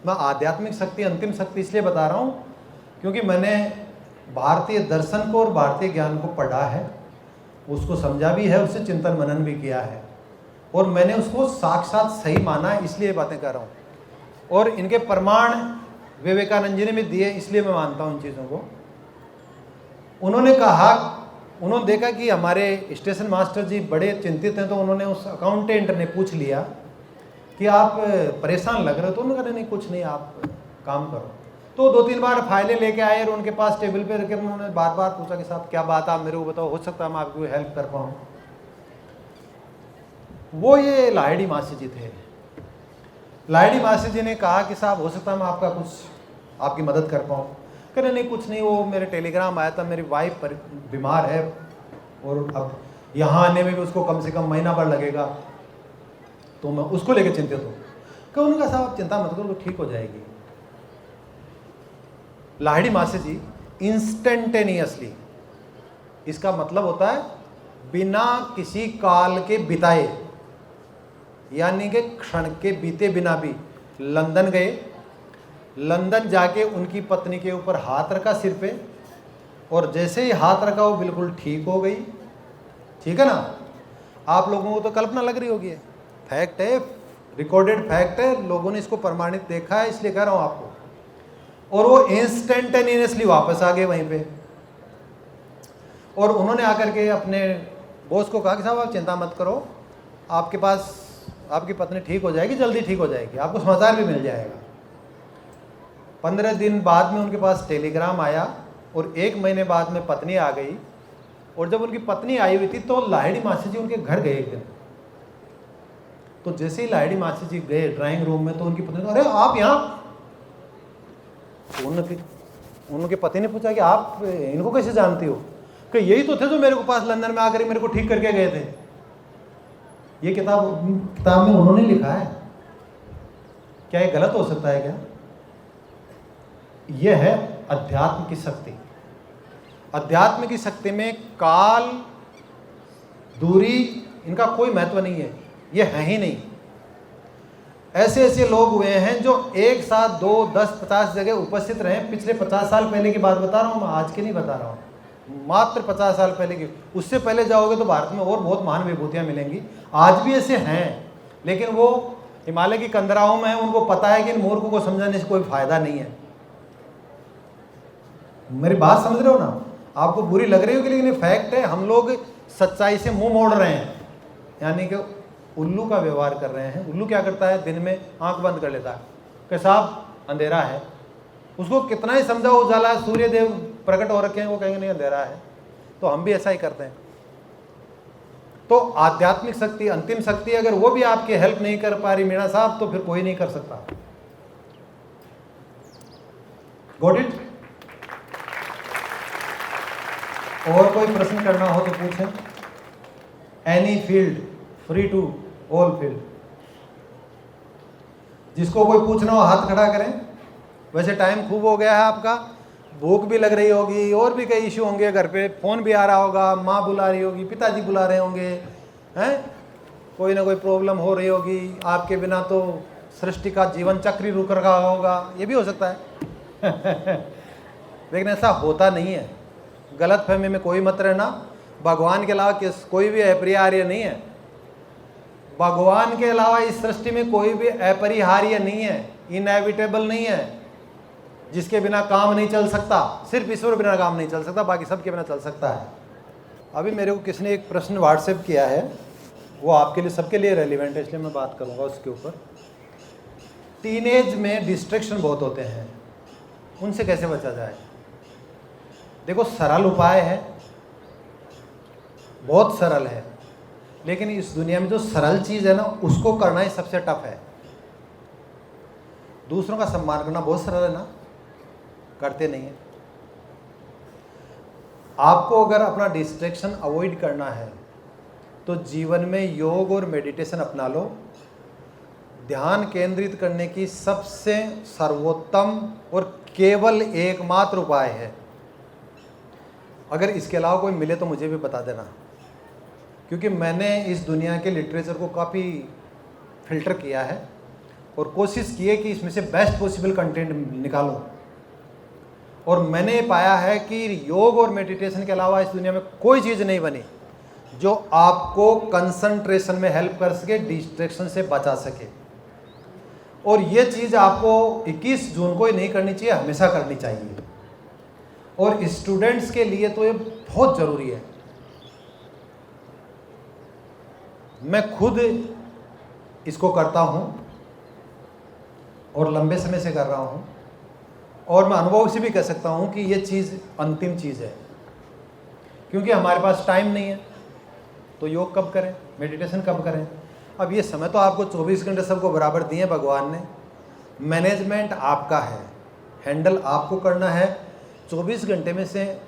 [SPEAKER 1] मैं आध्यात्मिक शक्ति, अंतिम शक्ति इसलिए बता रहा हूँ क्योंकि मैंने भारतीय दर्शन को और भारतीय ज्ञान को पढ़ा है, उसको समझा भी है, उससे चिंतन मनन भी किया है, और मैंने उसको साक्षात सही माना है, इसलिए बातें कर रहा हूँ। और इनके प्रमाण विवेकानंद जी ने भी दिए, इसलिए मैं मानता हूँ इन चीज़ों को। उन्होंने कहा, उन्होंने देखा कि हमारे स्टेशन मास्टर जी बड़े चिंतित हैं, तो उन्होंने उस अकाउंटेंट ने पूछ लिया कि आप परेशान लग रहे हो, तो उन्होंने कहा नहीं कुछ नहीं, आप काम करो। तो 2-3 बार फाइलें लेके आए और उनके पास टेबल पे रखे, उन्होंने बार बार पूछा कि साहब क्या बात, आप मेरे को बताओ, हो सकता है मैं आपकी हेल्प कर पाऊँ। वो ये लाहिड़ी मास्टर जी थे। लाहिड़ी मास्टर जी ने कहा कि साहब हो सकता है मैं आपका कुछ आपकी मदद कर पाऊँ। कह रहे नहीं कुछ नहीं, वो मेरे टेलीग्राम आया था, मेरी वाइफ बीमार है और अब यहाँ आने में भी उसको कम से कम महीना भर लगेगा, तो मैं उसको लेकर चिंतित हूँ। क्या उन्होंने कहा साहब चिंता मत करो, वो ठीक हो जाएगी। लाहिड़ी मास्टर जी इंस्टेंटेनियसली, इसका मतलब होता है बिना किसी काल के बिताए, यानी कि क्षण के बीते बिना भी लंदन गए। लंदन जाके उनकी पत्नी के ऊपर हाथ रखा सिर पे, और जैसे ही हाथ रखा वो बिल्कुल ठीक हो गई। ठीक है ना? आप लोगों को तो कल्पना लग रही होगी, फैक्ट है, रिकॉर्डेड फैक्ट है, लोगों ने इसको प्रमाणित देखा है, इसलिए कह रहा हूं आपको। और वो इंस्टेंटेनियसली वापस आ गए वहीं पे, और उन्होंने आकर के अपने बॉस को कहा कि साहब आप चिंता मत करो, आपके पास आपकी पत्नी ठीक हो जाएगी, जल्दी ठीक हो जाएगी, आपको समाचार भी मिल जाएगा। 15 दिन बाद में उनके पास टेलीग्राम आया और 1 महीने बाद में पत्नी आ गई। और जब उनकी पत्नी आई हुई थी तो लाहिड़ी मासी जी उनके घर गए एक दिन। तो जैसे ही लाहिड़ी मासी जी गए ड्राइंग रूम में तो उनकी पत्नी अरे आप यहाँ, तो उनके पति ने पूछा कि आप इनको कैसे जानती हो? कि यही तो थे जो मेरे को पास लंदन में आकर मेरे को ठीक करके गए थे। ये किताब में उन्होंने लिखा है। क्या ये गलत हो सकता है क्या? यह है अध्यात्म की शक्ति। अध्यात्म की शक्ति में काल, दूरी, इनका कोई महत्व नहीं है, ये है ही नहीं। ऐसे ऐसे लोग हुए हैं जो एक साथ 2, 10, 50 जगह उपस्थित रहे। पिछले 50 साल पहले की बात बता रहा हूँ मैं, आज की नहीं बता रहा हूँ, मात्र 50 साल पहले की। उससे पहले जाओगे तो भारत में और बहुत महान विभूतियाँ मिलेंगी। आज भी ऐसे हैं, लेकिन वो हिमालय की कंदराओं में है, उनको पता है कि इन मूर्खों को समझाने से कोई फायदा नहीं है। मेरी बात समझ रहे हो ना? आपको बुरी लग रही होगी, लेकिन ये फैक्ट है। हम लोग सच्चाई से मुंह मोड़ रहे हैं, यानी कि उल्लू का व्यवहार कर रहे हैं। उल्लू क्या करता है? दिन में आंख बंद कर लेता है कि साहब अंधेरा है। उसको कितना ही समझाओ उजाला, सूर्य देव प्रकट हो रखे हैं, वो कहेंगे नहीं अंधेरा है। तो हम भी ऐसा ही करते हैं। तो आध्यात्मिक शक्ति, अंतिम शक्ति, अगर वो भी आपकी हेल्प नहीं कर पा रही मीणा साहब, तो फिर कोई नहीं कर सकता। Got it? और कोई प्रश्न करना हो तो पूछें। Any field, free to all field. जिसको कोई पूछना हो हाथ खड़ा करें। वैसे टाइम खूब हो गया है आपका, भूख भी लग रही होगी, और भी कई इशू होंगे घर पे, फोन भी आ रहा होगा, माँ बुला रही होगी, पिताजी बुला रहे होंगे, हैं, कोई ना कोई प्रॉब्लम हो रही होगी। आपके बिना तो सृष्टि का जीवन चक्र ही रुक रहा होगा, ये भी हो सकता है। लेकिन ऐसा होता नहीं है। गलत फहमी में कोई मत रहना। भगवान के अलावा कोई भी अपरिहार्य नहीं है। भगवान के अलावा इस सृष्टि में कोई भी अपरिहार्य नहीं है, इनएविटेबल नहीं है। जिसके बिना काम नहीं चल सकता, सिर्फ ईश्वर बिना काम नहीं चल सकता, बाकी सबके बिना चल सकता है। अभी मेरे को किसी ने एक प्रश्न व्हाट्सएप किया है, वो आपके लिए, सबके लिए रेलिवेंट है, इसलिए मैं बात करूंगा उसके ऊपर। टीनेज में डिस्ट्रैक्शन बहुत होते हैं, उनसे कैसे बचा जाए? देखो, सरल उपाय है, बहुत सरल है, लेकिन इस दुनिया में जो सरल चीज़ है ना, उसको करना ही सबसे टफ है। दूसरों का सम्मान करना बहुत सरल है ना, करते नहीं है। आपको अगर अपना डिस्ट्रैक्शन अवॉइड करना है तो जीवन में योग और मेडिटेशन अपना लो। ध्यान केंद्रित करने की सबसे सर्वोत्तम और केवल एकमात्र उपाय है। अगर इसके अलावा कोई मिले तो मुझे भी बता देना, क्योंकि मैंने इस दुनिया के लिटरेचर को काफ़ी फिल्टर किया है और कोशिश की है कि इसमें से बेस्ट पॉसिबल कंटेंट निकालूं। और मैंने पाया है कि योग और मेडिटेशन के अलावा इस दुनिया में कोई चीज़ नहीं बनी जो आपको कंसंट्रेशन में हेल्प कर सके, डिस्ट्रैक्शन से बचा सके। और ये चीज़ आपको 21 जून को ही नहीं करनी चाहिए, हमेशा करनी चाहिए। और स्टूडेंट्स के लिए तो ये बहुत ज़रूरी है। मैं खुद इसको करता हूँ और लंबे समय से कर रहा हूँ, और मैं अनुभव से भी कह सकता हूँ कि ये चीज़ अंतिम चीज़ है। क्योंकि हमारे पास टाइम नहीं है, तो योग कब करें, मेडिटेशन कब करें? अब ये समय तो आपको 24 घंटे सबको बराबर दिए भगवान ने। मैनेजमेंट आपका है, हैंडल आपको करना है। 24 घंटे में से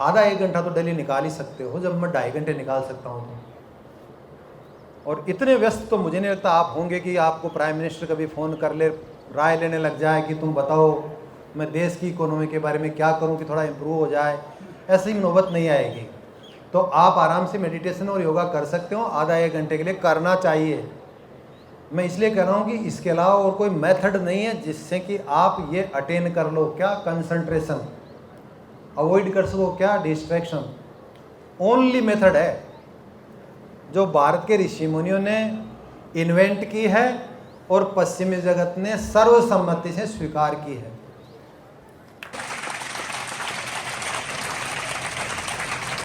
[SPEAKER 1] आधा 1 घंटा तो डेली निकाल ही सकते हो, जब मैं 2.5 घंटे निकाल सकता हूँ तो। और इतने व्यस्त तो मुझे नहीं लगता आप होंगे कि आपको प्राइम मिनिस्टर कभी फ़ोन कर ले, राय लेने लग जाए कि तुम बताओ मैं देश की इकोनॉमी के बारे में क्या करूं कि थोड़ा इम्प्रूव हो जाए। ऐसी नौबत नहीं आएगी। तो आप आराम से मेडिटेशन और योगा कर सकते हो, आधा 1 घंटे के लिए करना चाहिए। मैं इसलिए कह रहा हूँ कि इसके अलावा और कोई मेथड नहीं है जिससे कि आप ये अटेन कर लो। क्या? कंसंट्रेशन। अवॉइड कर सको क्या? डिस्ट्रैक्शन ओनली मेथड है जो भारत के ऋषि मुनियों ने इन्वेंट की है और पश्चिमी जगत ने सर्वसम्मति से स्वीकार की है।